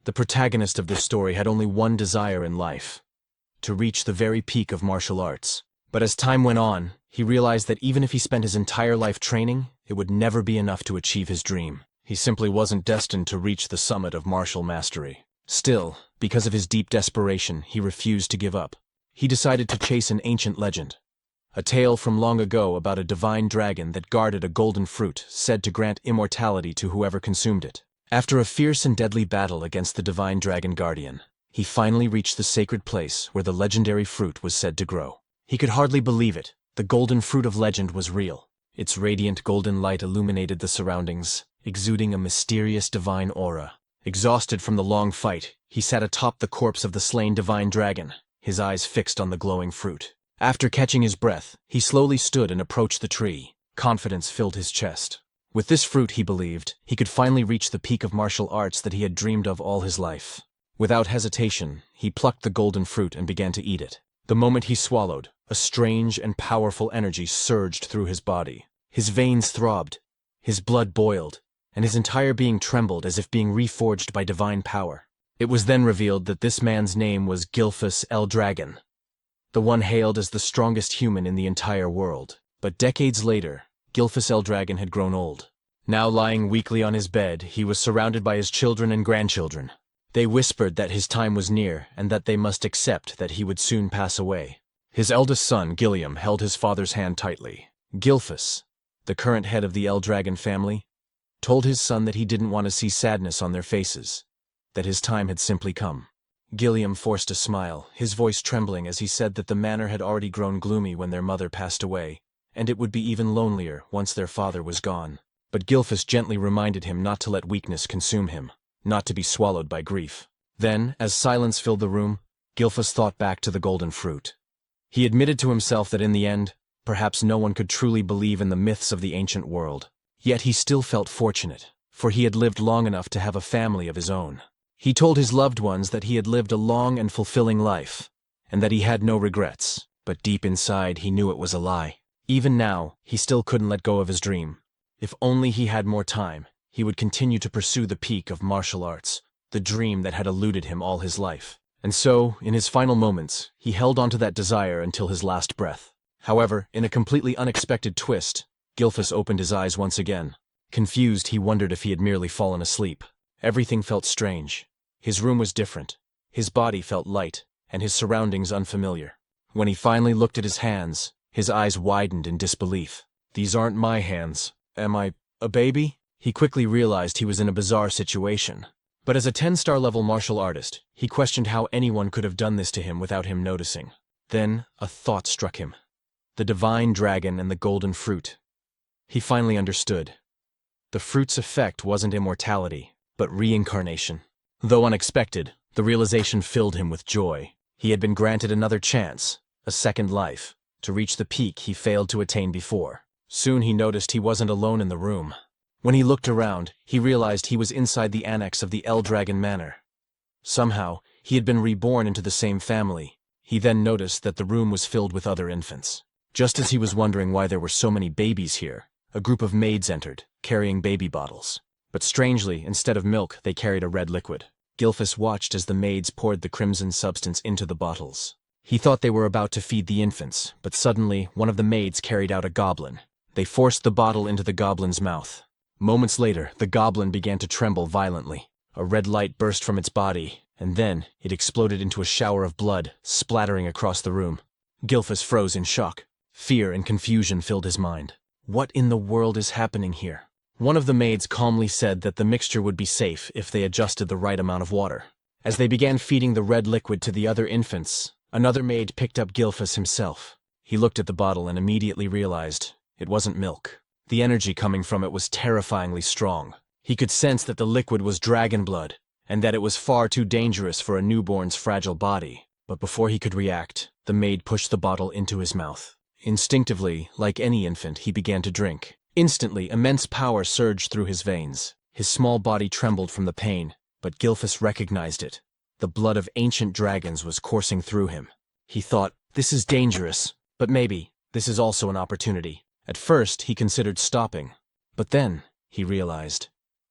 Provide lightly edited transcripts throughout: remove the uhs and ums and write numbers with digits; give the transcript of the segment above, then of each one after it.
The protagonist of this story had only one desire in life: to reach the very peak of martial arts. But as time went on, he realized that even if he spent his entire life training, it would never be enough to achieve his dream. He simply wasn't destined to reach the summit of martial mastery. Still, because of his deep desperation, he refused to give up. He decided to chase an ancient legend. A tale from long ago about a divine dragon that guarded a golden fruit said to grant immortality to whoever consumed it. After a fierce and deadly battle against the divine dragon guardian, he finally reached the sacred place where the legendary fruit was said to grow. He could hardly believe it. The golden fruit of legend was real. Its radiant golden light illuminated the surroundings, exuding a mysterious divine aura. Exhausted from the long fight, he sat atop the corpse of the slain divine dragon, his eyes fixed on the glowing fruit. After catching his breath, he slowly stood and approached the tree. Confidence filled his chest. With this fruit, he believed, he could finally reach the peak of martial arts that he had dreamed of all his life. Without hesitation, he plucked the golden fruit and began to eat it. The moment he swallowed, a strange and powerful energy surged through his body. His veins throbbed, his blood boiled, and his entire being trembled as if being reforged by divine power. It was then revealed that this man's name was Gilfus el Dragon, the one hailed as the strongest human in the entire world. But decades later, Gilfus el Dragon had grown old. Now lying weakly on his bed, he was surrounded by his children and grandchildren. They whispered that his time was near and that they must accept that he would soon pass away. His eldest son, Gilliam, held his father's hand tightly. Gilfus, the current head of the El Dragon family, told his son that he didn't want to see sadness on their faces, that his time had simply come. Gilliam forced a smile, his voice trembling as he said that the manor had already grown gloomy when their mother passed away, and it would be even lonelier once their father was gone. But Gilfus gently reminded him not to let weakness consume him, not to be swallowed by grief. Then, as silence filled the room, Gilfus thought back to the golden fruit. He admitted to himself that in the end, perhaps no one could truly believe in the myths of the ancient world. Yet he still felt fortunate, for he had lived long enough to have a family of his own. He told his loved ones that he had lived a long and fulfilling life, and that he had no regrets, but deep inside he knew it was a lie. Even now, he still couldn't let go of his dream. If only he had more time, he would continue to pursue the peak of martial arts, the dream that had eluded him all his life. And so, in his final moments, he held onto that desire until his last breath. However, in a completely unexpected twist, Gilfus opened his eyes once again. Confused, he wondered if he had merely fallen asleep. Everything felt strange. His room was different. His body felt light, and his surroundings unfamiliar. When he finally looked at his hands, his eyes widened in disbelief. "These aren't my hands. Am I a baby?" He quickly realized he was in a bizarre situation. But as a 10-star level martial artist, he questioned how anyone could have done this to him without him noticing. Then, a thought struck him. The divine dragon and the golden fruit. He finally understood. The fruit's effect wasn't immortality, but reincarnation. Though unexpected, the realization filled him with joy. He had been granted another chance, a second life, to reach the peak he failed to attain before. Soon he noticed he wasn't alone in the room. When he looked around, he realized he was inside the annex of the El Dragon Manor. Somehow, he had been reborn into the same family. He then noticed that the room was filled with other infants. Just as he was wondering why there were so many babies here, a group of maids entered, carrying baby bottles. But strangely, instead of milk, they carried a red liquid. Gilfus watched as the maids poured the crimson substance into the bottles. He thought they were about to feed the infants, but suddenly, one of the maids carried out a goblin. They forced the bottle into the goblin's mouth. Moments later, the goblin began to tremble violently. A red light burst from its body, and then it exploded into a shower of blood, splattering across the room. Gilfus froze in shock. Fear and confusion filled his mind. What in the world is happening here? One of the maids calmly said that the mixture would be safe if they adjusted the right amount of water. As they began feeding the red liquid to the other infants, another maid picked up Gilfus himself. He looked at the bottle and immediately realized it wasn't milk. The energy coming from it was terrifyingly strong. He could sense that the liquid was dragon blood, and that it was far too dangerous for a newborn's fragile body. But before he could react, the maid pushed the bottle into his mouth. Instinctively, like any infant, he began to drink. Instantly, immense power surged through his veins. His small body trembled from the pain, but Gilfus recognized it. The blood of ancient dragons was coursing through him. He thought, this is dangerous, but maybe this is also an opportunity. At first, he considered stopping, but then he realized,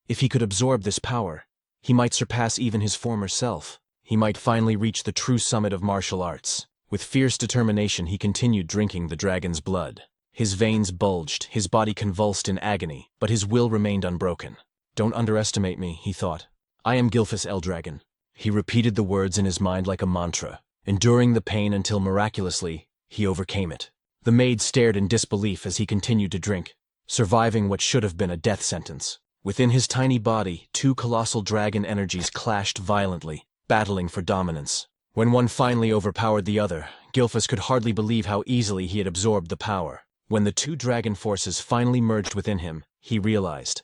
if he could absorb this power, He might surpass even his former self. He might finally reach the true summit of martial arts. With fierce determination, he continued drinking the dragon's blood. His veins bulged, his body convulsed in agony, but his will remained unbroken. "Don't underestimate me," he thought. "I am Gilfus Eldragon." He repeated the words in his mind like a mantra, enduring the pain until miraculously, he overcame it. The maid stared in disbelief as he continued to drink, surviving what should have been a death sentence. Within his tiny body, two colossal dragon energies clashed violently, battling for dominance. When one finally overpowered the other, Gilfus could hardly believe how easily he had absorbed the power. When the two dragon forces finally merged within him, he realized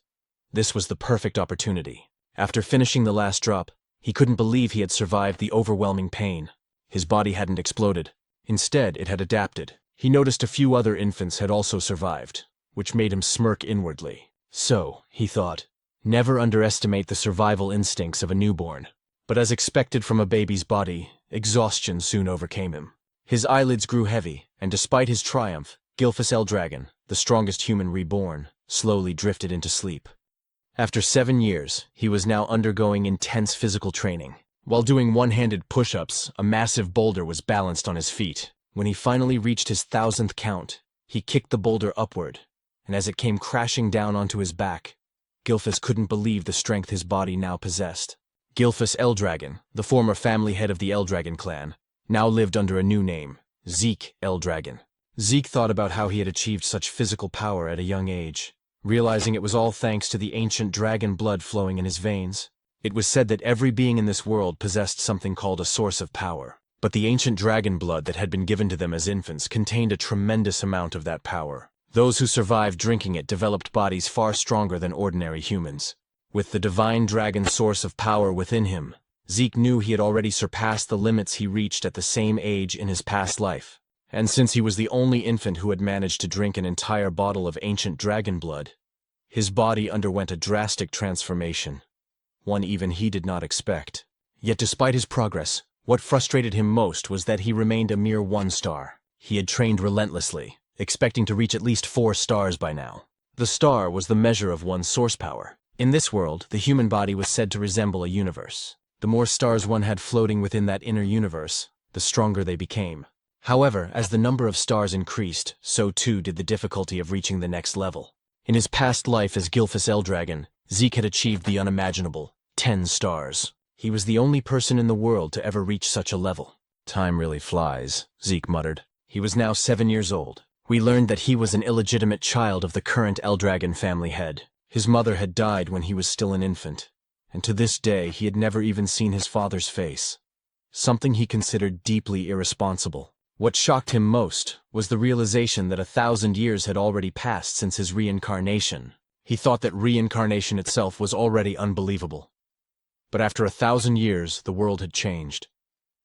this was the perfect opportunity. After finishing the last drop, he couldn't believe he had survived the overwhelming pain. His body hadn't exploded. Instead, it had adapted. He noticed a few other infants had also survived, which made him smirk inwardly. So, he thought, never underestimate the survival instincts of a newborn. But as expected from a baby's body, exhaustion soon overcame him. His eyelids grew heavy, and despite his triumph, Gilfus Eldragon, the strongest human reborn, slowly drifted into sleep. After 7 years, he was now undergoing intense physical training. While doing one-handed push-ups, a massive boulder was balanced on his feet. When he finally reached his 1000th count, he kicked the boulder upward, and as it came crashing down onto his back, Gilfus couldn't believe the strength his body now possessed. Gilfus Eldragon, the former family head of the Eldragon clan, now lived under a new name, Zeke Eldragon. Zeke thought about how he had achieved such physical power at a young age, realizing it was all thanks to the ancient dragon blood flowing in his veins. It was said that every being in this world possessed something called a source of power, but the ancient dragon blood that had been given to them as infants contained a tremendous amount of that power. Those who survived drinking it developed bodies far stronger than ordinary humans. With the divine dragon source of power within him, Zeke knew he had already surpassed the limits he reached at the same age in his past life. And since he was the only infant who had managed to drink an entire bottle of ancient dragon blood, his body underwent a drastic transformation, one even he did not expect. Yet despite his progress, what frustrated him most was that he remained a mere 1 star. He had trained relentlessly, expecting to reach at least 4 stars by now. The star was the measure of one's source power. In this world, the human body was said to resemble a universe. The more stars one had floating within that inner universe, the stronger they became. However, as the number of stars increased, so too did the difficulty of reaching the next level. In his past life as Gilfus Eldragon, Zeke had achieved the unimaginable, 10 stars. He was the only person in the world to ever reach such a level. "Time really flies," Zeke muttered. He was now 7 years old. We learned that he was an illegitimate child of the current Eldragon family head. His mother had died when he was still an infant, and to this day he had never even seen his father's face, something he considered deeply irresponsible. What shocked him most was the realization that 1,000 years had already passed since his reincarnation. He thought that reincarnation itself was already unbelievable. But after 1,000 years, the world had changed.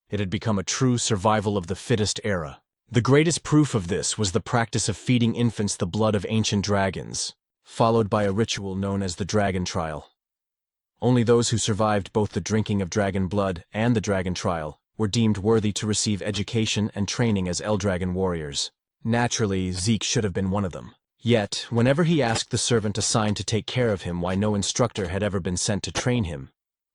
It had become a true survival of the fittest era. The greatest proof of this was the practice of feeding infants the blood of ancient dragons, followed by a ritual known as the Dragon Trial. Only those who survived both the drinking of dragon blood and the Dragon Trial were deemed worthy to receive education and training as Eldragon warriors. Naturally, Zeke should have been one of them. Yet, whenever he asked the servant assigned to take care of him why no instructor had ever been sent to train him,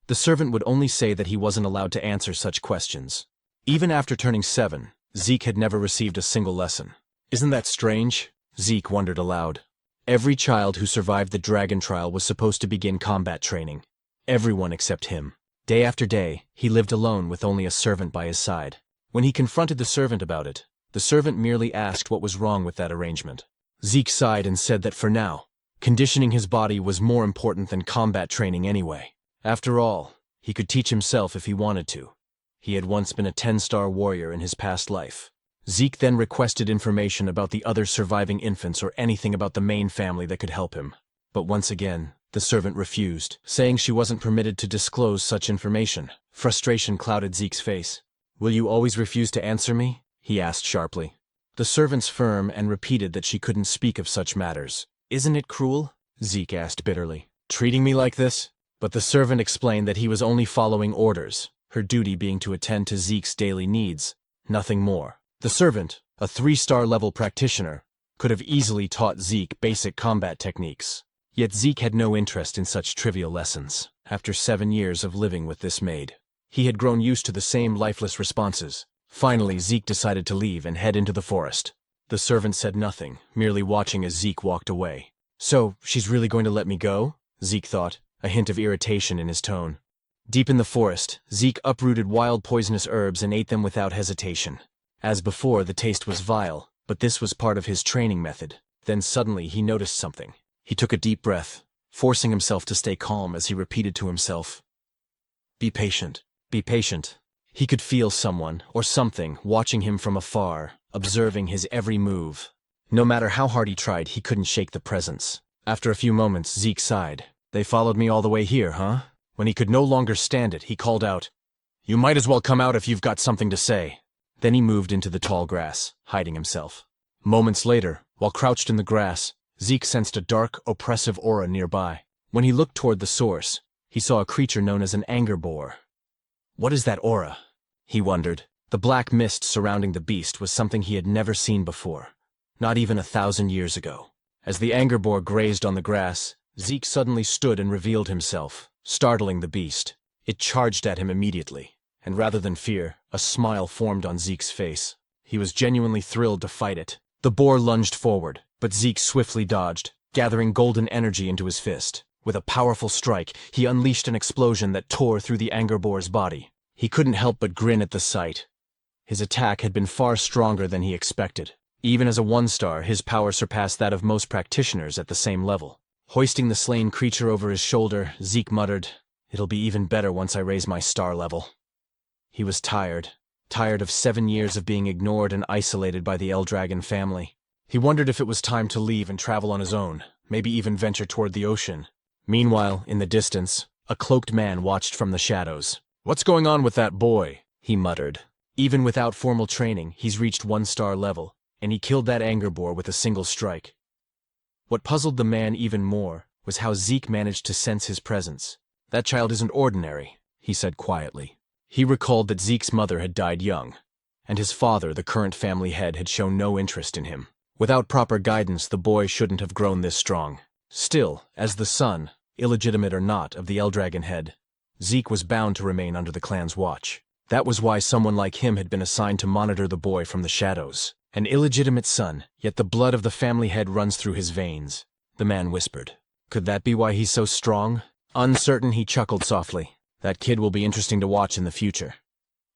the servant would only say that he wasn't allowed to answer such questions. Even after turning 7, Zeke had never received a single lesson. "Isn't that strange?" Zeke wondered aloud. Every child who survived the Dragon Trial was supposed to begin combat training. Everyone except him. Day after day, he lived alone with only a servant by his side. When he confronted the servant about it, the servant merely asked what was wrong with that arrangement. Zeke sighed and said that for now, conditioning his body was more important than combat training anyway. After all, he could teach himself if he wanted to. He had once been a 10-star warrior in his past life. Zeke then requested information about the other surviving infants or anything about the main family that could help him. But once again, the servant refused, saying she wasn't permitted to disclose such information. Frustration clouded Zeke's face. "Will you always refuse to answer me?" he asked sharply. The servant's firm and repeated that she couldn't speak of such matters. "Isn't it cruel?" Zeke asked bitterly. "Treating me like this?" But the servant explained that he was only following orders, her duty being to attend to Zeke's daily needs, nothing more. The servant, a 3-star level practitioner, could have easily taught Zeke basic combat techniques. Yet Zeke had no interest in such trivial lessons. After 7 years of living with this maid, he had grown used to the same lifeless responses. Finally, Zeke decided to leave and head into the forest. The servant said nothing, merely watching as Zeke walked away. So, she's really going to let me go? Zeke thought, a hint of irritation in his tone. Deep in the forest, Zeke uprooted wild poisonous herbs and ate them without hesitation. As before, the taste was vile, but this was part of his training method. Then suddenly he noticed something. He took a deep breath, forcing himself to stay calm as he repeated to himself, "Be patient, be patient." He could feel someone, or something, watching him from afar, observing his every move. No matter how hard he tried, he couldn't shake the presence. After a few moments, Zeke sighed. "They followed me all the way here, huh?" When he could no longer stand it, he called out, "You might as well come out if you've got something to say." Then he moved into the tall grass, hiding himself. Moments later, while crouched in the grass, Zeke sensed a dark, oppressive aura nearby. When he looked toward the source, he saw a creature known as an anger boar. What is that aura? He wondered. The black mist surrounding the beast was something he had never seen before, not even 1,000 years ago. As the anger boar grazed on the grass, Zeke suddenly stood and revealed himself, startling the beast. It charged at him immediately, and rather than fear, a smile formed on Zeke's face. He was genuinely thrilled to fight it. The boar lunged forward, but Zeke swiftly dodged, gathering golden energy into his fist. With a powerful strike, he unleashed an explosion that tore through the anger boar's body. He couldn't help but grin at the sight. His attack had been far stronger than he expected. Even as a 1-star, his power surpassed that of most practitioners at the same level. Hoisting the slain creature over his shoulder, Zeke muttered, "It'll be even better once I raise my star level." He was tired of 7 years of being ignored and isolated by the Eldragon family. He wondered if it was time to leave and travel on his own, maybe even venture toward the ocean. Meanwhile, in the distance, a cloaked man watched from the shadows. "What's going on with that boy?" he muttered. Even without formal training, he's reached 1-star level, and he killed that anger boar with a single strike. What puzzled the man even more was how Zeke managed to sense his presence. "That child isn't ordinary," he said quietly. He recalled that Zeke's mother had died young, and his father, the current family head, had shown no interest in him. Without proper guidance, the boy shouldn't have grown this strong. Still, as the son, illegitimate or not, of the Eldragon head, Zeke was bound to remain under the clan's watch. That was why someone like him had been assigned to monitor the boy from the shadows. An illegitimate son, yet the blood of the family head runs through his veins, the man whispered. Could that be why he's so strong? Uncertain, he chuckled softly. That kid will be interesting to watch in the future.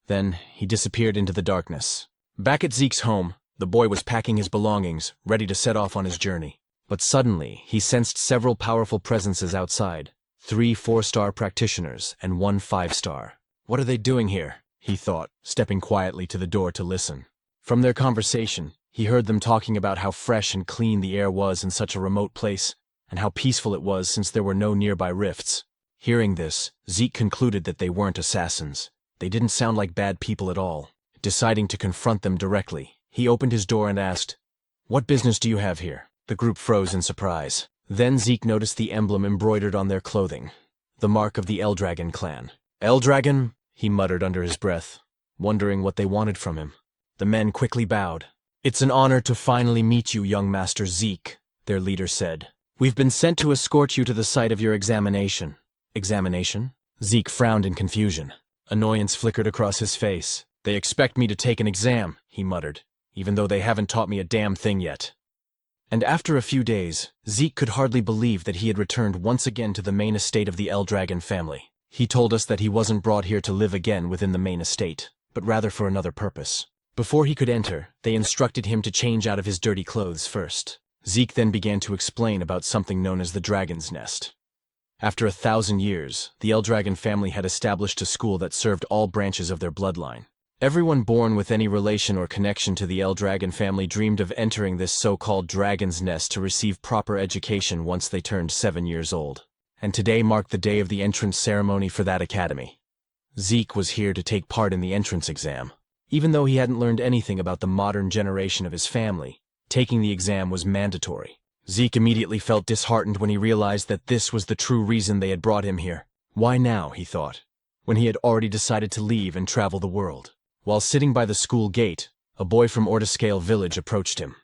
Then he disappeared into the darkness. Back at Zeke's home, the boy was packing his belongings, ready to set off on his journey. But suddenly, he sensed several powerful presences outside. 3 4-star practitioners and 1 5-star. What are they doing here? He thought, stepping quietly to the door to listen. From their conversation, he heard them talking about how fresh and clean the air was in such a remote place, and how peaceful it was since there were no nearby rifts. Hearing this, Zeke concluded that they weren't assassins. They didn't sound like bad people at all. Deciding to confront them directly, he opened his door and asked, "What business do you have here?" The group froze in surprise. Then Zeke noticed the emblem embroidered on their clothing, the mark of the Eldragon clan. "Eldragon?" he muttered under his breath, wondering what they wanted from him. The men quickly bowed. "It's an honor to finally meet you, young Master Zeke," their leader said. "We've been sent to escort you to the site of your examination." "Examination?" Zeke frowned in confusion. Annoyance flickered across his face. "They expect me to take an exam," he muttered, "even though they haven't taught me a damn thing yet." And after a few days, Zeke could hardly believe that he had returned once again to the main estate of the Eldragon family. He told us that he wasn't brought here to live again within the main estate, but rather for another purpose. Before he could enter, they instructed him to change out of his dirty clothes first. Zeke then began to explain about something known as the Dragon's Nest. After 1,000 years, the Eldragon family had established a school that served all branches of their bloodline. Everyone born with any relation or connection to the Eldragon family dreamed of entering this so-called Dragon's Nest to receive proper education once they turned 7 years old. And today marked the day of the entrance ceremony for that academy. Zeke was here to take part in the entrance exam. Even though he hadn't learned anything about the modern generation of his family, taking the exam was mandatory. Zeke immediately felt disheartened when he realized that this was the true reason they had brought him here. Why now, he thought, when he had already decided to leave and travel the world? While sitting by the school gate, a boy from Ortiscale village approached him.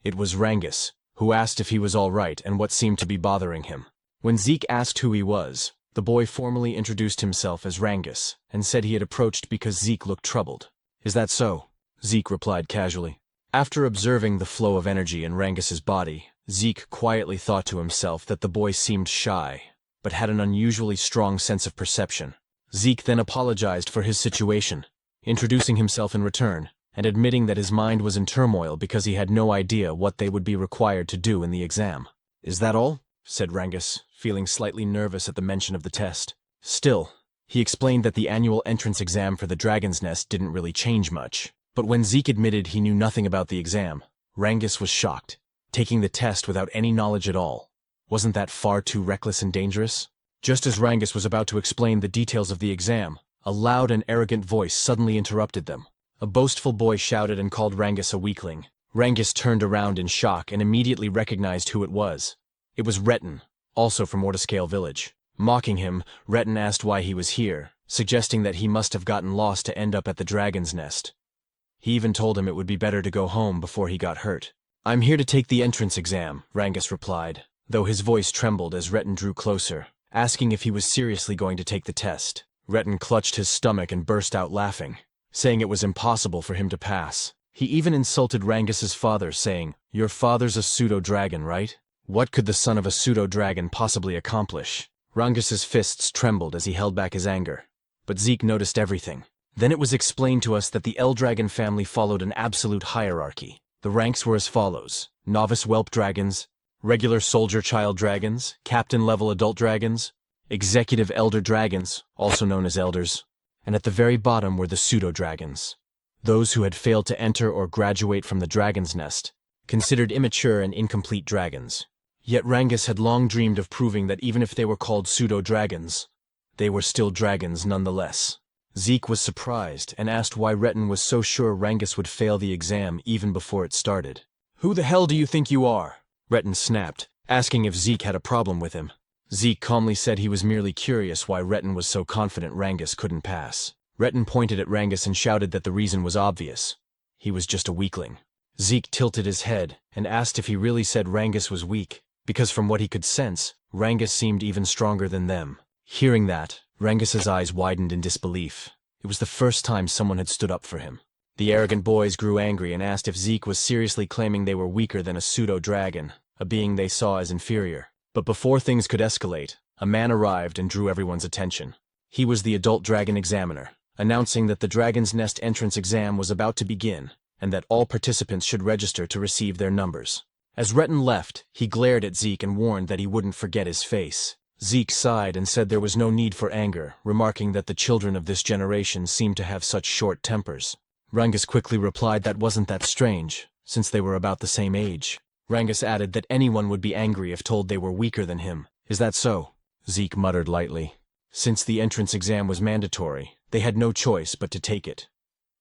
It was Rangus, who asked if he was all right and what seemed to be bothering him. When Zeke asked who he was, the boy formally introduced himself as Rangus and said he had approached because Zeke looked troubled. "Is that so?" Zeke replied casually. After observing the flow of energy in Rangus's body, Zeke quietly thought to himself that the boy seemed shy, but had an unusually strong sense of perception. Zeke then apologized for his situation, introducing himself in return, and admitting that his mind was in turmoil because he had no idea what they would be required to do in the exam. "Is that all?" said Rangus, feeling slightly nervous at the mention of the test. Still, he explained that the annual entrance exam for the Dragon's Nest didn't really change much. But when Zeke admitted he knew nothing about the exam, Rangus was shocked. Taking the test without any knowledge at all. Wasn't that far too reckless and dangerous? Just as Rangus was about to explain the details of the exam, a loud and arrogant voice suddenly interrupted them. A boastful boy shouted and called Rangus a weakling. Rangus turned around in shock and immediately recognized who it was. It was Retin, also from Mortiscale Village. Mocking him, Retin asked why he was here, suggesting that he must have gotten lost to end up at the Dragon's Nest. He even told him it would be better to go home before he got hurt. "I'm here to take the entrance exam," Rangus replied, though his voice trembled as Retin drew closer, asking if he was seriously going to take the test. Retin clutched his stomach and burst out laughing, saying it was impossible for him to pass. He even insulted Rangus's father, saying, "Your father's a pseudo-dragon, right? What could the son of a pseudo-dragon possibly accomplish?" Rangus's fists trembled as he held back his anger. But Zeke noticed everything. Then it was explained to us that the Eldragon family followed an absolute hierarchy. The ranks were as follows: novice whelp dragons, regular soldier child dragons, captain-level adult dragons, executive elder dragons, also known as elders, and at the very bottom were the pseudo-dragons. Those who had failed to enter or graduate from the Dragon's Nest, considered immature and incomplete dragons. Yet Rangus had long dreamed of proving that even if they were called pseudo-dragons, they were still dragons nonetheless. Zeke was surprised and asked why Retin was so sure Rangus would fail the exam even before it started. "Who the hell do you think you are?" Retin snapped, asking if Zeke had a problem with him. Zeke calmly said he was merely curious why Retin was so confident Rangus couldn't pass. Retin pointed at Rangus and shouted that the reason was obvious. He was just a weakling. Zeke tilted his head and asked if he really said Rangus was weak, because from what he could sense, Rangus seemed even stronger than them. Hearing that, Rangus's eyes widened in disbelief. It was the first time someone had stood up for him. The arrogant boys grew angry and asked if Zeke was seriously claiming they were weaker than a pseudo-dragon, a being they saw as inferior. But before things could escalate, a man arrived and drew everyone's attention. He was the adult dragon examiner, announcing that the Dragon's Nest entrance exam was about to begin, and that all participants should register to receive their numbers. As Retin left, he glared at Zeke and warned that he wouldn't forget his face. Zeke sighed and said there was no need for anger, remarking that the children of this generation seemed to have such short tempers. Rangus quickly replied that wasn't that strange, since they were about the same age. Rangus added that anyone would be angry if told they were weaker than him. "Is that so?" Zeke muttered lightly. Since the entrance exam was mandatory, they had no choice but to take it.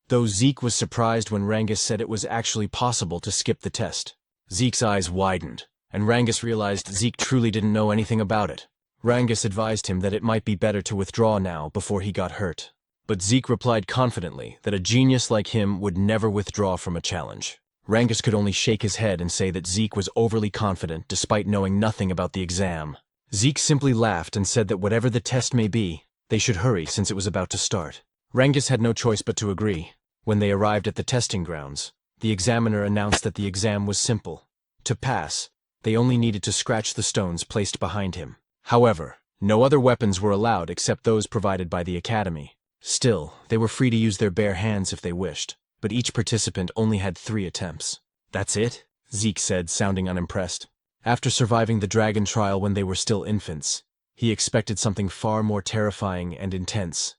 Though Zeke was surprised when Rangus said it was actually possible to skip the test. Zeke's eyes widened, and Rangus realized Zeke truly didn't know anything about it. Rangus advised him that it might be better to withdraw now before he got hurt. But Zeke replied confidently that a genius like him would never withdraw from a challenge. Rangus could only shake his head and say that Zeke was overly confident despite knowing nothing about the exam. Zeke simply laughed and said that whatever the test may be, they should hurry since it was about to start. Rangus had no choice but to agree. When they arrived at the testing grounds, the examiner announced that the exam was simple. To pass, they only needed to scratch the stones placed behind him. However, no other weapons were allowed except those provided by the academy. Still, they were free to use their bare hands if they wished, but each participant only had 3 attempts. "That's it?" Zeke said, sounding unimpressed. After surviving the dragon trial when they were still infants, he expected something far more terrifying and intense.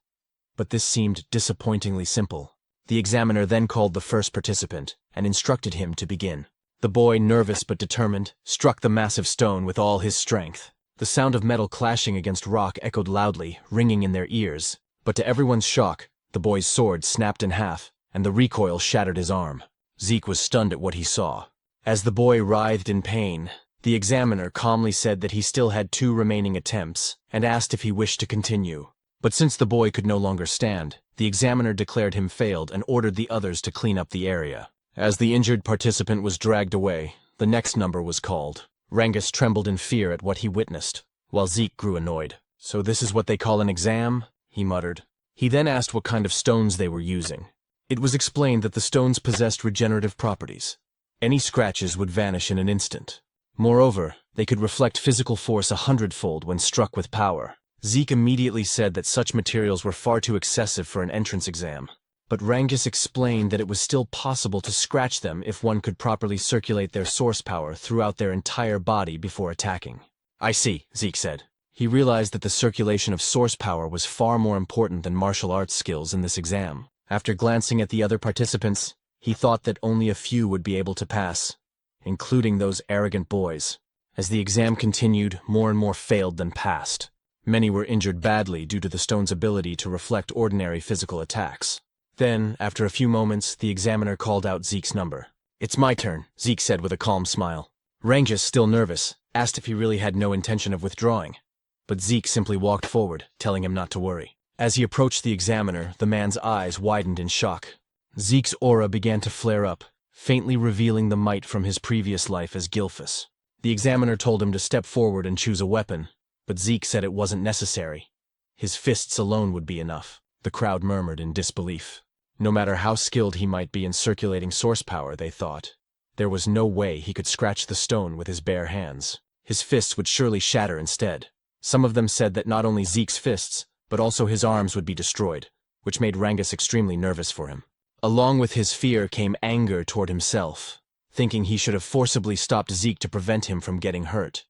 But this seemed disappointingly simple. The examiner then called the first participant and instructed him to begin. The boy, nervous but determined, struck the massive stone with all his strength. The sound of metal clashing against rock echoed loudly, ringing in their ears. But to everyone's shock, the boy's sword snapped in half, and the recoil shattered his arm. Zeke was stunned at what he saw. As the boy writhed in pain, the examiner calmly said that he still had 2 remaining attempts, and asked if he wished to continue. But since the boy could no longer stand, the examiner declared him failed and ordered the others to clean up the area. As the injured participant was dragged away, the next number was called. Rangus trembled in fear at what he witnessed, while Zeke grew annoyed. "So this is what they call an exam?" he muttered. He then asked what kind of stones they were using. It was explained that the stones possessed regenerative properties. Any scratches would vanish in an instant. Moreover, they could reflect physical force 100-fold when struck with power. Zeke immediately said that such materials were far too excessive for an entrance exam. But Rangus explained that it was still possible to scratch them if one could properly circulate their source power throughout their entire body before attacking. "I see," Zeke said. He realized that the circulation of source power was far more important than martial arts skills in this exam. After glancing at the other participants, he thought that only a few would be able to pass, including those arrogant boys. As the exam continued, more and more failed than passed. Many were injured badly due to the stone's ability to reflect ordinary physical attacks. Then, after a few moments, the examiner called out Zeke's number. "It's my turn," Zeke said with a calm smile. Rangus, still nervous, asked if he really had no intention of withdrawing. But Zeke simply walked forward, telling him not to worry. As he approached the examiner, the man's eyes widened in shock. Zeke's aura began to flare up, faintly revealing the might from his previous life as Gilphus. The examiner told him to step forward and choose a weapon, but Zeke said it wasn't necessary. His fists alone would be enough. The crowd murmured in disbelief. No matter how skilled he might be in circulating source power, they thought, there was no way he could scratch the stone with his bare hands. His fists would surely shatter instead. Some of them said that not only Zeke's fists, but also his arms would be destroyed, which made Rangus extremely nervous for him. Along with his fear came anger toward himself, thinking he should have forcibly stopped Zeke to prevent him from getting hurt.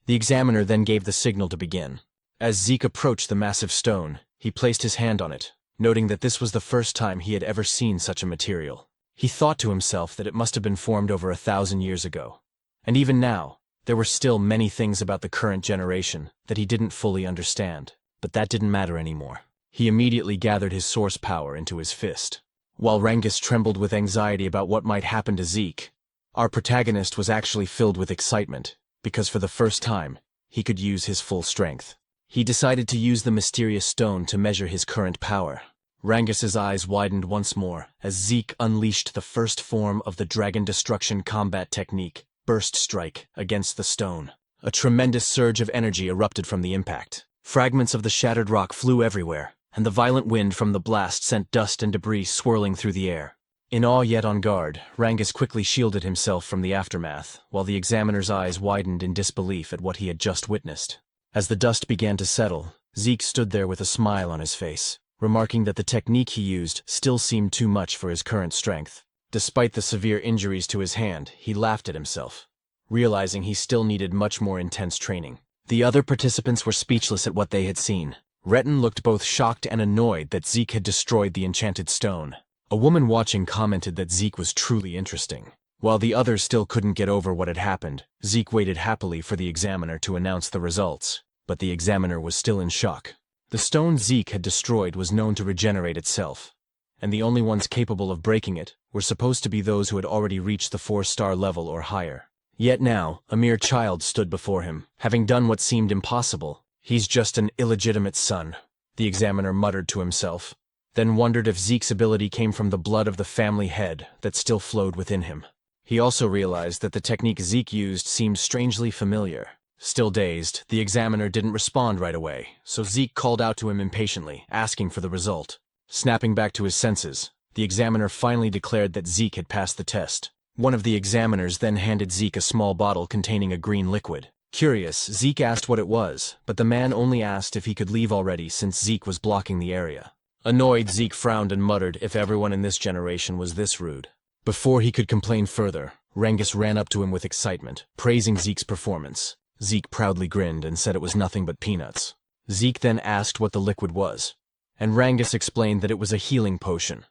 The examiner then gave the signal to begin. As Zeke approached the massive stone, he placed his hand on it, noting that this was the first time he had ever seen such a material. He thought to himself that it must have been formed over 1,000 years ago. And even now, there were still many things about the current generation that he didn't fully understand, but that didn't matter anymore. He immediately gathered his source power into his fist. While Rangus trembled with anxiety about what might happen to Zeke, our protagonist was actually filled with excitement, because for the first time, he could use his full strength. He decided to use the mysterious stone to measure his current power. Rangus's eyes widened once more as Zeke unleashed the first form of the Dragon Destruction combat technique, Burst Strike, against the stone. A tremendous surge of energy erupted from the impact. Fragments of the shattered rock flew everywhere, and the violent wind from the blast sent dust and debris swirling through the air. In awe yet on guard, Rangus quickly shielded himself from the aftermath, while the examiner's eyes widened in disbelief at what he had just witnessed. As the dust began to settle, Zeke stood there with a smile on his face, remarking that the technique he used still seemed too much for his current strength. Despite the severe injuries to his hand, he laughed at himself, realizing he still needed much more intense training. The other participants were speechless at what they had seen. Retin looked both shocked and annoyed that Zeke had destroyed the enchanted stone. A woman watching commented that Zeke was truly interesting. While the others still couldn't get over what had happened, Zeke waited happily for the examiner to announce the results, but the examiner was still in shock. The stone Zeke had destroyed was known to regenerate itself, and the only ones capable of breaking it were supposed to be those who had already reached the 4-star level or higher. Yet now, a mere child stood before him, having done what seemed impossible. "He's just an illegitimate son," the examiner muttered to himself, then wondered if Zeke's ability came from the blood of the family head that still flowed within him. He also realized that the technique Zeke used seemed strangely familiar. Still dazed, the examiner didn't respond right away, so Zeke called out to him impatiently, asking for the result. Snapping back to his senses, the examiner finally declared that Zeke had passed the test. One of the examiners then handed Zeke a small bottle containing a green liquid. Curious, Zeke asked what it was, but the man only asked if he could leave already since Zeke was blocking the area. Annoyed, Zeke frowned and muttered if everyone in this generation was this rude. Before he could complain further, Rangus ran up to him with excitement, praising Zeke's performance. Zeke proudly grinned and said it was nothing but peanuts. Zeke then asked what the liquid was, and Rangus explained that it was a healing potion,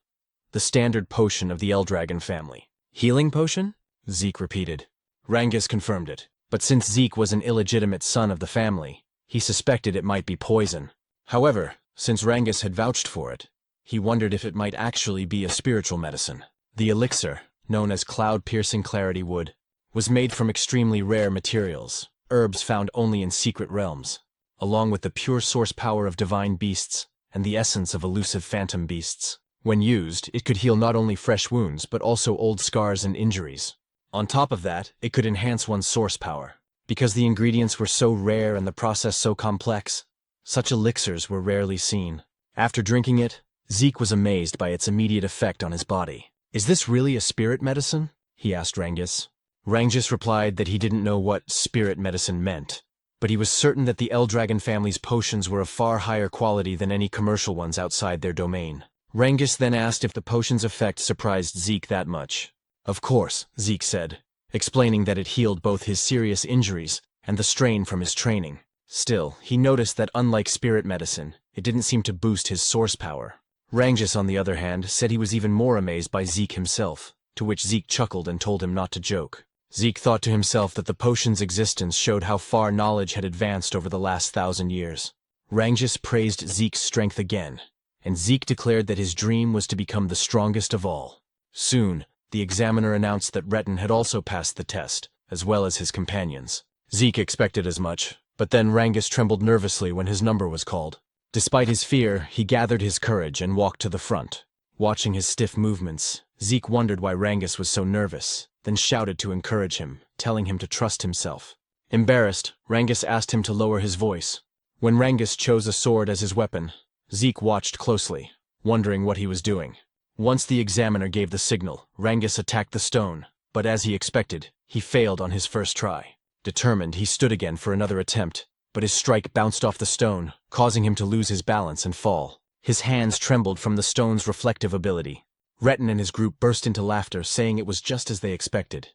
the standard potion of the Eldragon family. "Healing potion?" Zeke repeated. Rangus confirmed it, but since Zeke was an illegitimate son of the family, he suspected it might be poison. However, since Rangus had vouched for it, he wondered if it might actually be a spiritual medicine. The elixir, known as Cloud-Piercing Clarity Wood, was made from extremely rare materials, herbs found only in secret realms, along with the pure source power of divine beasts and the essence of elusive phantom beasts. When used, it could heal not only fresh wounds but also old scars and injuries. On top of that, it could enhance one's source power. Because the ingredients were so rare and the process so complex, such elixirs were rarely seen. After drinking it, Zeke was amazed by its immediate effect on his body. "Is this really a spirit medicine?" he asked Rangus. Rangus replied that he didn't know what spirit medicine meant, but he was certain that the Eldragon family's potions were of far higher quality than any commercial ones outside their domain. Rangus then asked if the potion's effect surprised Zeke that much. "Of course," Zeke said, explaining that it healed both his serious injuries and the strain from his training. Still, he noticed that unlike spirit medicine, it didn't seem to boost his source power. Rangus, on the other hand, said he was even more amazed by Zeke himself, to which Zeke chuckled and told him not to joke. Zeke thought to himself that the potion's existence showed how far knowledge had advanced over the last 1,000 years. Rangus praised Zeke's strength again, and Zeke declared that his dream was to become the strongest of all. Soon, the examiner announced that Retin had also passed the test, as well as his companions. Zeke expected as much, but then Rangus trembled nervously when his number was called. Despite his fear, he gathered his courage and walked to the front. Watching his stiff movements, Zeke wondered why Rangus was so nervous, then shouted to encourage him, telling him to trust himself. Embarrassed, Rangus asked him to lower his voice. When Rangus chose a sword as his weapon, Zeke watched closely, wondering what he was doing. Once the examiner gave the signal, Rangus attacked the stone, but as he expected, he failed on his first try. Determined, he stood again for another attempt, but his strike bounced off the stone, causing him to lose his balance and fall. His hands trembled from the stone's reflective ability. Retin and his group burst into laughter, saying it was just as they expected.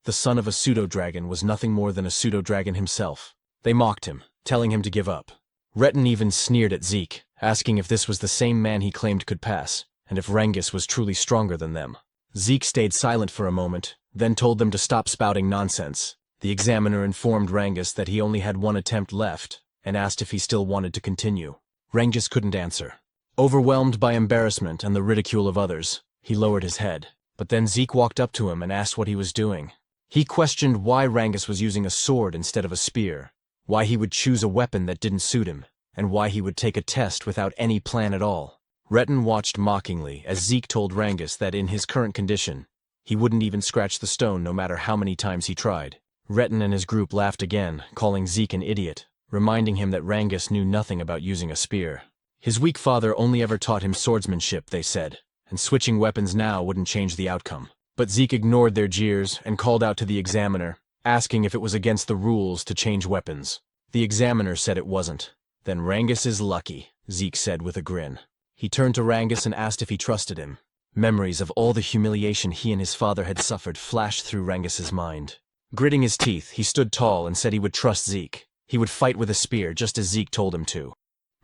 The son of a pseudo-dragon was nothing more than a pseudo-dragon himself. They mocked him, telling him to give up. Retin even sneered at Zeke, asking if this was the same man he claimed could pass, and if Rangus was truly stronger than them. Zeke stayed silent for a moment, then told them to stop spouting nonsense. The examiner informed Rangus that he only had one attempt left, and asked if he still wanted to continue. Rangus couldn't answer. Overwhelmed by embarrassment and the ridicule of others, he lowered his head. But then Zeke walked up to him and asked what he was doing. He questioned why Rangus was using a sword instead of a spear, why he would choose a weapon that didn't suit him, and why he would take a test without any plan at all. Retin watched mockingly as Zeke told Rangus that in his current condition, he wouldn't even scratch the stone no matter how many times he tried. Retin and his group laughed again, calling Zeke an idiot, reminding him that Rangus knew nothing about using a spear. His weak father only ever taught him swordsmanship, they said, and switching weapons now wouldn't change the outcome. But Zeke ignored their jeers and called out to the examiner, asking if it was against the rules to change weapons. The examiner said it wasn't. "Then Rangus is lucky," Zeke said with a grin. He turned to Rangus and asked if he trusted him. Memories of all the humiliation he and his father had suffered flashed through Rangus's mind. Gritting his teeth, he stood tall and said he would trust Zeke. He would fight with a spear just as Zeke told him to.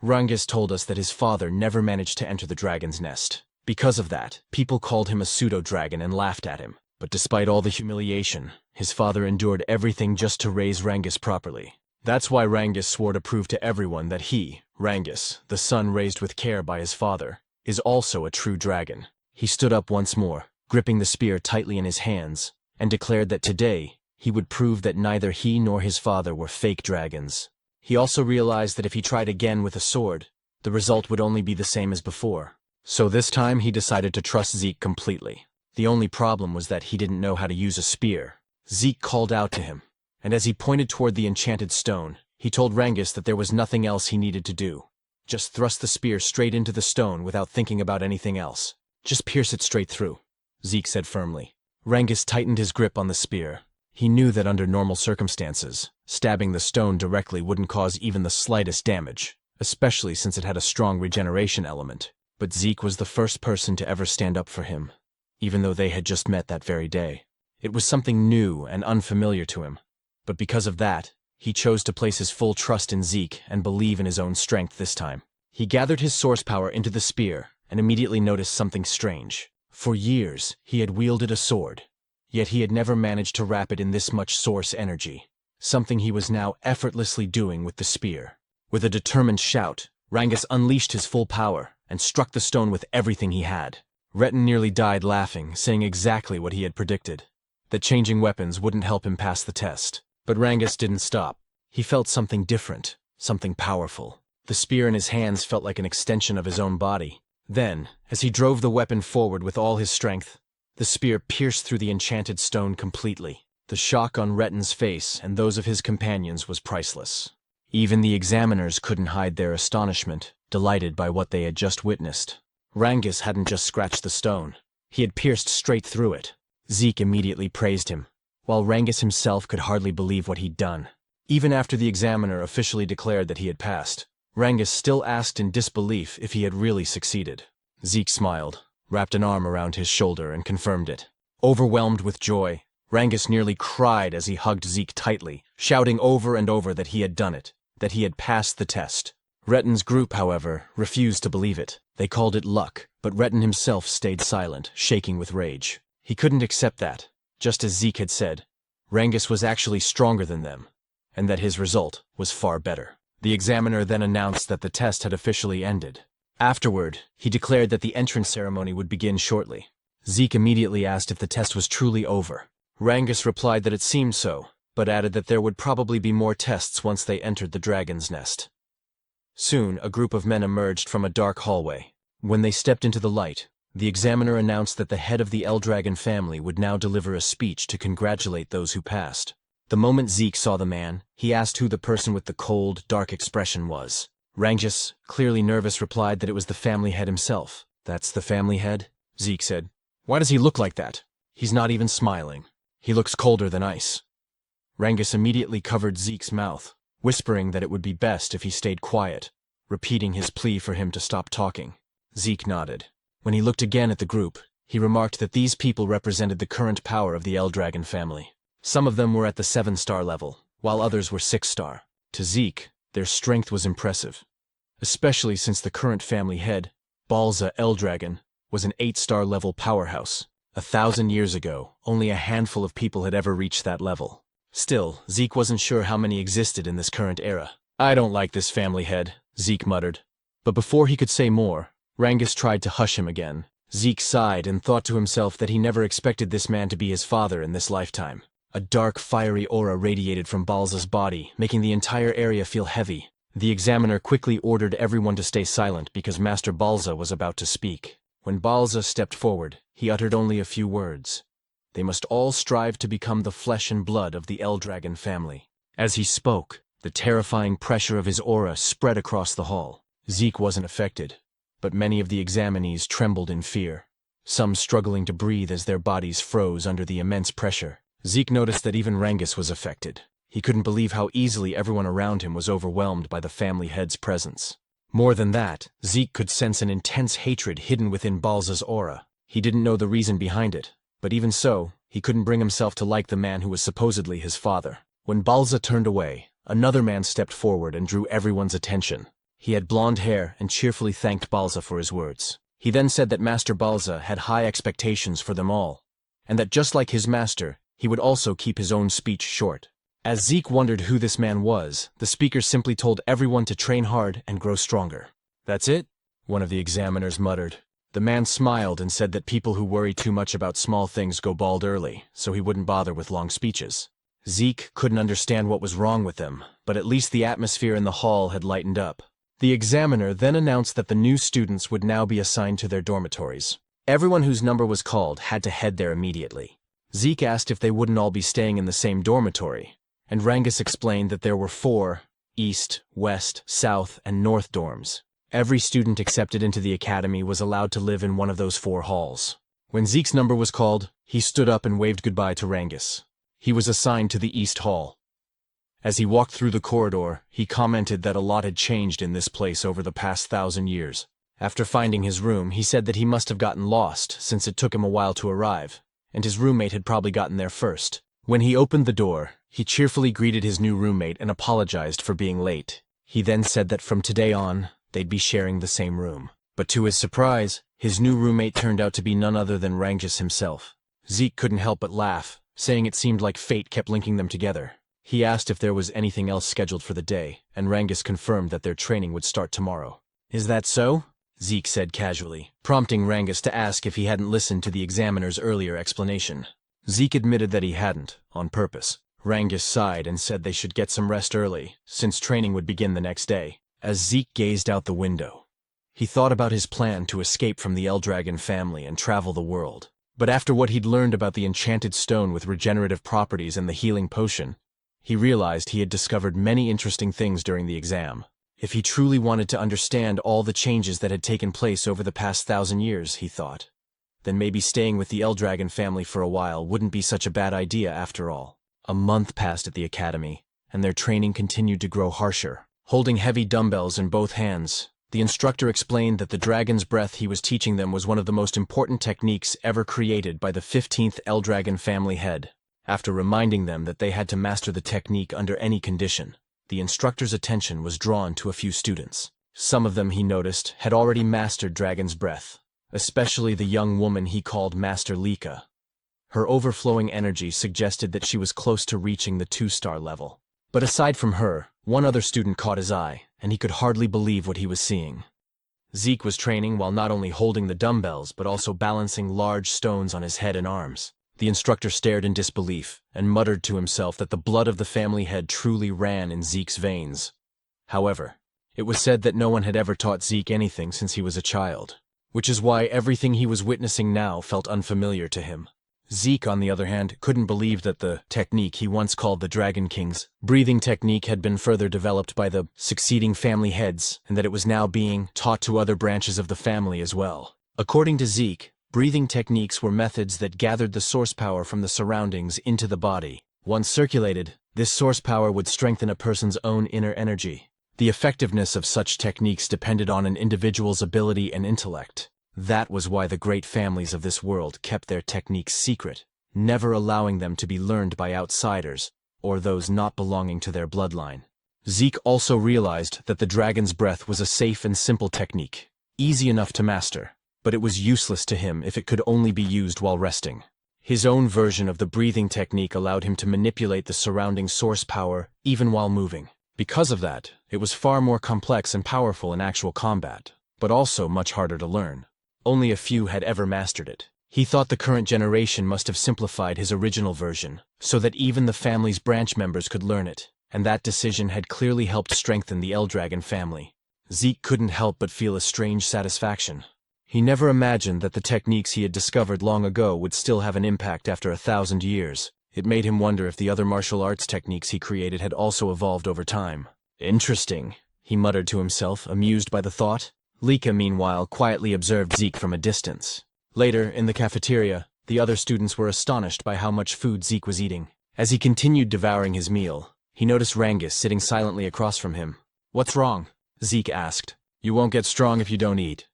Rangus told us that his father never managed to enter the dragon's nest. Because of that, people called him a pseudo-dragon and laughed at him. But despite all the humiliation, his father endured everything just to raise Rangus properly. That's why Rangus swore to prove to everyone that he, Rangus, the son raised with care by his father, is also a true dragon. He stood up once more, gripping the spear tightly in his hands, and declared that today, he would prove that neither he nor his father were fake dragons. He also realized that if he tried again with a sword, the result would only be the same as before. So this time he decided to trust Zeke completely. The only problem was that he didn't know how to use a spear. Zeke called out to him, and as he pointed toward the enchanted stone, he told Rangus that there was nothing else he needed to do. Just thrust the spear straight into the stone without thinking about anything else. Just pierce it straight through, Zeke said firmly. Rangus tightened his grip on the spear. He knew that under normal circumstances, stabbing the stone directly wouldn't cause even the slightest damage, especially since it had a strong regeneration element. But Zeke was the first person to ever stand up for him, even though they had just met that very day. It was something new and unfamiliar to him, but because of that, he chose to place his full trust in Zeke and believe in his own strength this time. He gathered his source power into the spear and immediately noticed something strange. For years, he had wielded a sword, yet he had never managed to wrap it in this much source energy, something he was now effortlessly doing with the spear. With a determined shout, Rangus unleashed his full power and struck the stone with everything he had. Retin nearly died laughing, saying exactly what he had predicted, that changing weapons wouldn't help him pass the test. But Rangus didn't stop. He felt something different, something powerful. The spear in his hands felt like an extension of his own body. Then, as he drove the weapon forward with all his strength, The spear pierced through the enchanted stone completely. The shock on Retten's face and those of his companions was priceless. Even the examiners couldn't hide their astonishment, delighted by what they had just witnessed. Rangus hadn't just scratched the stone. He had pierced straight through it. Zeke immediately praised him, while Rangus himself could hardly believe what he'd done. Even after the examiner officially declared that he had passed, Rangus still asked in disbelief if he had really succeeded. Zeke smiled, wrapped an arm around his shoulder, and confirmed it. Overwhelmed with joy, Rangus nearly cried as he hugged Zeke tightly, shouting over and over that he had done it, that he had passed the test. Retten's group, however, refused to believe it. They called it luck, but Retten himself stayed silent, shaking with rage. He couldn't accept that, just as Zeke had said, Rangus was actually stronger than them, and that his result was far better. The examiner then announced that the test had officially ended. Afterward, he declared that the entrance ceremony would begin shortly. Zeke immediately asked if the test was truly over. Rangus replied that it seemed so, but added that there would probably be more tests once they entered the dragon's nest. Soon, a group of men emerged from a dark hallway. When they stepped into the light, the examiner announced that the head of the Eldragon family would now deliver a speech to congratulate those who passed. The moment Zeke saw the man, he asked who the person with the cold, dark expression was. Rangus, clearly nervous, replied that it was the family head himself. "That's the family head?" Zeke said. "Why does he look like that? He's not even smiling. He looks colder than ice." Rangus immediately covered Zeke's mouth, whispering that it would be best if he stayed quiet, repeating his plea for him to stop talking. Zeke nodded. When he looked again at the group, he remarked that these people represented the current power of the Eldragon family. Some of them were at the 7-star level, while others were 6-star. To Zeke, their strength was impressive, especially since the current family head, Balza Eldragon, was an 8-star level powerhouse. 1,000 years ago, only a handful of people had ever reached that level. Still, Zeke wasn't sure how many existed in this current era. "I don't like this family head," Zeke muttered. But before he could say more, Rangus tried to hush him again. Zeke sighed and thought to himself that he never expected this man to be his father in this lifetime. A dark, fiery aura radiated from Balza's body, making the entire area feel heavy. The examiner quickly ordered everyone to stay silent because Master Balza was about to speak. When Balza stepped forward, he uttered only a few words. They must all strive to become the flesh and blood of the Eldragon family. As he spoke, the terrifying pressure of his aura spread across the hall. Zeke wasn't affected, but many of the examinees trembled in fear, some struggling to breathe as their bodies froze under the immense pressure. Zeke noticed that even Rangus was affected. He couldn't believe how easily everyone around him was overwhelmed by the family head's presence. More than that, Zeke could sense an intense hatred hidden within Balza's aura. He didn't know the reason behind it, but even so, he couldn't bring himself to like the man who was supposedly his father. When Balza turned away, another man stepped forward and drew everyone's attention. He had blonde hair and cheerfully thanked Balza for his words. He then said that Master Balza had high expectations for them all, and that just like his master, he would also keep his own speech short. As Zeke wondered who this man was, the speaker simply told everyone to train hard and grow stronger. "That's it?" one of the examiners muttered. The man smiled and said that people who worry too much about small things go bald early, so he wouldn't bother with long speeches. Zeke couldn't understand what was wrong with them, but at least the atmosphere in the hall had lightened up. The examiner then announced that the new students would now be assigned to their dormitories. Everyone whose number was called had to head there immediately. Zeke asked if they wouldn't all be staying in the same dormitory, and Rangus explained that there were 4 East, West, South, and North dorms. Every student accepted into the academy was allowed to live in one of those 4 halls. When Zeke's number was called, he stood up and waved goodbye to Rangus. He was assigned to the East Hall. As he walked through the corridor, he commented that a lot had changed in this place over the past 1,000 years. After finding his room, he said that he must have gotten lost since it took him a while to arrive, and his roommate had probably gotten there first. When he opened the door, he cheerfully greeted his new roommate and apologized for being late. He then said that from today on, they'd be sharing the same room. But to his surprise, his new roommate turned out to be none other than Rangus himself. Zeke couldn't help but laugh, saying it seemed like fate kept linking them together. He asked if there was anything else scheduled for the day, and Rangus confirmed that their training would start tomorrow. "Is that so?" Zeke said casually, prompting Rangus to ask if he hadn't listened to the examiner's earlier explanation. Zeke admitted that he hadn't, on purpose. Rangus sighed and said they should get some rest early, since training would begin the next day. As Zeke gazed out the window, he thought about his plan to escape from the Eldragon family and travel the world. But after what he'd learned about the enchanted stone with regenerative properties and the healing potion, he realized he had discovered many interesting things during the exam. If he truly wanted to understand all the changes that had taken place over the past 1,000 years, he thought, then maybe staying with the Eldragon family for a while wouldn't be such a bad idea after all. A month passed at the academy, and their training continued to grow harsher. Holding heavy dumbbells in both hands, the instructor explained that the dragon's breath he was teaching them was one of the most important techniques ever created by the 15th Eldragon family head. After reminding them that they had to master the technique under any condition, the instructor's attention was drawn to a few students. Some of them, he noticed, had already mastered Dragon's Breath, especially the young woman he called Master Lika. Her overflowing energy suggested that she was close to reaching the 2-star level. But aside from her, one other student caught his eye, and he could hardly believe what he was seeing. Zeke was training while not only holding the dumbbells but also balancing large stones on his head and arms. The instructor stared in disbelief and muttered to himself that the blood of the family head truly ran in Zeke's veins. However, it was said that no one had ever taught Zeke anything since he was a child, which is why everything he was witnessing now felt unfamiliar to him. Zeke, on the other hand, couldn't believe that the technique he once called the Dragon King's breathing technique had been further developed by the succeeding family heads, and that it was now being taught to other branches of the family as well. According to Zeke, breathing techniques were methods that gathered the source power from the surroundings into the body. Once circulated, this source power would strengthen a person's own inner energy. The effectiveness of such techniques depended on an individual's ability and intellect. That was why the great families of this world kept their techniques secret, never allowing them to be learned by outsiders or those not belonging to their bloodline. Zeke also realized that the Dragon's Breath was a safe and simple technique, easy enough to master, but it was useless to him if it could only be used while resting. His own version of the breathing technique allowed him to manipulate the surrounding source power even while moving. Because of that, it was far more complex and powerful in actual combat, but also much harder to learn. Only a few had ever mastered it. He thought the current generation must have simplified his original version, so that even the family's branch members could learn it, and that decision had clearly helped strengthen the Eldragon family. Zeke couldn't help but feel a strange satisfaction. He never imagined that the techniques he had discovered long ago would still have an impact after 1,000 years. It made him wonder if the other martial arts techniques he created had also evolved over time. Interesting, he muttered to himself, amused by the thought. Lika, meanwhile, quietly observed Zeke from a distance. Later, in the cafeteria, the other students were astonished by how much food Zeke was eating. As he continued devouring his meal, he noticed Rangus sitting silently across from him. "What's wrong?" Zeke asked. "You won't get strong if you don't eat."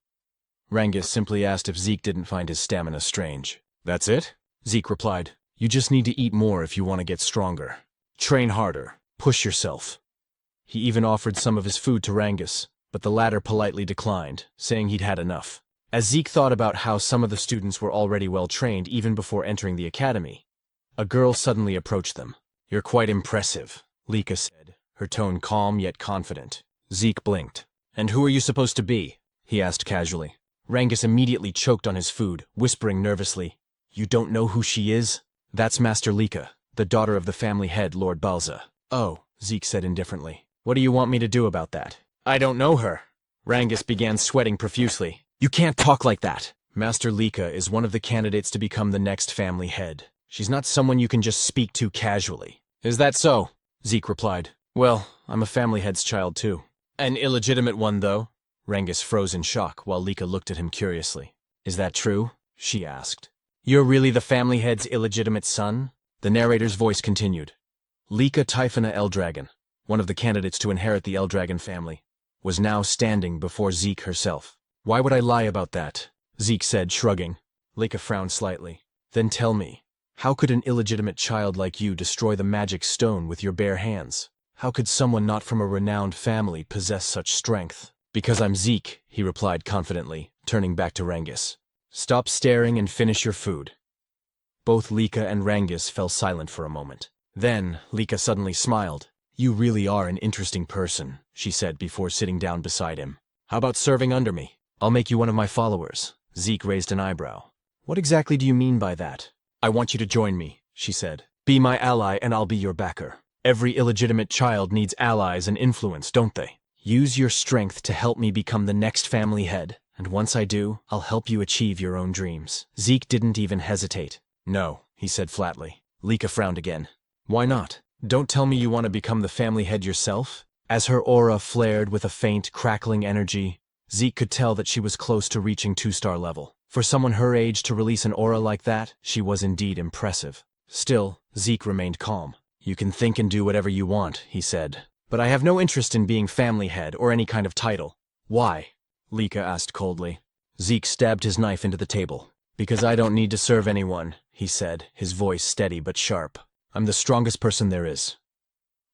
Rangus simply asked if Zeke didn't find his stamina strange. "That's it?" Zeke replied. "You just need to eat more if you want to get stronger. Train harder. Push yourself." He even offered some of his food to Rangus, but the latter politely declined, saying he'd had enough. As Zeke thought about how some of the students were already well trained even before entering the academy, a girl suddenly approached them. "You're quite impressive," Lika said, her tone calm yet confident. Zeke blinked. "And who are you supposed to be?" he asked casually. Rangus immediately choked on his food, whispering nervously, "You don't know who she is? That's Master Lika, the daughter of the family head, Lord Balza." "Oh," Zeke said indifferently. "What do you want me to do about that?" "I don't know her." Rangus began sweating profusely. "You can't talk like that. Master Lika is one of the candidates to become the next family head. She's not someone you can just speak to casually." "Is that so?" Zeke replied. "Well, I'm a family head's child too." "An illegitimate one, though?" Rangus froze in shock while Lika looked at him curiously. "Is that true?" she asked. "You're really the family head's illegitimate son?" The narrator's voice continued. Lika Typhona Eldragon, one of the candidates to inherit the Eldragon family, was now standing before Zeke herself. "Why would I lie about that?" Zeke said, shrugging. Lika frowned slightly. "Then tell me, how could an illegitimate child like you destroy the magic stone with your bare hands? How could someone not from a renowned family possess such strength?" "Because I'm Zeke," he replied confidently, turning back to Rangus. "Stop staring and finish your food." Both Lika and Rangus fell silent for a moment. Then, Lika suddenly smiled. "You really are an interesting person," she said before sitting down beside him. "How about serving under me? I'll make you one of my followers." Zeke raised an eyebrow. "What exactly do you mean by that?" "I want you to join me," she said. "Be my ally and I'll be your backer. Every illegitimate child needs allies and influence, don't they? Use your strength to help me become the next family head. And once I do, I'll help you achieve your own dreams. Zeke didn't even hesitate. No, he said flatly. Lika frowned again. Why not? Don't tell me you want to become the family head yourself? As her aura flared with a faint, crackling energy, Zeke could tell that she was close to reaching 2-star level. For someone her age to release an aura like that, she was indeed impressive. Still, Zeke remained calm. You can think and do whatever you want, he said. But I have no interest in being family head or any kind of title. Why? Lika asked coldly. Zeke stabbed his knife into the table. Because I don't need to serve anyone, he said, his voice steady but sharp. I'm the strongest person there is.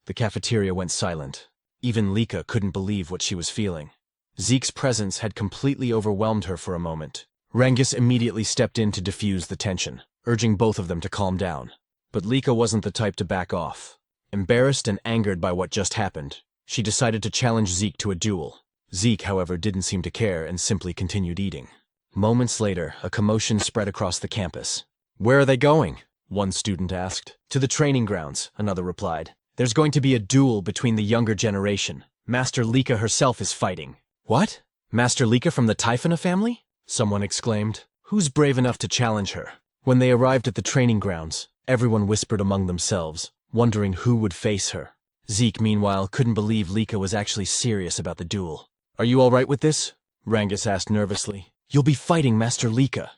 The cafeteria went silent. Even Lika couldn't believe what she was feeling. Zeke's presence had completely overwhelmed her for a moment. Rangus immediately stepped in to diffuse the tension, urging both of them to calm down. But Lika wasn't the type to back off. Embarrassed and angered by what just happened, she decided to challenge Zeke to a duel. Zeke, however, didn't seem to care and simply continued eating. Moments later, a commotion spread across the campus. Where are they going? One student asked. To the training grounds, another replied. There's going to be a duel between the younger generation. Master Lika herself is fighting. What? Master Lika from the Typhona family? Someone exclaimed. Who's brave enough to challenge her? When they arrived at the training grounds, everyone whispered among themselves, wondering who would face her. Zeke, meanwhile, couldn't believe Lika was actually serious about the duel. Are you all right with this? Rangus asked nervously. You'll be fighting Master Lika.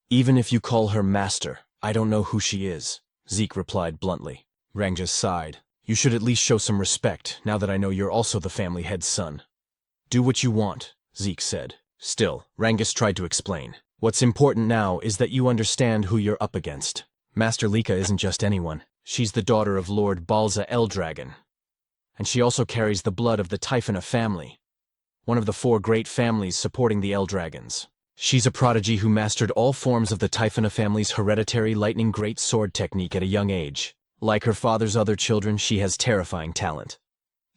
Even if you call her Master, I don't know who she is, Zeke replied bluntly. Rangus sighed. You should at least show some respect, now that I know you're also the family head's son. Do what you want, Zeke said. Still, Rangus tried to explain. What's important now is that you understand who you're up against. Master Lika isn't just anyone. She's the daughter of Lord Balza Eldragon. And she also carries the blood of the Typhona family, one of the 4 great families supporting the Eldragons. She's a prodigy who mastered all forms of the Typhona family's hereditary lightning great sword technique at a young age. Like her father's other children, she has terrifying talent.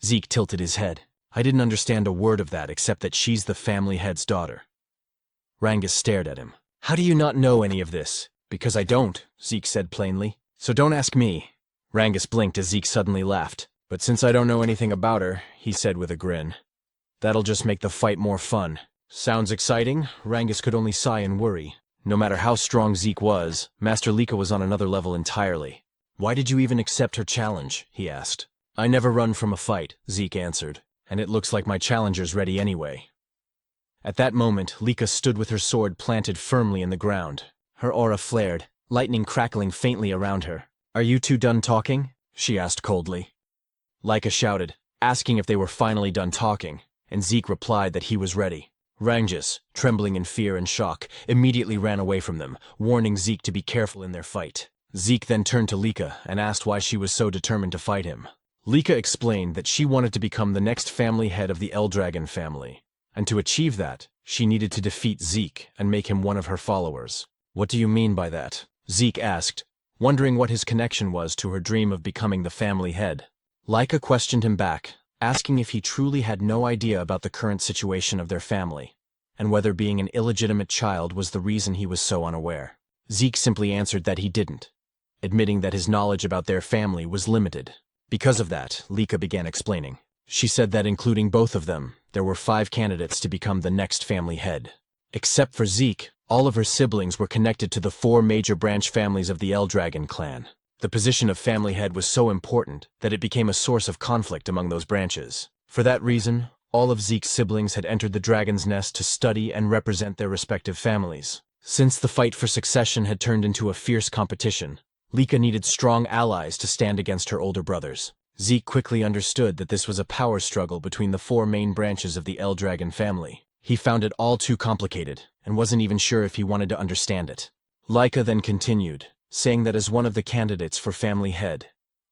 Zeke tilted his head. I didn't understand a word of that except that she's the family head's daughter. Rangus stared at him. How do you not know any of this? Because I don't, Zeke said plainly. So don't ask me. Rangus blinked as Zeke suddenly laughed. But since I don't know anything about her, he said with a grin, that'll just make the fight more fun. Sounds exciting? Rangus could only sigh in worry. No matter how strong Zeke was, Master Lika was on another level entirely. Why did you even accept her challenge? He asked. I never run from a fight, Zeke answered, and it looks like my challenger's ready anyway. At that moment, Lika stood with her sword planted firmly in the ground. Her aura flared, lightning crackling faintly around her. Are you two done talking? She asked coldly. Lika shouted, asking if they were finally done talking, and Zeke replied that he was ready. Rangus, trembling in fear and shock, immediately ran away from them, warning Zeke to be careful in their fight. Zeke then turned to Lika and asked why she was so determined to fight him. Lika explained that she wanted to become the next family head of the Eldragon family, and to achieve that, she needed to defeat Zeke and make him one of her followers. What do you mean by that? Zeke asked, wondering what his connection was to her dream of becoming the family head. Lika questioned him back, asking if he truly had no idea about the current situation of their family, and whether being an illegitimate child was the reason he was so unaware. Zeke simply answered that he didn't, admitting that his knowledge about their family was limited. Because of that, Lika began explaining. She said that including both of them, there were 5 candidates to become the next family head. Except for Zeke, all of her siblings were connected to the 4 major branch families of the Eldragon clan. The position of family head was so important that it became a source of conflict among those branches. For that reason, all of Zeke's siblings had entered the Dragon's Nest to study and represent their respective families. Since the fight for succession had turned into a fierce competition, Lika needed strong allies to stand against her older brothers. Zeke quickly understood that this was a power struggle between the 4 main branches of the Eldragon family. He found it all too complicated, and wasn't even sure if he wanted to understand it. Lika then continued, saying that as one of the candidates for family head,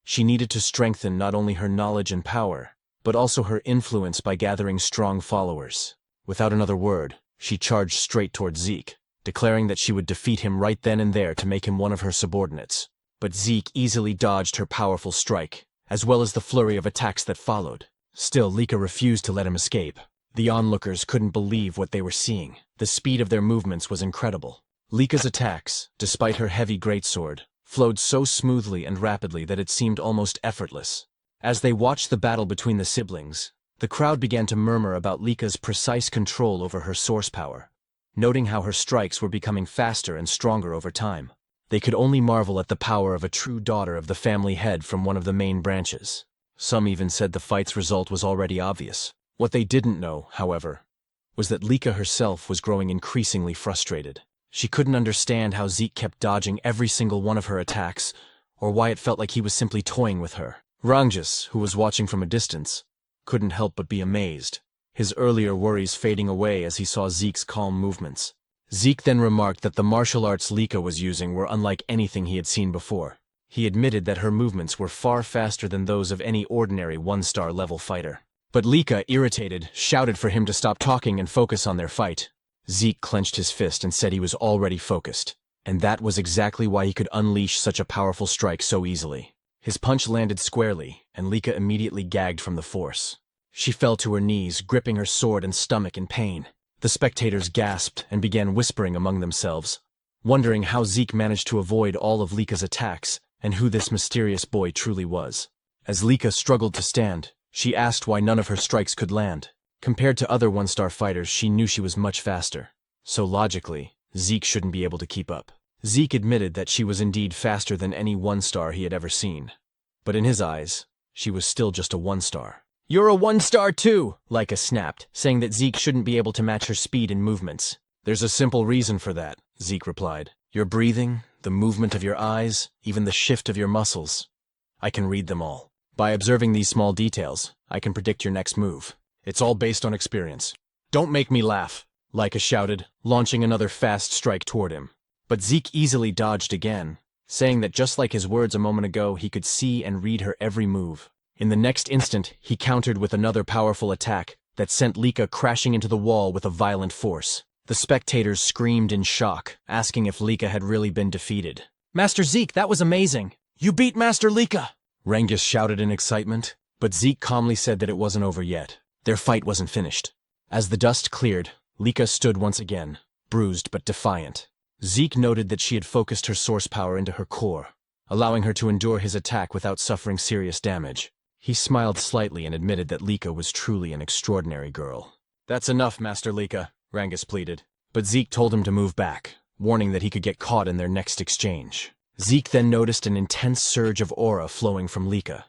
she needed to strengthen not only her knowledge and power, but also her influence by gathering strong followers. Without another word, she charged straight towards Zeke, declaring that she would defeat him right then and there to make him one of her subordinates. But Zeke easily dodged her powerful strike, as well as the flurry of attacks that followed. Still, Lika refused to let him escape. The onlookers couldn't believe what they were seeing. The speed of their movements was incredible. Lika's attacks, despite her heavy greatsword, flowed so smoothly and rapidly that it seemed almost effortless. As they watched the battle between the siblings, The crowd began to murmur about Lika's precise control over her source power, noting how her strikes were becoming faster and stronger over time. They could only marvel at the power of a true daughter of the family head from one of the main branches. Some even said the fight's result was already obvious. What they didn't know, however, was that Lika herself was growing increasingly frustrated. She couldn't understand how Zeke kept dodging every single one of her attacks, or why it felt like he was simply toying with her. Rangjus, who was watching from a distance, couldn't help but be amazed, his earlier worries fading away as he saw Zeke's calm movements. Zeke then remarked that the martial arts Lika was using were unlike anything he had seen before. He admitted that her movements were far faster than those of any ordinary one-star level fighter. But Lika, irritated, shouted for him to stop talking and focus on their fight. Zeke clenched his fist and said he was already focused, and that was exactly why he could unleash such a powerful strike so easily. His punch landed squarely, and Lika immediately gagged from the force. She fell to her knees, gripping her sword and stomach in pain. The spectators gasped and began whispering among themselves, wondering how Zeke managed to avoid all of Lika's attacks and who this mysterious boy truly was. As Lika struggled to stand, she asked why none of her strikes could land. Compared to other one-star fighters, she knew she was much faster. So logically, Zeke shouldn't be able to keep up. Zeke admitted that she was indeed faster than any one-star he had ever seen. But in his eyes, she was still just a one-star. "You're a one-star too," Lika snapped, saying that Zeke shouldn't be able to match her speed and movements. "There's a simple reason for that," Zeke replied. "Your breathing, the movement of your eyes, even the shift of your muscles. I can read them all. By observing these small details, I can predict your next move. It's all based on experience." "Don't make me laugh," Lika shouted, launching another fast strike toward him. But Zeke easily dodged again, saying that just like his words a moment ago, he could see and read her every move. In the next instant, he countered with another powerful attack that sent Lika crashing into the wall with a violent force. The spectators screamed in shock, asking if Lika had really been defeated. "Master Zeke, that was amazing! You beat Master Lika!" Rangjus shouted in excitement, but Zeke calmly said that it wasn't over yet. Their fight wasn't finished. As the dust cleared, Lika stood once again, bruised but defiant. Zeke noted that she had focused her source power into her core, allowing her to endure his attack without suffering serious damage. He smiled slightly and admitted that Lika was truly an extraordinary girl. "That's enough, Master Lika," Rangjus pleaded. But Zeke told him to move back, warning that he could get caught in their next exchange. Zeke then noticed an intense surge of aura flowing from Lika.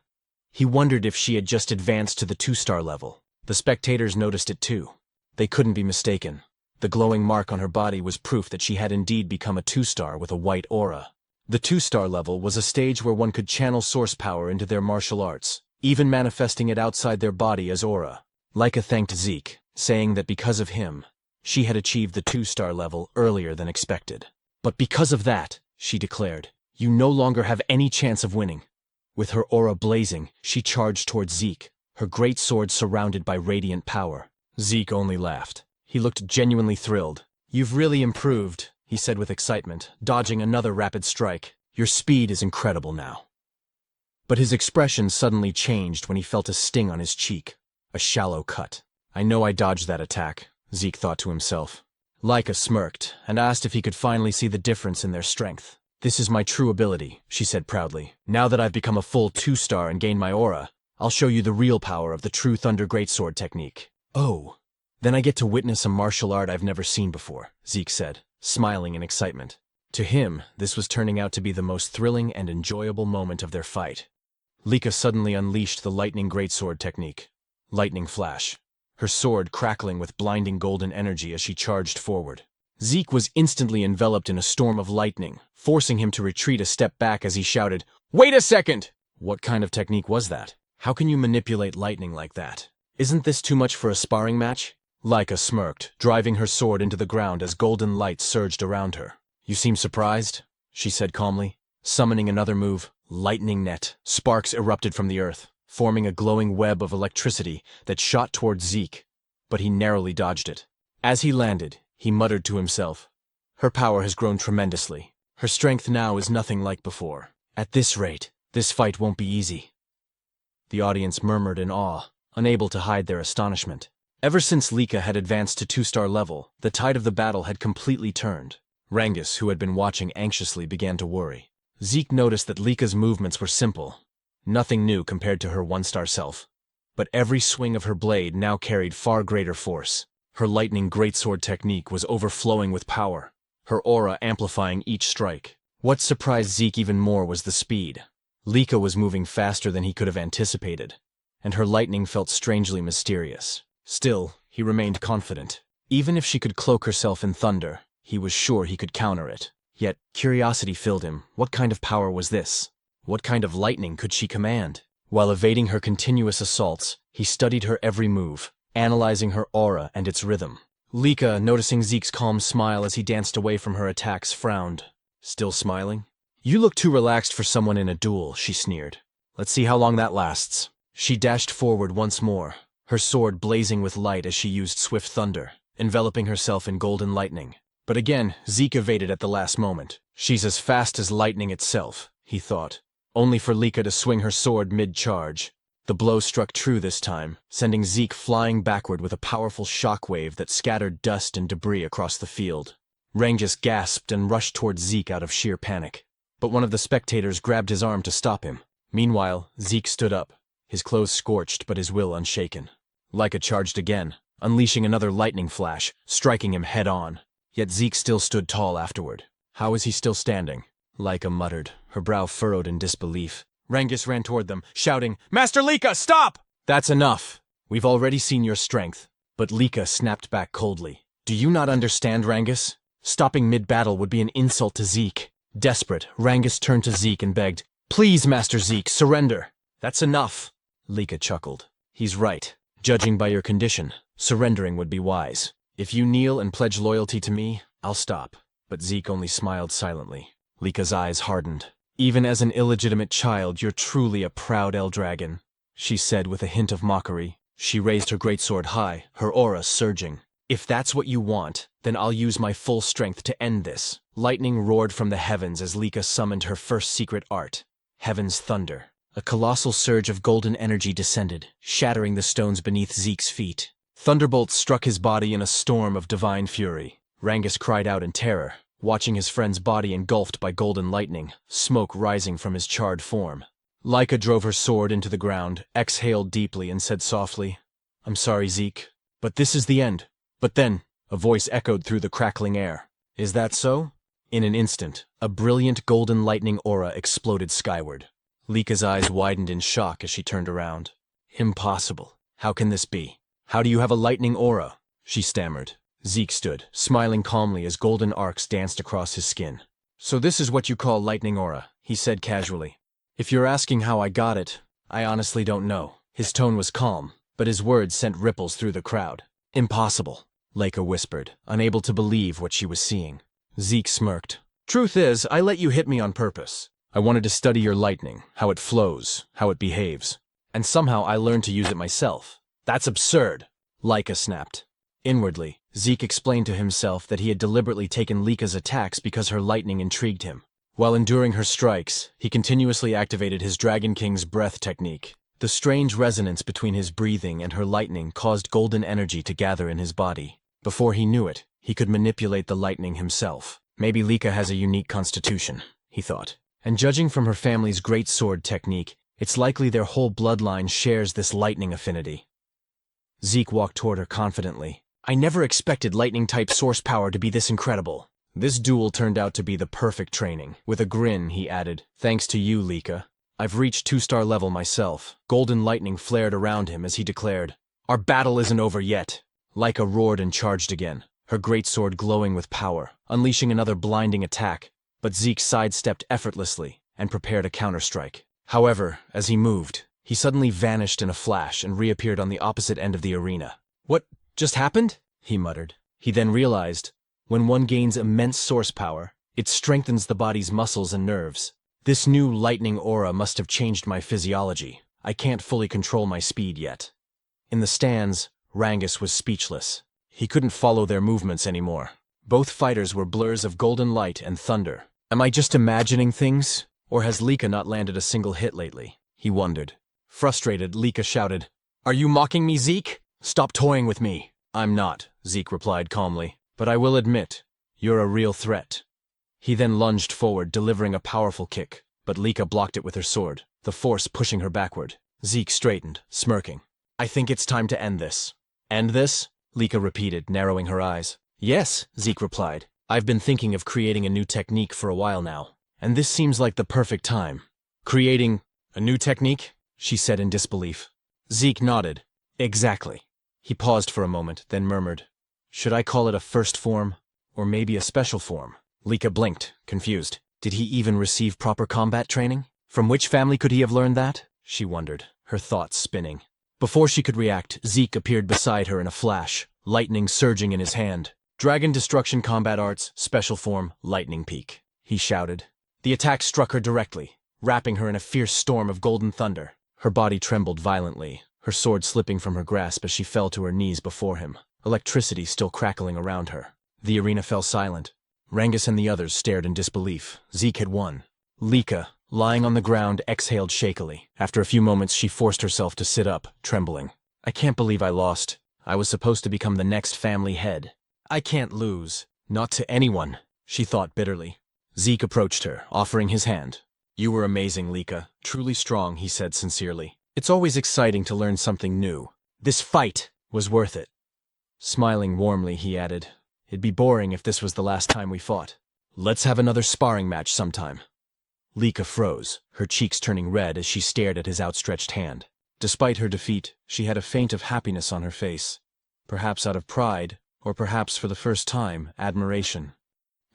He wondered if she had just advanced to the 2-star level. The spectators noticed it too. They couldn't be mistaken. The glowing mark on her body was proof that she had indeed become a 2-star with a white aura. The 2-star level was a stage where one could channel source power into their martial arts, even manifesting it outside their body as aura. Lika thanked Zeke, saying that because of him, she had achieved the 2-star level earlier than expected. "But because of that," she declared, "you no longer have any chance of winning." With her aura blazing, she charged towards Zeke, her great sword surrounded by radiant power. Zeke only laughed. He looked genuinely thrilled. "You've really improved," he said with excitement, dodging another rapid strike. "Your speed is incredible now." But his expression suddenly changed when he felt a sting on his cheek. A shallow cut. "I know I dodged that attack," Zeke thought to himself. Lika smirked and asked if he could finally see the difference in their strength. "This is my true ability," she said proudly. "Now that I've become a full 2-star and gained my aura, I'll show you the real power of the true Thunder Greatsword technique." "Oh, then I get to witness a martial art I've never seen before," Zeke said, smiling in excitement. To him, this was turning out to be the most thrilling and enjoyable moment of their fight. Lika suddenly unleashed the Lightning Greatsword technique. Lightning flash. Her sword crackling with blinding golden energy as she charged forward. Zeke was instantly enveloped in a storm of lightning, forcing him to retreat a step back as he shouted, "Wait a second!" What kind of technique was that? How can you manipulate lightning like that? Isn't this too much for a sparring match? Lika smirked, driving her sword into the ground as golden light surged around her. "You seem surprised," she said calmly. Summoning another move, Lightning Net, sparks erupted from the earth, forming a glowing web of electricity that shot towards Zeke, but he narrowly dodged it. As he landed, he muttered to himself, "Her power has grown tremendously. Her strength now is nothing like before. At this rate, this fight won't be easy." The audience murmured in awe, unable to hide their astonishment. Ever since Lika had advanced to 2-star level, the tide of the battle had completely turned. Rangjus, who had been watching anxiously, began to worry. Zeke noticed that Lika's movements were simple, nothing new compared to her 1-star self. but every swing of her blade now carried far greater force. Her lightning greatsword technique was overflowing with power, her aura amplifying each strike. What surprised Zeke even more was the speed. Lika was moving faster than he could have anticipated, and her lightning felt strangely mysterious. Still, he remained confident. Even if she could cloak herself in thunder, he was sure he could counter it. Yet, curiosity filled him. What kind of power was this? What kind of lightning could she command? While evading her continuous assaults, he studied her every move, analyzing her aura and its rhythm. Lika, noticing Zeke's calm smile as he danced away from her attacks, frowned. Still smiling? "You look too relaxed for someone in a duel," she sneered. "Let's see how long that lasts." She dashed forward once more, her sword blazing with light as she used swift thunder, enveloping herself in golden lightning. But again, Zeke evaded at the last moment. She's as fast as lightning itself, he thought, only for Lika to swing her sword mid-charge. The blow struck true this time, sending Zeke flying backward with a powerful shockwave that scattered dust and debris across the field. Rangus gasped and rushed towards Zeke out of sheer panic, but one of the spectators grabbed his arm to stop him. Meanwhile, Zeke stood up, his clothes scorched but his will unshaken. Lika charged again, unleashing another lightning flash, striking him head-on. Yet Zeke still stood tall afterward. How is he still standing? Lika muttered, her brow furrowed in disbelief. Rangus ran toward them, shouting, "Master Lika, stop!" "That's enough. We've already seen your strength." But Lika snapped back coldly. "Do you not understand, Rangus? Stopping mid-battle would be an insult to Zeke." Desperate, Rangus turned to Zeke and begged, "Please, Master Zeke, surrender." "That's enough." Lika chuckled. "He's right. Judging by your condition, surrendering would be wise. If you kneel and pledge loyalty to me, I'll stop." But Zeke only smiled silently. Lika's eyes hardened. "Even as an illegitimate child, you're truly a proud Eldragon," she said with a hint of mockery. She raised her greatsword high, her aura surging. "If that's what you want, then I'll use my full strength to end this." Lightning roared from the heavens as Lika summoned her first secret art, Heaven's Thunder. A colossal surge of golden energy descended, shattering the stones beneath Zeke's feet. Thunderbolts struck his body in a storm of divine fury. Rangus cried out in terror, watching his friend's body engulfed by golden lightning, smoke rising from his charred form. Lika drove her sword into the ground, exhaled deeply, and said softly, "I'm sorry, Zeke, but this is the end." But then, a voice echoed through the crackling air. "Is that so?" In an instant, a brilliant golden lightning aura exploded skyward. Lika's eyes widened in shock as she turned around. "Impossible. How can this be? How do you have a lightning aura?" she stammered. Zeke stood, smiling calmly as golden arcs danced across his skin. "So this is what you call lightning aura," he said casually. "If you're asking how I got it, I honestly don't know." His tone was calm, but his words sent ripples through the crowd. "Impossible," Lika whispered, unable to believe what she was seeing. Zeke smirked. "Truth is, I let you hit me on purpose. I wanted to study your lightning, how it flows, how it behaves. And somehow I learned to use it myself." "That's absurd," Lika snapped. Inwardly, Zeke explained to himself that he had deliberately taken Lika's attacks because her lightning intrigued him. While enduring her strikes, he continuously activated his Dragon King's breath technique. The strange resonance between his breathing and her lightning caused golden energy to gather in his body. Before he knew it, he could manipulate the lightning himself. Maybe Lika has a unique constitution, he thought. And judging from her family's great sword technique, it's likely their whole bloodline shares this lightning affinity. Zeke walked toward her confidently. "I never expected lightning-type source power to be this incredible." This duel turned out to be the perfect training. With a grin, he added, "Thanks to you, Lika. I've reached 2-star level myself." Golden lightning flared around him as he declared, "Our battle isn't over yet." Lika roared and charged again, her greatsword glowing with power, unleashing another blinding attack. But Zeke sidestepped effortlessly and prepared a counterstrike. However, as he moved, he suddenly vanished in a flash and reappeared on the opposite end of the arena. "What just happened?" he muttered. He then realized, when one gains immense source power, it strengthens the body's muscles and nerves. This new lightning aura must have changed my physiology. I can't fully control my speed yet. In the stands, Rangus was speechless. He couldn't follow their movements anymore. Both fighters were blurs of golden light and thunder. Am I just imagining things? Or has Lika not landed a single hit lately? He wondered. Frustrated, Lika shouted, "Are you mocking me, Zeke? Stop toying with me." "I'm not," Zeke replied calmly. "But I will admit, you're a real threat." He then lunged forward, delivering a powerful kick, but Lika blocked it with her sword, the force pushing her backward. Zeke straightened, smirking. I think it's time to end this. End this? Lika repeated, narrowing her eyes. Yes, Zeke replied. I've been thinking of creating a new technique for a while now, and this seems like the perfect time. Creating a new technique? She said in disbelief. Zeke nodded. Exactly. He paused for a moment, then murmured, should I call it a first form, or maybe a special form? Lika blinked, confused. Did he even receive proper combat training? From which family could he have learned that? She wondered, her thoughts spinning. Before she could react, Zeke appeared beside her in a flash, lightning surging in his hand. Dragon Destruction Combat Arts, Special Form, Lightning Peak, he shouted. The attack struck her directly, wrapping her in a fierce storm of golden thunder. Her body trembled violently, her sword slipping from her grasp as she fell to her knees before him, electricity still crackling around her. The arena fell silent. Rangus and the others stared in disbelief. Zeke had won. Lika, lying on the ground, exhaled shakily. After a few moments, she forced herself to sit up, trembling. I can't believe I lost. I was supposed to become the next family head. I can't lose. Not to anyone, she thought bitterly. Zeke approached her, offering his hand. You were amazing, Lika. Truly strong, he said sincerely. It's always exciting to learn something new. This fight was worth it. Smiling warmly, he added, it'd be boring if this was the last time we fought. Let's have another sparring match sometime. Lika froze, her cheeks turning red as she stared at his outstretched hand. Despite her defeat, she had a feint of happiness on her face. Perhaps out of pride, or perhaps for the first time, admiration.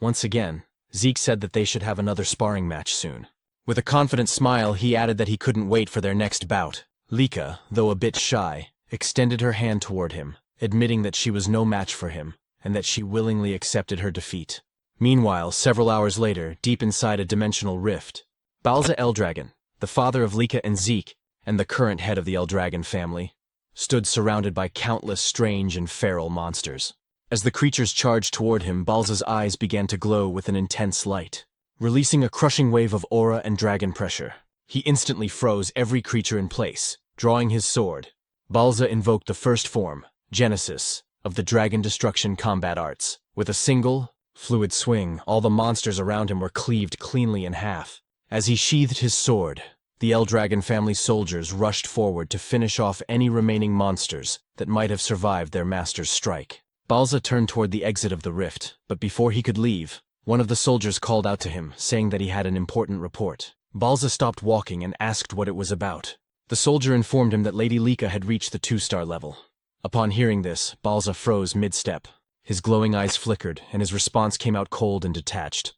Once again, Zeke said that they should have another sparring match soon. With a confident smile, he added that he couldn't wait for their next bout. Lika, though a bit shy, extended her hand toward him, admitting that she was no match for him, and that she willingly accepted her defeat. Meanwhile, several hours later, deep inside a dimensional rift, Balza Eldragon, the father of Lika and Zeke, and the current head of the Eldragon family, stood surrounded by countless strange and feral monsters. As the creatures charged toward him, Balza's eyes began to glow with an intense light. Releasing a crushing wave of aura and dragon pressure, he instantly froze every creature in place. Drawing his sword, Balza invoked the first form, Genesis, of the Dragon Destruction Combat Arts. With a single, fluid swing, all the monsters around him were cleaved cleanly in half. As he sheathed his sword, the Eldragon family soldiers rushed forward to finish off any remaining monsters that might have survived their master's strike. Balza turned toward the exit of the rift, but before he could leave, one of the soldiers called out to him, saying that he had an important report. Balza stopped walking and asked what it was about. The soldier informed him that Lady Lika had reached the 2-star level. Upon hearing this, Balza froze mid-step. His glowing eyes flickered, and his response came out cold and detached.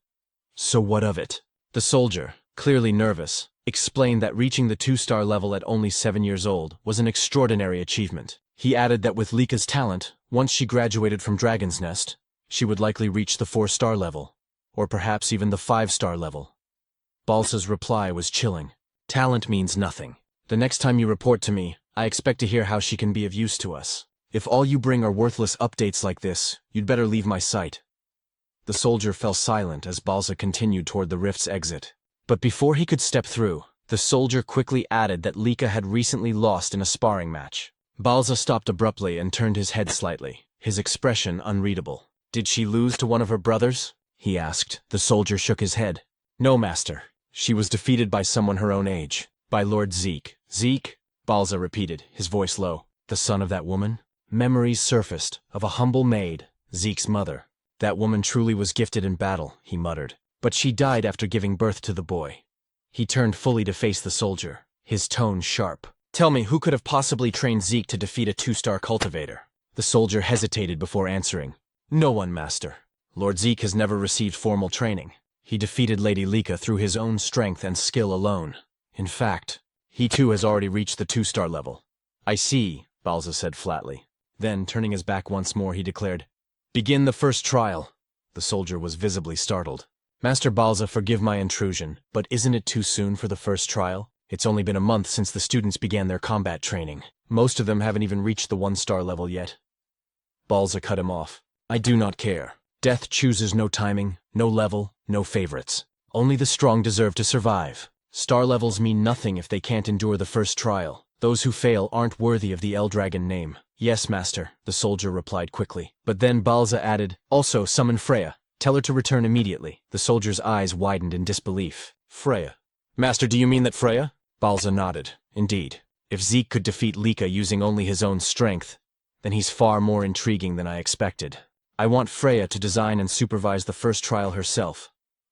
So what of it? The soldier, clearly nervous, explained that reaching the 2-star level at only 7 years old was an extraordinary achievement. He added that with Lika's talent, once she graduated from Dragon's Nest, she would likely reach the 4-star level, or perhaps even the 5-star level. Balza's reply was chilling. Talent means nothing. The next time you report to me, I expect to hear how she can be of use to us. If all you bring are worthless updates like this, you'd better leave my sight. The soldier fell silent as Balza continued toward the rift's exit. But before he could step through, the soldier quickly added that Lika had recently lost in a sparring match. Balza stopped abruptly and turned his head slightly, his expression unreadable. Did she lose to one of her brothers? He asked. The soldier shook his head. No, master. She was defeated by someone her own age. By Lord Zeke. Zeke? Balza repeated, his voice low. The son of that woman? Memories surfaced, of a humble maid, Zeke's mother. That woman truly was gifted in battle, he muttered. But she died after giving birth to the boy. He turned fully to face the soldier, his tone sharp. Tell me, who could have possibly trained Zeke to defeat a 2-star cultivator? The soldier hesitated before answering. No one, master. Lord Zeke has never received formal training. He defeated Lady Lika through his own strength and skill alone. In fact, he too has already reached the 2-star level. I see, Balza said flatly. Then, turning his back once more, he declared, Begin the first trial. The soldier was visibly startled. Master Balza, forgive my intrusion, but isn't it too soon for the first trial? It's only been a month since the students began their combat training. Most of them haven't even reached the 1-star level yet. Balza cut him off. I do not care. Death chooses no timing, no level, no favorites. Only the strong deserve to survive. Star levels mean nothing if they can't endure the first trial. Those who fail aren't worthy of the Eldragon name. Yes, master, the soldier replied quickly. But then Balza added, Also, summon Freya. Tell her to return immediately. The soldier's eyes widened in disbelief. Freya. Master, do you mean that Freya? Balza nodded. Indeed. If Zeke could defeat Lika using only his own strength, then he's far more intriguing than I expected. I want Freya to design and supervise the first trial herself,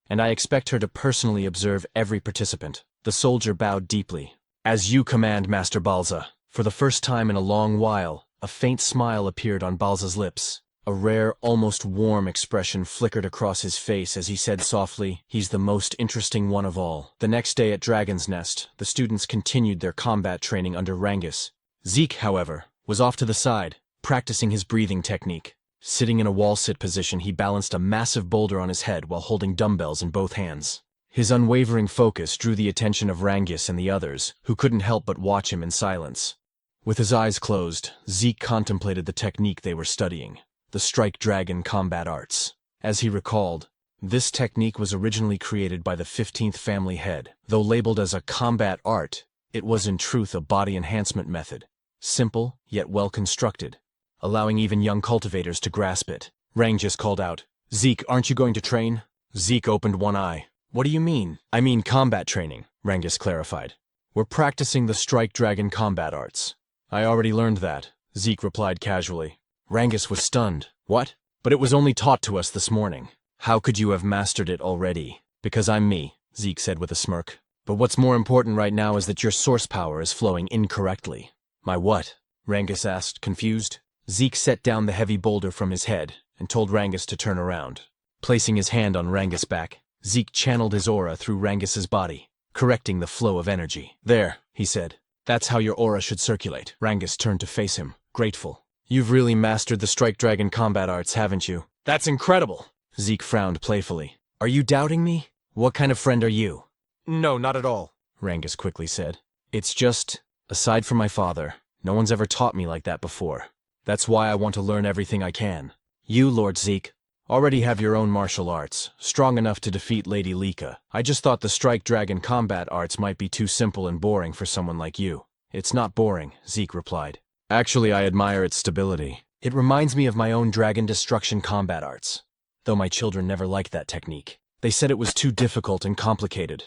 and I expect her to personally observe every participant. The soldier bowed deeply. As you command, Master Balza. For the first time in a long while, a faint smile appeared on Balza's lips. A rare, almost warm expression flickered across his face as he said softly, "He's the most interesting one of all." The next day at Dragon's Nest, the students continued their combat training under Rangus. Zeke, however, was off to the side, practicing his breathing technique. Sitting in a wall-sit position, he balanced a massive boulder on his head while holding dumbbells in both hands. His unwavering focus drew the attention of Rangus and the others, who couldn't help but watch him in silence. With his eyes closed, Zeke contemplated the technique they were studying. The Strike Dragon combat arts. As he recalled, this technique was originally created by the 15th family head. Though labeled as a combat art, it was in truth a body enhancement method. Simple, yet well constructed, allowing even young cultivators to grasp it. Rangus called out, "Zeke, aren't you going to train?" Zeke opened one eye. "What do you mean?" "I mean combat training," Rangus clarified. "We're practicing the Strike Dragon combat arts." "I already learned that," Zeke replied casually. Rangus was stunned. "What? But it was only taught to us this morning. How could you have mastered it already?" "Because I'm me," Zeke said with a smirk. "But what's more important right now is that your source power is flowing incorrectly." "My what?" Rangus asked, confused. Zeke set down the heavy boulder from his head and told Rangus to turn around. Placing his hand on Rangus' back, Zeke channeled his aura through Rangus's body, correcting the flow of energy. "There," he said. "That's how your aura should circulate." Rangus turned to face him, grateful. "You've really mastered the Strike Dragon combat arts, haven't you?" "That's incredible!" Zeke frowned playfully. "Are you doubting me? What kind of friend are you?" "No, not at all," Rangus quickly said. "It's just, aside from my father, no one's ever taught me like that before. That's why I want to learn everything I can. You, Lord Zeke, already have your own martial arts, strong enough to defeat Lady Lika. I just thought the Strike Dragon combat arts might be too simple and boring for someone like you." "It's not boring," Zeke replied. "Actually, I admire its stability. It reminds me of my own Dragon Destruction combat arts, though my children never liked that technique. They said it was too difficult and complicated."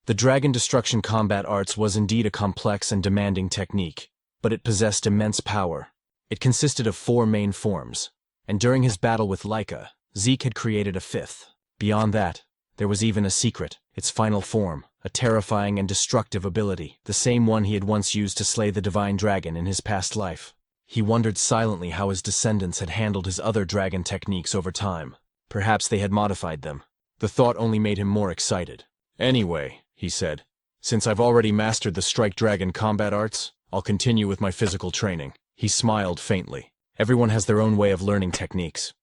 The Dragon Destruction combat arts was indeed a complex and demanding technique, but it possessed immense power. It consisted of 4 main forms, and during his battle with Lika, Zeke had created a 5th. Beyond that, there was even a secret, its final form, a terrifying and destructive ability, the same one he had once used to slay the divine dragon in his past life. He wondered silently how his descendants had handled his other dragon techniques over time. Perhaps they had modified them. The thought only made him more excited. "Anyway," he said, "since I've already mastered the Strike Dragon combat arts, I'll continue with my physical training." He smiled faintly. Everyone has their own way of learning techniques.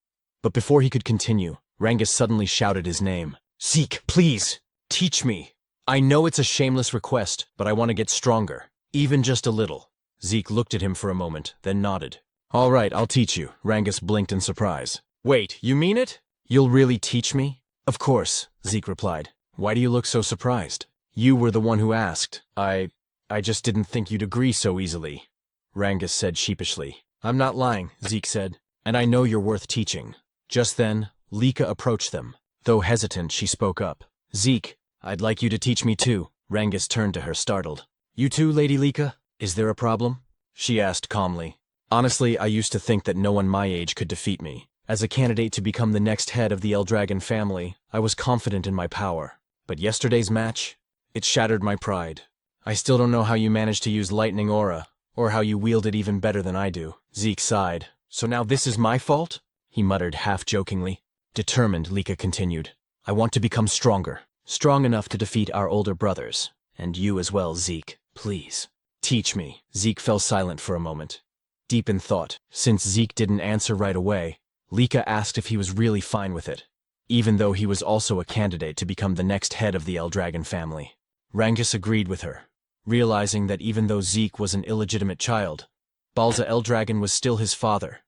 But before he could continue, Rangus suddenly shouted his name. "Zeke, please, teach me. I know it's a shameless request, but I want to get stronger, even just a little." Zeke looked at him for a moment, then nodded. "All right, I'll teach you." Rangus blinked in surprise. "Wait, you mean it? You'll really teach me?" "Of course," Zeke replied. "Why do you look so surprised? You were the one who asked. I just didn't think you'd agree so easily," Rangus said sheepishly. "I'm not lying," Zeke said, "and I know you're worth teaching." Just then, Lika approached them. Though hesitant, she spoke up. "Zeke, I'd like you to teach me too." Rangus turned to her, startled. "You too, Lady Lika? Is there a problem?" she asked calmly. "Honestly, I used to think that no one my age could defeat me. As a candidate to become the next head of the Eldragon family, I was confident in my power. But yesterday's match, it shattered my pride. I still don't know how you managed to use Lightning Aura, or how you wield it even better than I do." Zeke sighed. "So now this is my fault?" he muttered half-jokingly. Determined, Lika continued. "I want to become stronger. Strong enough to defeat our older brothers. And you as well, Zeke. Please. Teach me." Zeke fell silent for a moment, deep in thought. Since Zeke didn't answer right away, Lika asked if he was really fine with it, even though he was also a candidate to become the next head of the Eldragon family. Rangus agreed with her, realizing that even though Zeke was an illegitimate child, Balza Eldragon was still his father,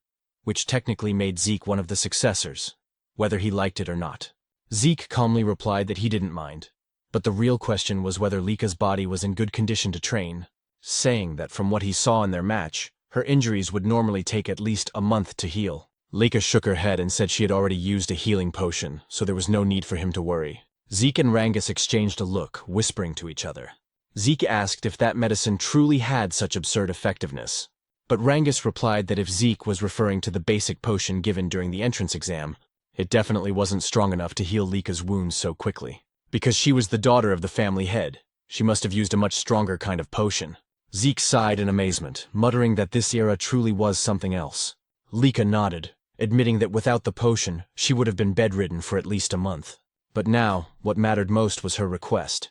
which technically made Zeke one of the successors, whether he liked it or not. Zeke calmly replied that he didn't mind, but the real question was whether Lika's body was in good condition to train, saying that from what he saw in their match, her injuries would normally take at least a month to heal. Lika shook her head and said she had already used a healing potion, so there was no need for him to worry. Zeke and Rangus exchanged a look, whispering to each other. Zeke asked if that medicine truly had such absurd effectiveness. But Rangus replied that if Zeke was referring to the basic potion given during the entrance exam, it definitely wasn't strong enough to heal Lika's wounds so quickly. Because she was the daughter of the family head, she must have used a much stronger kind of potion. Zeke sighed in amazement, muttering that this era truly was something else. Lika nodded, admitting that without the potion, she would have been bedridden for at least a month. But now, what mattered most was her request.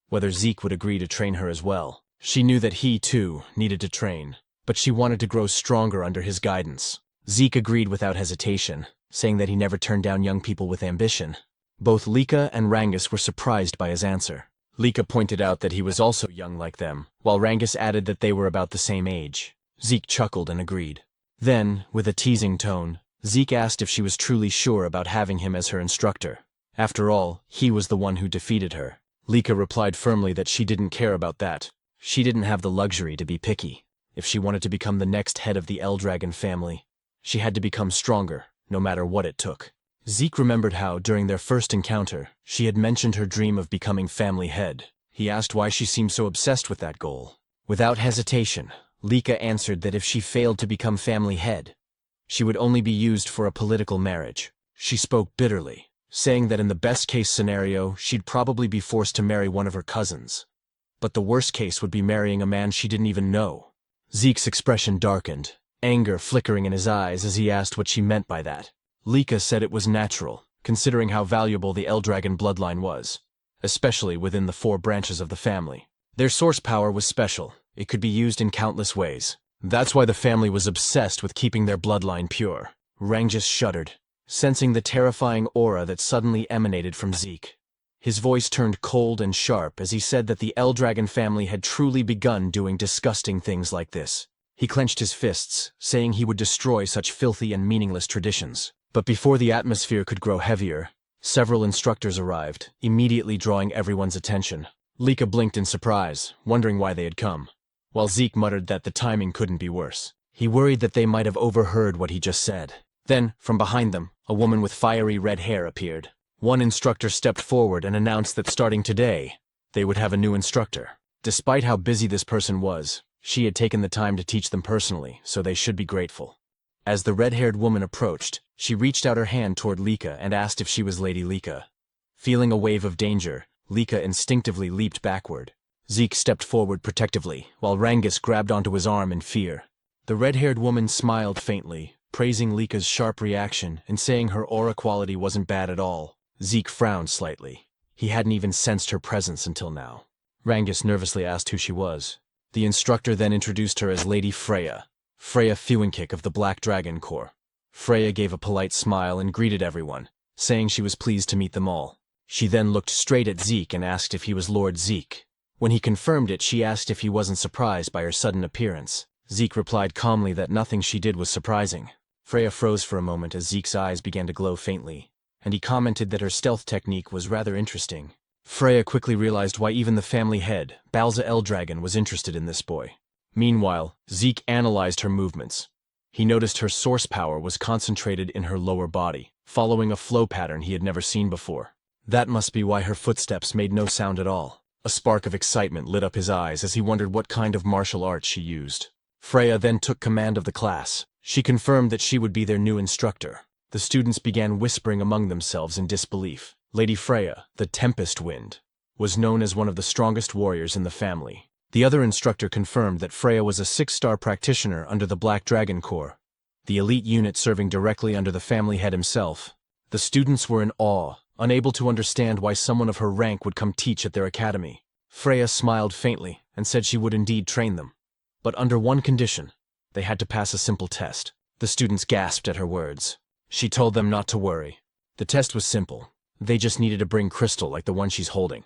Whether Zeke would agree to train her as well. She knew that he, too, needed to train, but she wanted to grow stronger under his guidance. Zeke agreed without hesitation, saying that he never turned down young people with ambition. Both Lika and Rangus were surprised by his answer. Lika pointed out that he was also young like them, while Rangus added that they were about the same age. Zeke chuckled and agreed. Then, with a teasing tone, Zeke asked if she was truly sure about having him as her instructor. After all, he was the one who defeated her. Lika replied firmly that she didn't care about that. She didn't have the luxury to be picky. If she wanted to become the next head of the Eldragon family, she had to become stronger, no matter what it took. Zeke remembered how, during their first encounter, she had mentioned her dream of becoming family head. He asked why she seemed so obsessed with that goal. Without hesitation, Lika answered that if she failed to become family head, she would only be used for a political marriage. She spoke bitterly, saying that in the best-case scenario, she'd probably be forced to marry one of her cousins. But the worst case would be marrying a man she didn't even know. Zeke's expression darkened, anger flickering in his eyes as he asked what she meant by that. Lika said it was natural, considering how valuable the Eldragon bloodline was, especially within the 4 branches of the family. Their source power was special. It could be used in countless ways. That's why the family was obsessed with keeping their bloodline pure. Rangus shuddered, sensing the terrifying aura that suddenly emanated from Zeke. His voice turned cold and sharp as he said that the Eldragon family had truly begun doing disgusting things like this. He clenched his fists, saying he would destroy such filthy and meaningless traditions. But before the atmosphere could grow heavier, several instructors arrived, immediately drawing everyone's attention. Lika blinked in surprise, wondering why they had come, while Zeke muttered that the timing couldn't be worse. He worried that they might have overheard what he just said. Then, from behind them, a woman with fiery red hair appeared. One instructor stepped forward and announced that starting today, they would have a new instructor. Despite how busy this person was, she had taken the time to teach them personally, so they should be grateful. As the red-haired woman approached, she reached out her hand toward Lika and asked if she was Lady Lika. Feeling a wave of danger, Lika instinctively leaped backward. Zeke stepped forward protectively, while Rangus grabbed onto his arm in fear. The red-haired woman smiled faintly, praising Lika's sharp reaction and saying her aura quality wasn't bad at all. Zeke frowned slightly. He hadn't even sensed her presence until now. Rangus nervously asked who she was. The instructor then introduced her as Lady Freya. Freya Fewinkick of the Black Dragon Corps. Freya gave a polite smile and greeted everyone, saying she was pleased to meet them all. She then looked straight at Zeke and asked if he was Lord Zeke. When he confirmed it, she asked if he wasn't surprised by her sudden appearance. Zeke replied calmly that nothing she did was surprising. Freya froze for a moment as Zeke's eyes began to glow faintly, and he commented that her stealth technique was rather interesting. Freya quickly realized why even the family head, Balza Eldragon, was interested in this boy. Meanwhile, Zeke analyzed her movements. He noticed her source power was concentrated in her lower body, following a flow pattern he had never seen before. That must be why her footsteps made no sound at all. A spark of excitement lit up his eyes as he wondered what kind of martial art she used. Freya then took command of the class. She confirmed that she would be their new instructor. The students began whispering among themselves in disbelief. Lady Freya, the Tempest Wind, was known as one of the strongest warriors in the family. The other instructor confirmed that Freya was a 6-star practitioner under the Black Dragon Corps, the elite unit serving directly under the family head himself. The students were in awe, unable to understand why someone of her rank would come teach at their academy. Freya smiled faintly and said she would indeed train them, but under one condition. They had to pass a simple test. The students gasped at her words. She told them not to worry. The test was simple. They just needed to bring crystal like the one she's holding,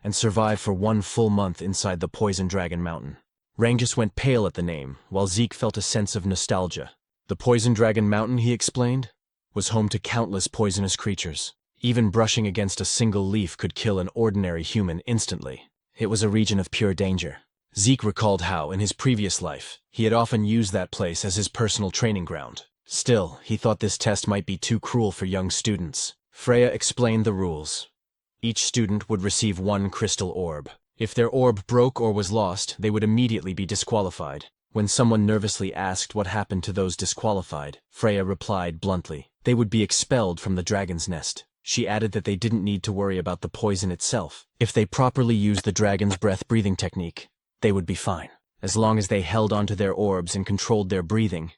and survive for 1 full month inside the Poison Dragon Mountain. Rangus went pale at the name, while Zeke felt a sense of nostalgia. The Poison Dragon Mountain, he explained, was home to countless poisonous creatures. Even brushing against a single leaf could kill an ordinary human instantly. It was a region of pure danger. Zeke recalled how, in his previous life, he had often used that place as his personal training ground. Still, he thought this test might be too cruel for young students. Freya explained the rules. Each student would receive 1 crystal orb. If their orb broke or was lost, they would immediately be disqualified. When someone nervously asked what happened to those disqualified, Freya replied bluntly, they would be expelled from the dragon's nest. She added that they didn't need to worry about the poison itself. If they properly used the dragon's breath-breathing technique, they would be fine. As long as they held onto their orbs and controlled their breathing,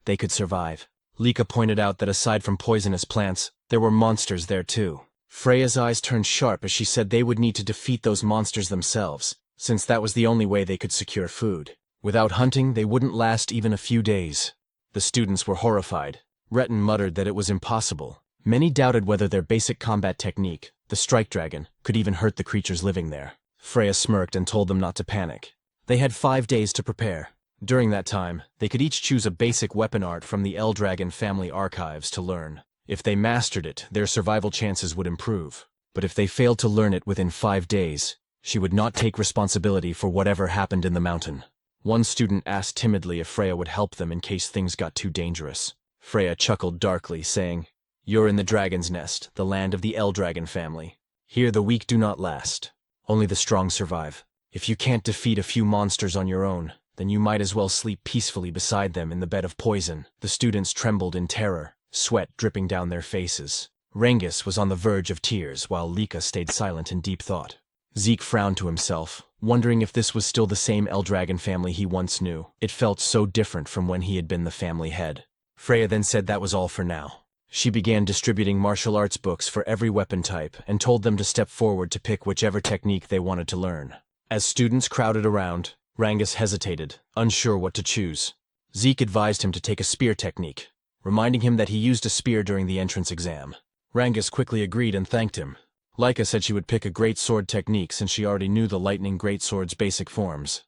they could survive. Lika pointed out that aside from poisonous plants, there were monsters there too. Freya's eyes turned sharp as she said they would need to defeat those monsters themselves, since that was the only way they could secure food. Without hunting, they wouldn't last even a few days. The students were horrified. Retin muttered that it was impossible. Many doubted whether their basic combat technique, the strike dragon, could even hurt the creatures living there. Freya smirked and told them not to panic. They had 5 days to prepare. During that time, they could each choose a basic weapon art from the Eldragon family archives to learn. If they mastered it, their survival chances would improve. But if they failed to learn it within 5 days, she would not take responsibility for whatever happened in the mountain. One student asked timidly if Freya would help them in case things got too dangerous. Freya chuckled darkly, saying, "You're in the dragon's nest, the land of the Eldragon family. Here the weak do not last. Only the strong survive. If you can't defeat a few monsters on your own, then you might as well sleep peacefully beside them in the bed of poison." The students trembled in terror, sweat dripping down their faces. Rengis was on the verge of tears, while Lika stayed silent in deep thought. Zeke frowned to himself, wondering if this was still the same Eldragon family he once knew. It felt so different from when he had been the family head. Freya then said that was all for now. She began distributing martial arts books for every weapon type and told them to step forward to pick whichever technique they wanted to learn. As students crowded around, Rangus hesitated, unsure what to choose. Zeke advised him to take a spear technique, reminding him that he used a spear during the entrance exam. Rangus quickly agreed and thanked him. Lika said she would pick a great sword technique since she already knew the lightning greatsword's basic forms.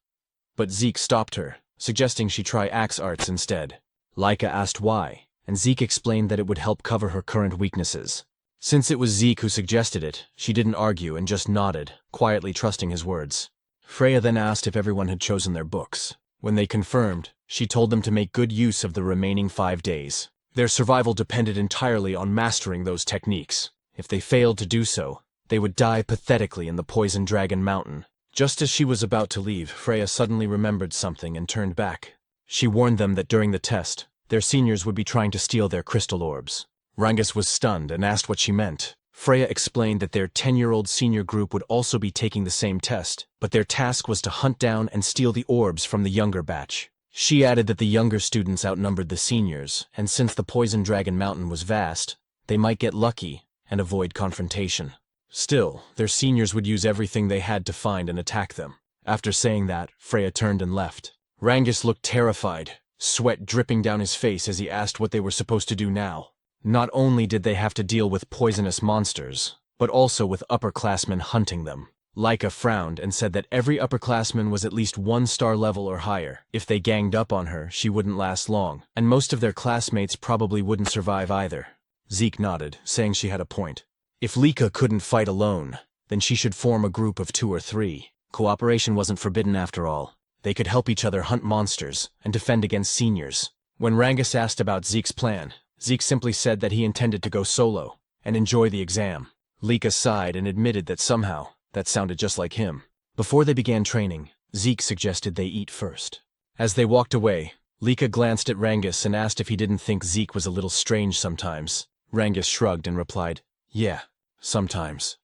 But Zeke stopped her, suggesting she try axe arts instead. Lika asked why, and Zeke explained that it would help cover her current weaknesses. Since it was Zeke who suggested it, she didn't argue and just nodded, quietly trusting his words. Freya then asked if everyone had chosen their books. When they confirmed, she told them to make good use of the remaining 5 days. Their survival depended entirely on mastering those techniques. If they failed to do so, they would die pathetically in the Poison Dragon Mountain. Just as she was about to leave, Freya suddenly remembered something and turned back. She warned them that during the test, their seniors would be trying to steal their crystal orbs. Rangus was stunned and asked what she meant. Freya explained that their 10-year-old senior group would also be taking the same test, but their task was to hunt down and steal the orbs from the younger batch. She added that the younger students outnumbered the seniors, and since the Poison Dragon Mountain was vast, they might get lucky and avoid confrontation. Still, their seniors would use everything they had to find and attack them. After saying that, Freya turned and left. Rangus looked terrified, sweat dripping down his face as he asked what they were supposed to do now. Not only did they have to deal with poisonous monsters, but also with upperclassmen hunting them. Lika frowned and said that every upperclassman was at least 1-star level or higher. If they ganged up on her, she wouldn't last long, and most of their classmates probably wouldn't survive either. Zeke nodded, saying she had a point. If Lika couldn't fight alone, then she should form a group of 2 or 3. Cooperation wasn't forbidden after all. They could help each other hunt monsters and defend against seniors. When Rangus asked about Zeke's plan, Zeke simply said that he intended to go solo and enjoy the exam. Lika sighed and admitted that somehow that sounded just like him. Before they began training, Zeke suggested they eat first. As they walked away, Lika glanced at Rangus and asked if he didn't think Zeke was a little strange sometimes. Rangus shrugged and replied, "Yeah, sometimes."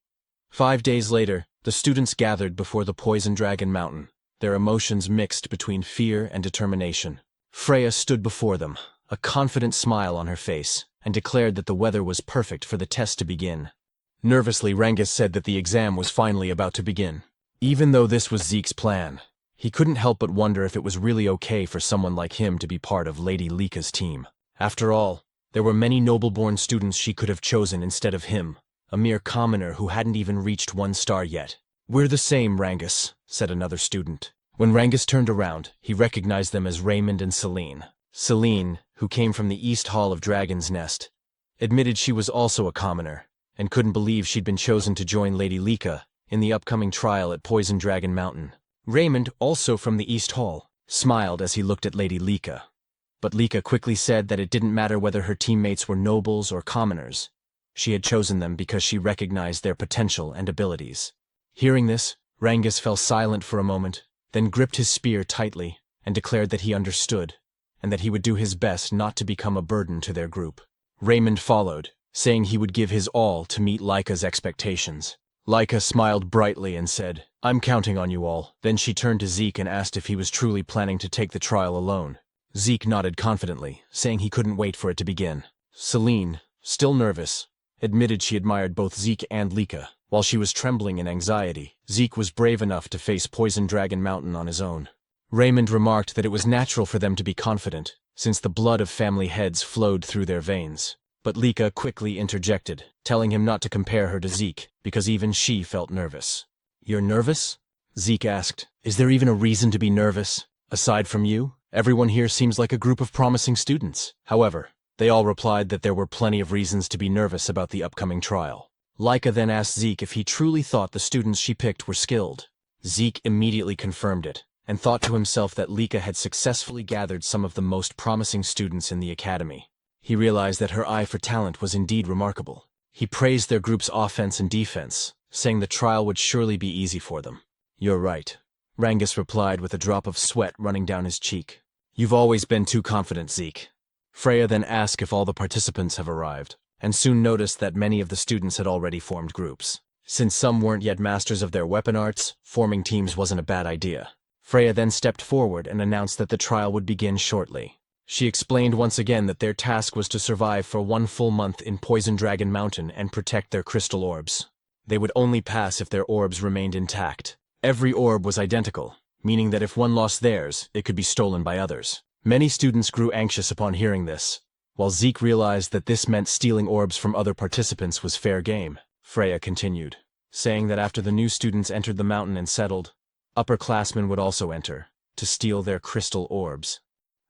5 days later, the students gathered before the Poison Dragon Mountain, their emotions mixed between fear and determination. Freya stood before them, a confident smile on her face, and declared that the weather was perfect for the test to begin. Nervously, Rangus said that the exam was finally about to begin. Even though this was Zeke's plan, he couldn't help but wonder if it was really okay for someone like him to be part of Lady Lika's team. After all, there were many noble-born students she could have chosen instead of him, a mere commoner who hadn't even reached 1 star yet. "We're the same, Rangus," said another student. When Rangus turned around, he recognized them as Raymond and Celine. Celine, who came from the East Hall of Dragon's Nest, admitted she was also a commoner, and couldn't believe she'd been chosen to join Lady Lika in the upcoming trial at Poison Dragon Mountain. Raymond, also from the East Hall, smiled as he looked at Lady Lika. But Lika quickly said that it didn't matter whether her teammates were nobles or commoners. She had chosen them because she recognized their potential and abilities. Hearing this, Rangus fell silent for a moment, then gripped his spear tightly and declared that he understood, and that he would do his best not to become a burden to their group. Raymond followed, saying he would give his all to meet Laika's expectations. Laika smiled brightly and said, "I'm counting on you all." Then she turned to Zeke and asked if he was truly planning to take the trial alone. Zeke nodded confidently, saying he couldn't wait for it to begin. Celine, still nervous, admitted she admired both Zeke and Laika. While she was trembling in anxiety, Zeke was brave enough to face Poison Dragon Mountain on his own. Raymond remarked that it was natural for them to be confident, since the blood of family heads flowed through their veins. But Laika quickly interjected, telling him not to compare her to Zeke, because even she felt nervous. "You're nervous?" Zeke asked. "Is there even a reason to be nervous? Aside from you, everyone here seems like a group of promising students." However, they all replied that there were plenty of reasons to be nervous about the upcoming trial. Laika then asked Zeke if he truly thought the students she picked were skilled. Zeke immediately confirmed it, and thought to himself that Laika had successfully gathered some of the most promising students in the academy. He realized that her eye for talent was indeed remarkable. He praised their group's offense and defense, saying the trial would surely be easy for them. "You're right," Rangus replied with a drop of sweat running down his cheek. "You've always been too confident, Zeke." Freya then asked if all the participants have arrived, and soon noticed that many of the students had already formed groups. Since some weren't yet masters of their weapon arts, forming teams wasn't a bad idea. Freya then stepped forward and announced that the trial would begin shortly. She explained once again that their task was to survive for 1 full month in Poison Dragon Mountain and protect their crystal orbs. They would only pass if their orbs remained intact. Every orb was identical, meaning that if one lost theirs, it could be stolen by others. Many students grew anxious upon hearing this, while Zeke realized that this meant stealing orbs from other participants was fair game. Freya continued, saying that after the new students entered the mountain and settled, upperclassmen would also enter, to steal their crystal orbs.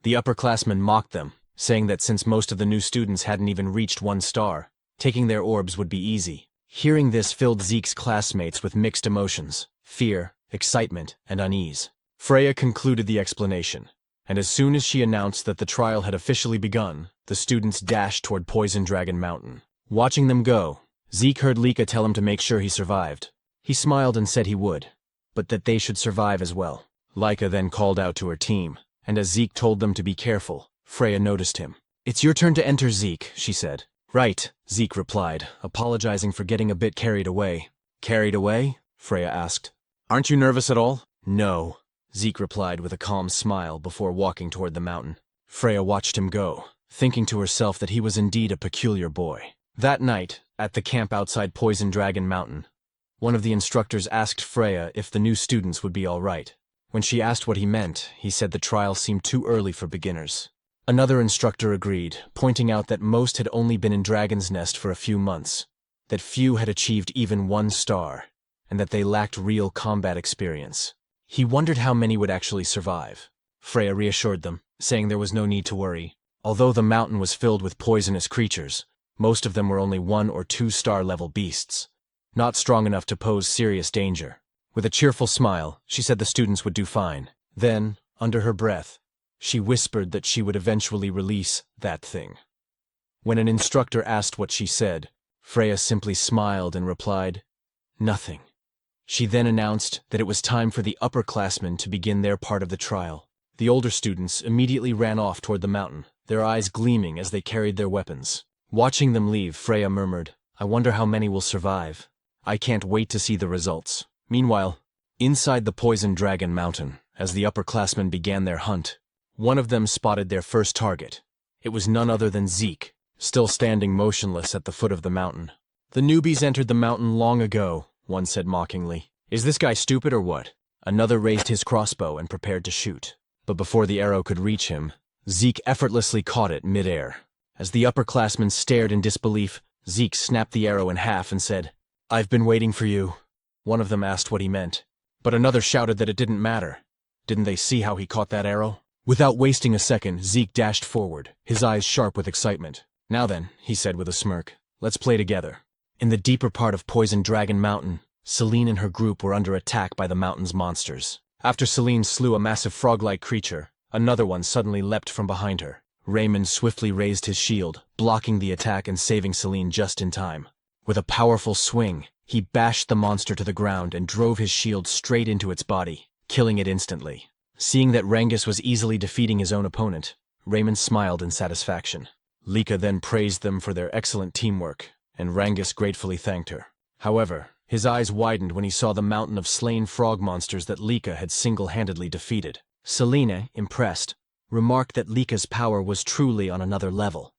The upperclassmen mocked them, saying that since most of the new students hadn't even reached 1 star, taking their orbs would be easy. Hearing this filled Zeke's classmates with mixed emotions: fear, excitement, and unease. Freya concluded the explanation, and as soon as she announced that the trial had officially begun, the students dashed toward Poison Dragon Mountain. Watching them go, Zeke heard Laika tell him to make sure he survived. He smiled and said he would, but that they should survive as well. Laika then called out to her team, and as Zeke told them to be careful, Freya noticed him. "It's your turn to enter, Zeke," she said. "Right," Zeke replied, apologizing for getting a bit carried away. "Carried away?" Freya asked. "Aren't you nervous at all?" "No," Zeke replied with a calm smile before walking toward the mountain. Freya watched him go, thinking to herself that he was indeed a peculiar boy. That night, at the camp outside Poison Dragon Mountain, one of the instructors asked Freya if the new students would be all right. When she asked what he meant, he said the trial seemed too early for beginners. Another instructor agreed, pointing out that most had only been in Dragon's Nest for a few months, that few had achieved even 1 star, and that they lacked real combat experience. He wondered how many would actually survive. Freya reassured them, saying there was no need to worry. Although the mountain was filled with poisonous creatures, most of them were only 1 or 2 star level beasts, not strong enough to pose serious danger. With a cheerful smile, she said the students would do fine. Then, under her breath, she whispered that she would eventually release that thing. When an instructor asked what she said, Freya simply smiled and replied, "Nothing." She then announced that it was time for the upperclassmen to begin their part of the trial. The older students immediately ran off toward the mountain, their eyes gleaming as they carried their weapons. Watching them leave, Freya murmured, "I wonder how many will survive. I can't wait to see the results." Meanwhile, inside the Poison Dragon Mountain, as the upperclassmen began their hunt, one of them spotted their first target. It was none other than Zeke, still standing motionless at the foot of the mountain. "The newbies entered the mountain long ago," one said mockingly. "Is this guy stupid or what?" Another raised his crossbow and prepared to shoot. But before the arrow could reach him, Zeke effortlessly caught it mid-air. As the upperclassmen stared in disbelief, Zeke snapped the arrow in half and said, "I've been waiting for you." One of them asked what he meant, but another shouted that it didn't matter. Didn't they see how he caught that arrow? Without wasting a second, Zeke dashed forward, his eyes sharp with excitement. "Now then," he said with a smirk, "let's play together." In the deeper part of Poison Dragon Mountain, Celine and her group were under attack by the mountain's monsters. After Celine slew a massive frog-like creature, another one suddenly leapt from behind her. Raymond swiftly raised his shield, blocking the attack and saving Celine just in time. With a powerful swing, He bashed the monster to the ground and drove his shield straight into its body, killing it instantly. Seeing that Rangus was easily defeating his own opponent, Raymond smiled in satisfaction. Lika then praised them for their excellent teamwork, and Rangus gratefully thanked her. However, his eyes widened when he saw the mountain of slain frog monsters that Lika had single-handedly defeated. Selena, impressed, remarked that Lika's power was truly on another level,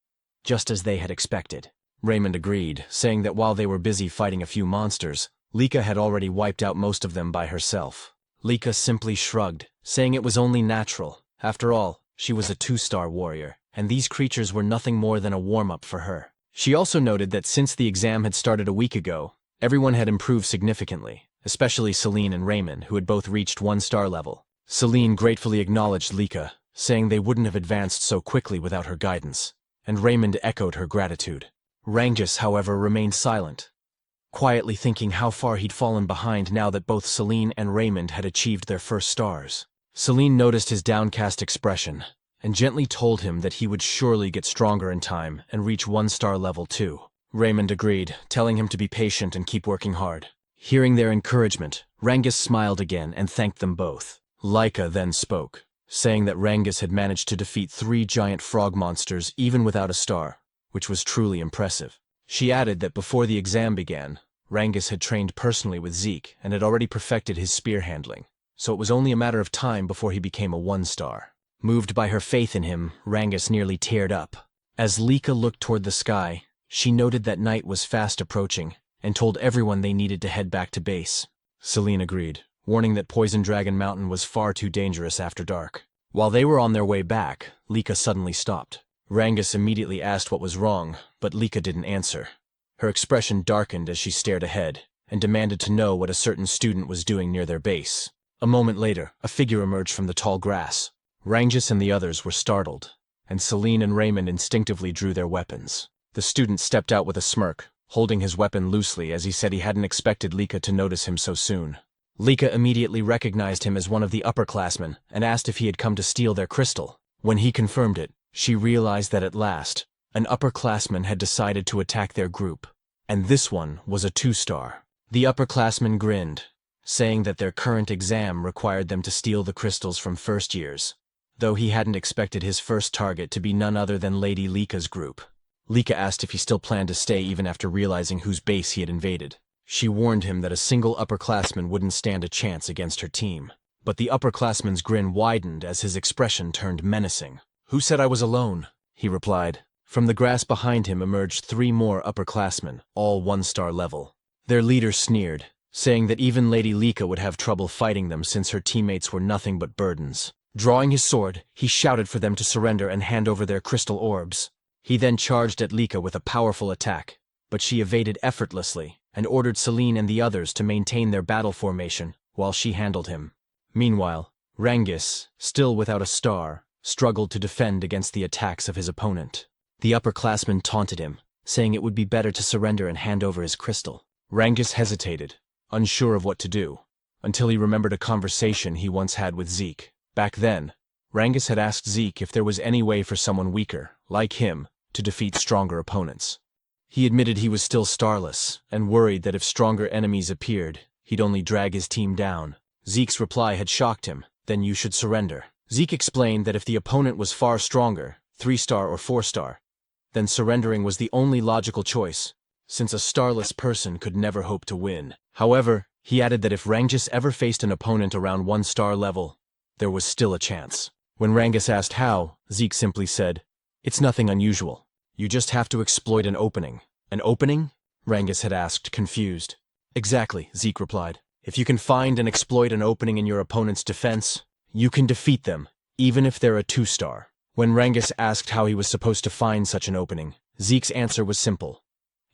just as they had expected. Raymond agreed, saying that while they were busy fighting a few monsters, Lika had already wiped out most of them by herself. Lika simply shrugged, saying it was only natural. After all, she was a 2-star warrior, and these creatures were nothing more than a warm-up for her. She also noted that since the exam had started a week ago, everyone had improved significantly, especially Celine and Raymond, who had both reached 1-star level. Celine gratefully acknowledged Lika, saying they wouldn't have advanced so quickly without her guidance, and Raymond echoed her gratitude. Rangus, however, remained silent, quietly thinking how far he'd fallen behind now that both Celine and Raymond had achieved their first stars. Celine noticed his downcast expression, and gently told him that he would surely get stronger in time and reach 1-star level too. Raymond agreed, telling him to be patient and keep working hard. Hearing their encouragement, Rangus smiled again and thanked them both. Lika then spoke, saying that Rangus had managed to defeat 3 giant frog monsters even without a star, which was truly impressive. She added that before the exam began, Rangus had trained personally with Zeke and had already perfected his spear handling, so it was only a matter of time before he became a 1-star. Moved by her faith in him, Rangus nearly teared up. As Lika looked toward the sky, she noted that night was fast approaching and told everyone they needed to head back to base. Celine agreed, warning that Poison Dragon Mountain was far too dangerous after dark. While they were on their way back, Lika suddenly stopped. Rangus immediately asked what was wrong, but Lika didn't answer. Her expression darkened as she stared ahead, and demanded to know what a certain student was doing near their base. A moment later, a figure emerged from the tall grass. Rangus and the others were startled, and Celine and Raymond instinctively drew their weapons. The student stepped out with a smirk, holding his weapon loosely as he said he hadn't expected Lika to notice him so soon. Lika immediately recognized him as one of the upperclassmen and asked if he had come to steal their crystal. When he confirmed it, she realized that at last, an upperclassman had decided to attack their group, and this one was a 2-star. The upperclassman grinned, saying that their current exam required them to steal the crystals from first years, though he hadn't expected his first target to be none other than Lady Lika's group. Lika asked if he still planned to stay even after realizing whose base he had invaded. She warned him that a single upperclassman wouldn't stand a chance against her team, but the upperclassman's grin widened as his expression turned menacing. "Who said I was alone?" he replied. From the grass behind him emerged 3 more upperclassmen, all 1-star level. Their leader sneered, saying that even Lady Lika would have trouble fighting them since her teammates were nothing but burdens. Drawing his sword, he shouted for them to surrender and hand over their crystal orbs. He then charged at Lika with a powerful attack, but she evaded effortlessly and ordered Celine and the others to maintain their battle formation while she handled him. Meanwhile, Rangus, still without a star, struggled to defend against the attacks of his opponent. The upperclassman taunted him, saying it would be better to surrender and hand over his crystal. Rangus hesitated, unsure of what to do, until he remembered a conversation he once had with Zeke. Back then, Rangus had asked Zeke if there was any way for someone weaker, like him, to defeat stronger opponents. He admitted he was still starless, and worried that if stronger enemies appeared, he'd only drag his team down. Zeke's reply had shocked him. "Then you should surrender." Zeke explained that if the opponent was far stronger, 3-star or 4-star, then surrendering was the only logical choice, since a starless person could never hope to win. However, he added that if Rangus ever faced an opponent around 1-star level, there was still a chance. When Rangus asked how, Zeke simply said, "It's nothing unusual. You just have to exploit an opening." "An opening?" Rangus had asked, confused. "Exactly," Zeke replied. "If you can find and exploit an opening in your opponent's defense, you can defeat them, even if they're a 2-star. When Rangus asked how he was supposed to find such an opening, Zeke's answer was simple: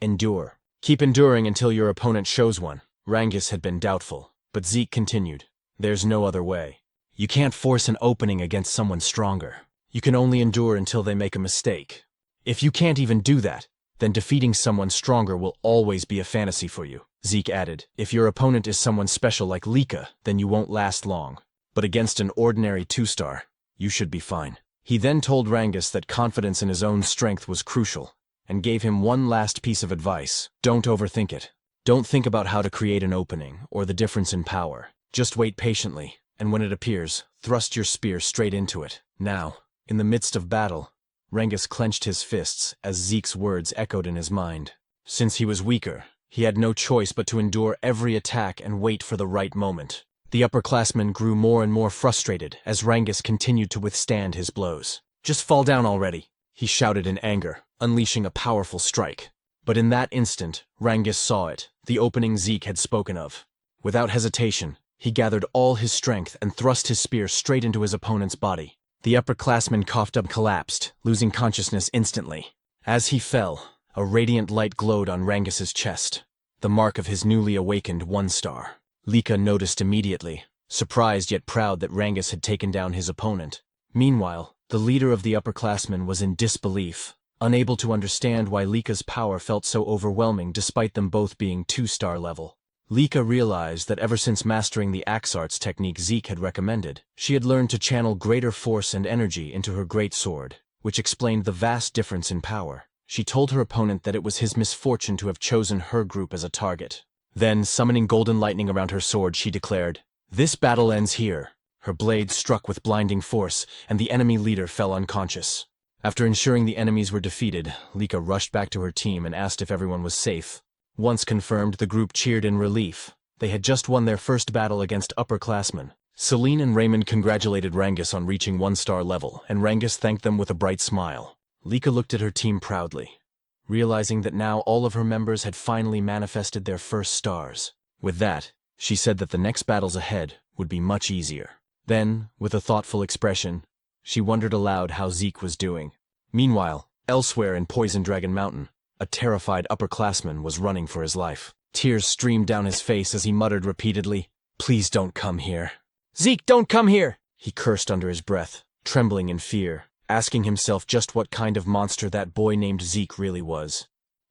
endure. Keep enduring until your opponent shows one. Rangus had been doubtful, but Zeke continued, "There's no other way. You can't force an opening against someone stronger. You can only endure until they make a mistake. If you can't even do that, then defeating someone stronger will always be a fantasy for you." Zeke added, "If your opponent is someone special like Lika, then you won't last long. But against an ordinary 2-star, you should be fine." He then told Rangus that confidence in his own strength was crucial, and gave him one last piece of advice: don't overthink it. Don't think about how to create an opening or the difference in power. Just wait patiently, and when it appears, thrust your spear straight into it. Now, in the midst of battle, Rengus clenched his fists as Zeke's words echoed in his mind. Since he was weaker, he had no choice but to endure every attack and wait for the right moment. The upperclassman grew more and more frustrated as Rengus continued to withstand his blows. "Just fall down already," he shouted in anger, unleashing a powerful strike. But in that instant, Rengus saw it, the opening Zeke had spoken of. Without hesitation, he gathered all his strength and thrust his spear straight into his opponent's body. The upperclassman coughed up, collapsed, losing consciousness instantly. As he fell, a radiant light glowed on Rengus's chest, the mark of his newly awakened 1-star. Lika noticed immediately, surprised yet proud that Rengus had taken down his opponent. Meanwhile, the leader of the upperclassmen was in disbelief, unable to understand why Lika's power felt so overwhelming despite them both being 2-star level. Lika realized that ever since mastering the axe arts technique Zeke had recommended, she had learned to channel greater force and energy into her great sword, which explained the vast difference in power. She told her opponent that it was his misfortune to have chosen her group as a target. Then, summoning golden lightning around her sword, she declared, "This battle ends here." Her blade struck with blinding force, and the enemy leader fell unconscious. After ensuring the enemies were defeated, Lika rushed back to her team and asked if everyone was safe. Once confirmed, the group cheered in relief. They had just won their first battle against upperclassmen. Celine and Raymond congratulated Rengus on reaching 1-star level, and Rengus thanked them with a bright smile. Lika looked at her team proudly, realizing that now all of her members had finally manifested their first stars. With that, she said that the next battles ahead would be much easier. Then, with a thoughtful expression, she wondered aloud how Zeke was doing. Meanwhile, elsewhere in Poison Dragon Mountain, a terrified upperclassman was running for his life. Tears streamed down his face as he muttered repeatedly, "Please don't come here. Zeke, don't come here!" He cursed under his breath, trembling in fear, asking himself just what kind of monster that boy named Zeke really was.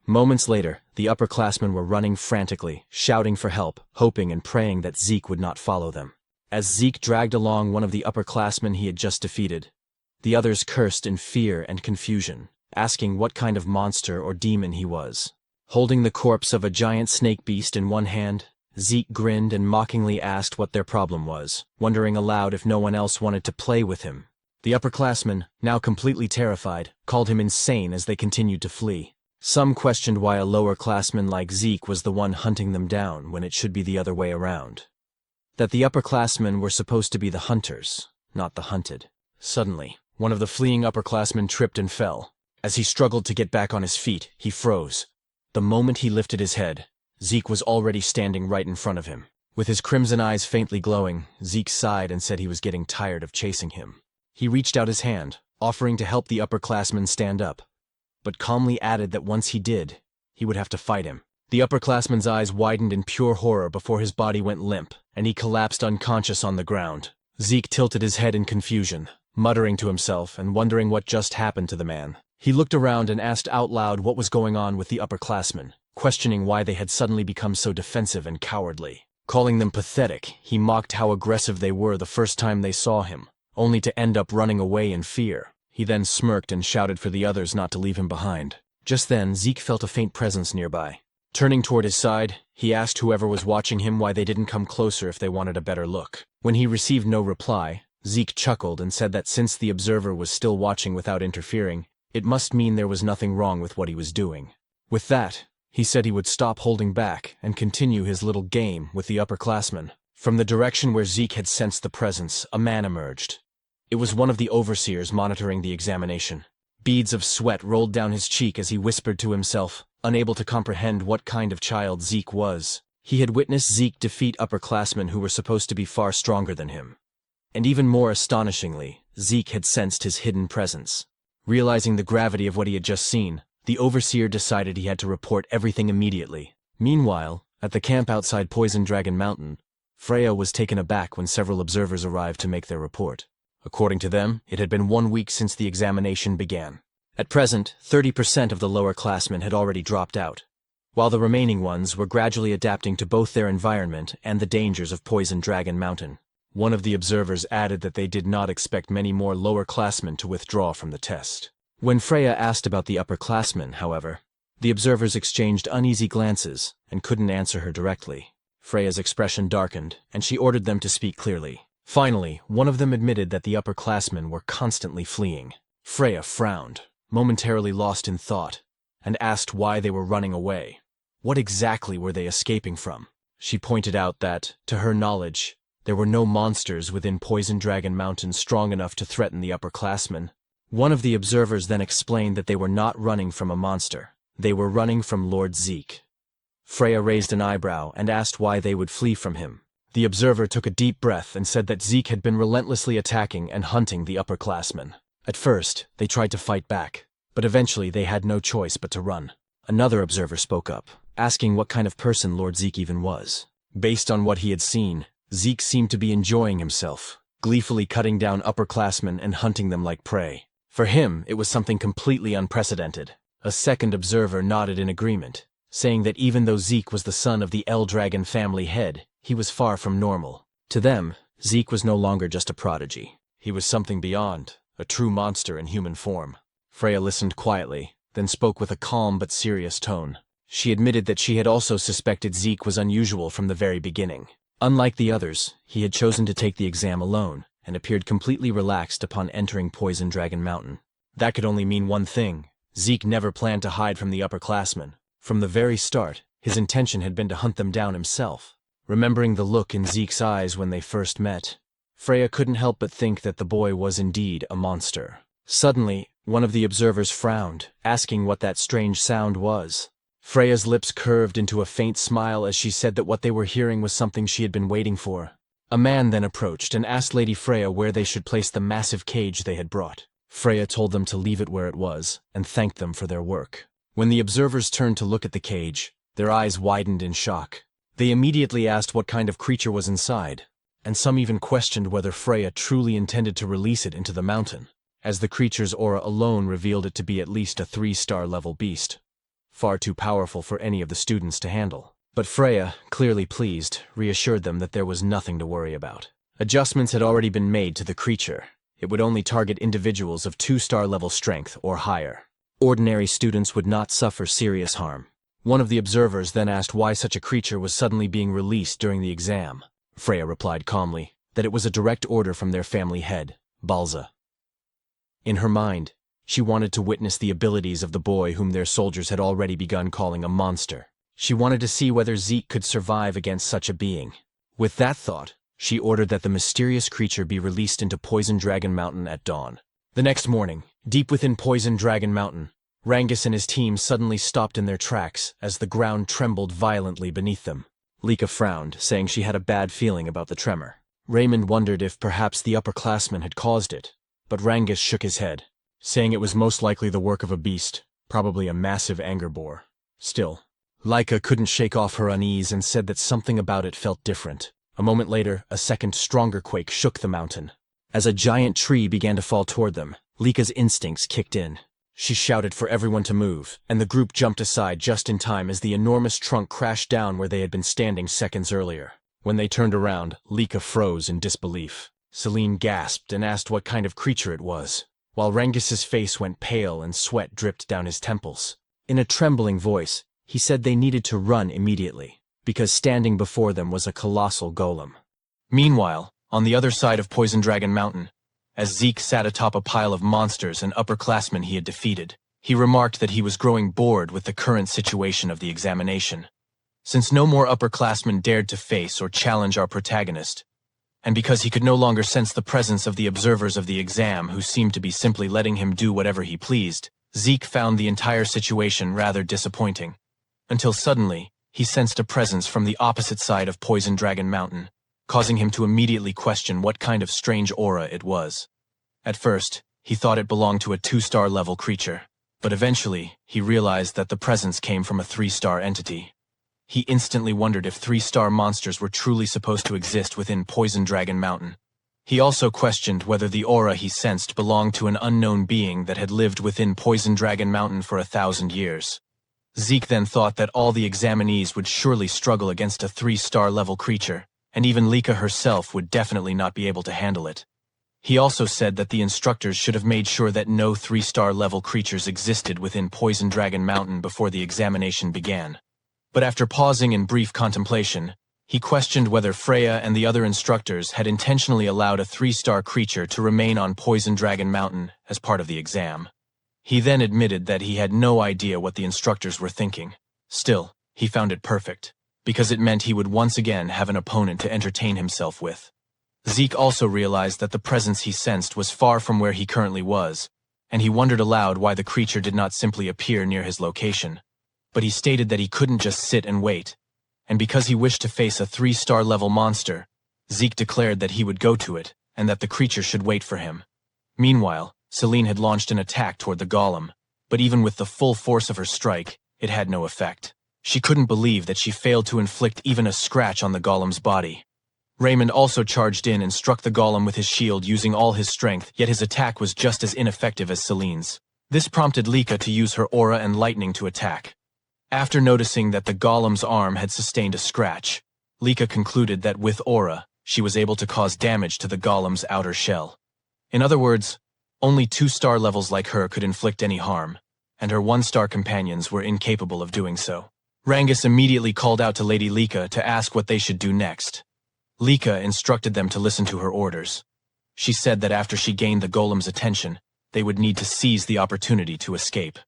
Moments later, the upperclassmen were running frantically, shouting for help, hoping and praying that Zeke would not follow them. As Zeke dragged along one of the upperclassmen he had just defeated, the others cursed in fear and confusion, asking what kind of monster or demon he was. Holding the corpse of a giant snake beast in one hand, Zeke grinned and mockingly asked what their problem was, wondering aloud if no one else wanted to play with him. The upperclassmen, now completely terrified, called him insane as they continued to flee. Some questioned why a lower-classman like Zeke was the one hunting them down when it should be the other way around. That the upperclassmen were supposed to be the hunters, not the hunted. Suddenly, one of the fleeing upperclassmen tripped and fell. As he struggled to get back on his feet, he froze. The moment he lifted his head, Zeke was already standing right in front of him. With his crimson eyes faintly glowing, Zeke sighed and said he was getting tired of chasing him. He reached out his hand, offering to help the upperclassman stand up, but calmly added that once he did, he would have to fight him. The upperclassman's eyes widened in pure horror before his body went limp, and he collapsed unconscious on the ground. Zeke tilted his head in confusion, muttering to himself and wondering what just happened to the man. He looked around and asked out loud what was going on with the upperclassmen, questioning why they had suddenly become so defensive and cowardly. Calling them pathetic, he mocked how aggressive they were the first time they saw him, only to end up running away in fear. He then smirked and shouted for the others not to leave him behind. Just then, Zeke felt a faint presence nearby. Turning toward his side, he asked whoever was watching him why they didn't come closer if they wanted a better look. When he received no reply, Zeke chuckled and said that since the observer was still watching without interfering, it must mean there was nothing wrong with what he was doing. With that, he said he would stop holding back and continue his little game with the upperclassmen. From the direction where Zeke had sensed the presence, a man emerged. It was one of the overseers monitoring the examination. Beads of sweat rolled down his cheek as he whispered to himself, unable to comprehend what kind of child Zeke was. He had witnessed Zeke defeat upperclassmen who were supposed to be far stronger than him. And even more astonishingly, Zeke had sensed his hidden presence. Realizing the gravity of what he had just seen, the overseer decided he had to report everything immediately. Meanwhile, at the camp outside Poison Dragon Mountain, Freya was taken aback when several observers arrived to make their report. According to them, it had been 1 week since the examination began. At present, 30% of the lower classmen had already dropped out, while the remaining ones were gradually adapting to both their environment and the dangers of Poison Dragon Mountain. One of the observers added that they did not expect many more lower classmen to withdraw from the test. When Freya asked about the upperclassmen, however, The observers exchanged uneasy glances and couldn't answer her directly. Freya's expression darkened, and she ordered them to speak clearly. Finally, one of them admitted that the upperclassmen were constantly fleeing. Freya frowned, momentarily lost in thought, and asked why they were running away. What exactly were they escaping from? She pointed out that, to her knowledge, there were no monsters within Poison Dragon Mountain strong enough to threaten the upperclassmen. One of the observers then explained that they were not running from a monster. They were running from Lord Zeke. Freya raised an eyebrow and asked why they would flee from him. The observer took a deep breath and said that Zeke had been relentlessly attacking and hunting the upperclassmen. At first, they tried to fight back, but eventually they had no choice but to run. Another observer spoke up, asking what kind of person Lord Zeke even was. Based on what he had seen, Zeke seemed to be enjoying himself, gleefully cutting down upperclassmen and hunting them like prey. For him, it was something completely unprecedented. A second observer nodded in agreement, saying that even though Zeke was the son of the L-Dragon family head, he was far from normal. To them, Zeke was no longer just a prodigy. He was something beyond, a true monster in human form. Freya listened quietly, then spoke with a calm but serious tone. She admitted that she had also suspected Zeke was unusual from the very beginning. Unlike the others, he had chosen to take the exam alone, and appeared completely relaxed upon entering Poison Dragon Mountain. That could only mean one thing. Zeke never planned to hide from the upperclassmen. From the very start, his intention had been to hunt them down himself. Remembering the look in Zeke's eyes when they first met, Freya couldn't help but think that the boy was indeed a monster. Suddenly, one of the observers frowned, asking what that strange sound was. Freya's lips curved into a faint smile as she said that what they were hearing was something she had been waiting for. A man then approached and asked Lady Freya where they should place the massive cage they had brought. Freya told them to leave it where it was, and thanked them for their work. When the observers turned to look at the cage, their eyes widened in shock. They immediately asked what kind of creature was inside, and some even questioned whether Freya truly intended to release it into the mountain, as the creature's aura alone revealed it to be at least a 3-star level beast. Far too powerful for any of the students to handle. But Freya, clearly pleased, reassured them that there was nothing to worry about. Adjustments had already been made to the creature. It would only target individuals of 2-star level strength or higher. Ordinary students would not suffer serious harm. One of the observers then asked why such a creature was suddenly being released during the exam. Freya replied calmly that it was a direct order from their family head, Balza. In her mind, she wanted to witness the abilities of the boy whom their soldiers had already begun calling a monster. She wanted to see whether Zeke could survive against such a being. With that thought, she ordered that the mysterious creature be released into Poison Dragon Mountain at dawn. The next morning, deep within Poison Dragon Mountain, Rangus and his team suddenly stopped in their tracks as the ground trembled violently beneath them. Lika frowned, saying she had a bad feeling about the tremor. Raymond wondered if perhaps the upperclassmen had caused it, but Rangus shook his head, saying it was most likely the work of a beast, probably a massive anger boar. Still, Lika couldn't shake off her unease and said that something about it felt different. A moment later, a second, stronger quake shook the mountain. As a giant tree began to fall toward them, Lika's instincts kicked in. She shouted for everyone to move, and the group jumped aside just in time as the enormous trunk crashed down where they had been standing seconds earlier. When they turned around, Lika froze in disbelief. Celine gasped and asked what kind of creature it was, while Rangus's face went pale and sweat dripped down his temples. In a trembling voice, he said they needed to run immediately, because standing before them was a colossal golem. Meanwhile, on the other side of Poison Dragon Mountain, as Zeke sat atop a pile of monsters and upperclassmen he had defeated, he remarked that he was growing bored with the current situation of the examination. Since no more upperclassmen dared to face or challenge our protagonist, and because he could no longer sense the presence of the observers of the exam who seemed to be simply letting him do whatever he pleased, Zeke found the entire situation rather disappointing. Until suddenly, he sensed a presence from the opposite side of Poison Dragon Mountain, causing him to immediately question what kind of strange aura it was. At first, he thought it belonged to a 2-star level creature, but eventually, he realized that the presence came from a 3-star entity. He instantly wondered if 3-star monsters were truly supposed to exist within Poison Dragon Mountain. He also questioned whether the aura he sensed belonged to an unknown being that had lived within Poison Dragon Mountain for 1,000 years. Zeke then thought that all the examinees would surely struggle against a 3-star level creature, and even Lika herself would definitely not be able to handle it. He also said that the instructors should have made sure that no 3-star level creatures existed within Poison Dragon Mountain before the examination began. But after pausing in brief contemplation, he questioned whether Freya and the other instructors had intentionally allowed a 3-star creature to remain on Poison Dragon Mountain as part of the exam. He then admitted that he had no idea what the instructors were thinking. Still, he found it perfect, because it meant he would once again have an opponent to entertain himself with. Zeke also realized that the presence he sensed was far from where he currently was, and he wondered aloud why the creature did not simply appear near his location. But he stated that he couldn't just sit and wait, and because he wished to face a 3-star level monster, Zeke declared that he would go to it, and that the creature should wait for him. Meanwhile, Celine had launched an attack toward the golem, but even with the full force of her strike, it had no effect. She couldn't believe that she failed to inflict even a scratch on the golem's body. Raymond also charged in and struck the golem with his shield using all his strength, yet his attack was just as ineffective as Celine's. This prompted Lika to use her aura and lightning to attack. After noticing that the golem's arm had sustained a scratch, Lika concluded that with aura, she was able to cause damage to the golem's outer shell. In other words, only 2-star levels like her could inflict any harm, and her 1-star companions were incapable of doing so. Rangus immediately called out to Lady Lika to ask what they should do next. Lika instructed them to listen to her orders. She said that after she gained the golem's attention, they would need to seize the opportunity to escape.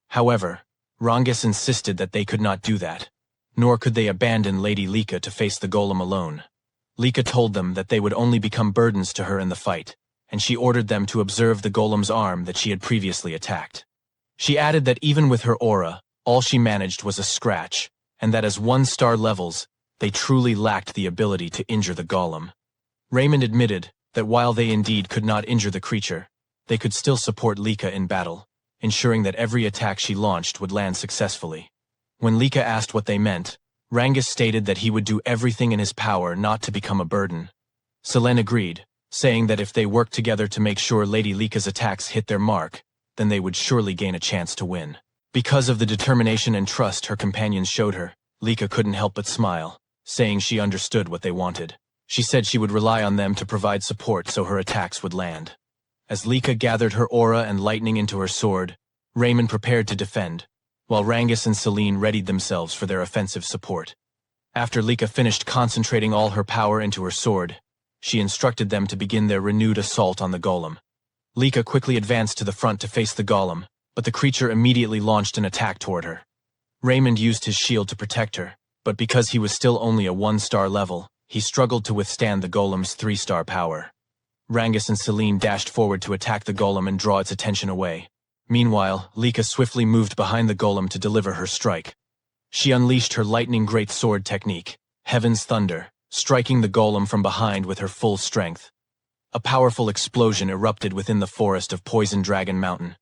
However, Rangus insisted that they could not do that, nor could they abandon Lady Lika to face the golem alone. Lika told them that they would only become burdens to her in the fight, and she ordered them to observe the golem's arm that she had previously attacked. She added that even with her aura, all she managed was a scratch, and that as 1-star levels, they truly lacked the ability to injure the golem. Raymond admitted that while they indeed could not injure the creature, they could still support Lika in battle, ensuring that every attack she launched would land successfully. When Lika asked what they meant, Rangus stated that he would do everything in his power not to become a burden. Selene agreed, saying that if they worked together to make sure Lady Lika's attacks hit their mark, then they would surely gain a chance to win. Because of the determination and trust her companions showed her, Lika couldn't help but smile, saying she understood what they wanted. She said she would rely on them to provide support so her attacks would land. As Lika gathered her aura and lightning into her sword, Raymond prepared to defend, while Rangus and Celine readied themselves for their offensive support. After Lika finished concentrating all her power into her sword, she instructed them to begin their renewed assault on the golem. Lika quickly advanced to the front to face the golem, but the creature immediately launched an attack toward her. Raymond used his shield to protect her, but because he was still only a 1-star level, he struggled to withstand the golem's 3-star power. Rangus and Celine dashed forward to attack the golem and draw its attention away. Meanwhile, Lika swiftly moved behind the golem to deliver her strike. She unleashed her lightning greatsword technique, Heaven's Thunder, striking the golem from behind with her full strength. A powerful explosion erupted within the forest of Poison Dragon Mountain.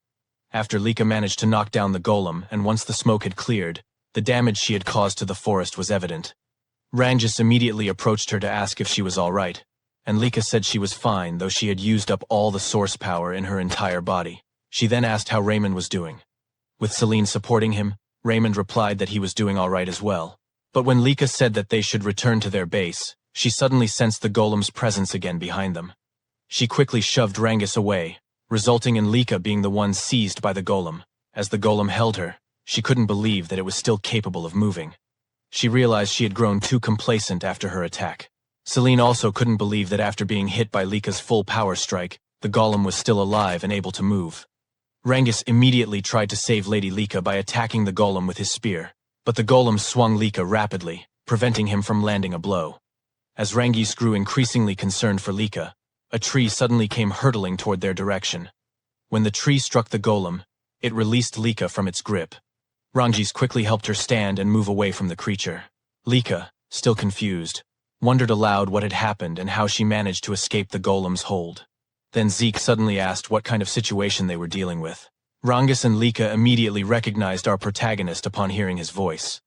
After Lika managed to knock down the golem, and once the smoke had cleared, the damage she had caused to the forest was evident. Rangus immediately approached her to ask if she was all right, and Lika said she was fine, though she had used up all the source power in her entire body. She then asked how Raymond was doing. With Celine supporting him, Raymond replied that he was doing all right as well. But when Lika said that they should return to their base, she suddenly sensed the golem's presence again behind them. She quickly shoved Rangus away, resulting in Lika being the one seized by the golem. As the golem held her, she couldn't believe that it was still capable of moving. She realized she had grown too complacent after her attack. Celine also couldn't believe that after being hit by Lika's full power strike, the golem was still alive and able to move. Rangus immediately tried to save Lady Lika by attacking the golem with his spear, but the golem swung Lika rapidly, preventing him from landing a blow. As Rangus grew increasingly concerned for Lika, a tree suddenly came hurtling toward their direction. When the tree struck the golem, it released Lika from its grip. Rangus quickly helped her stand and move away from the creature. Lika, still confused, wondered aloud what had happened and how she managed to escape the golem's hold. Then Zeke suddenly asked what kind of situation they were dealing with. Rangus and Lika immediately recognized our protagonist upon hearing his voice.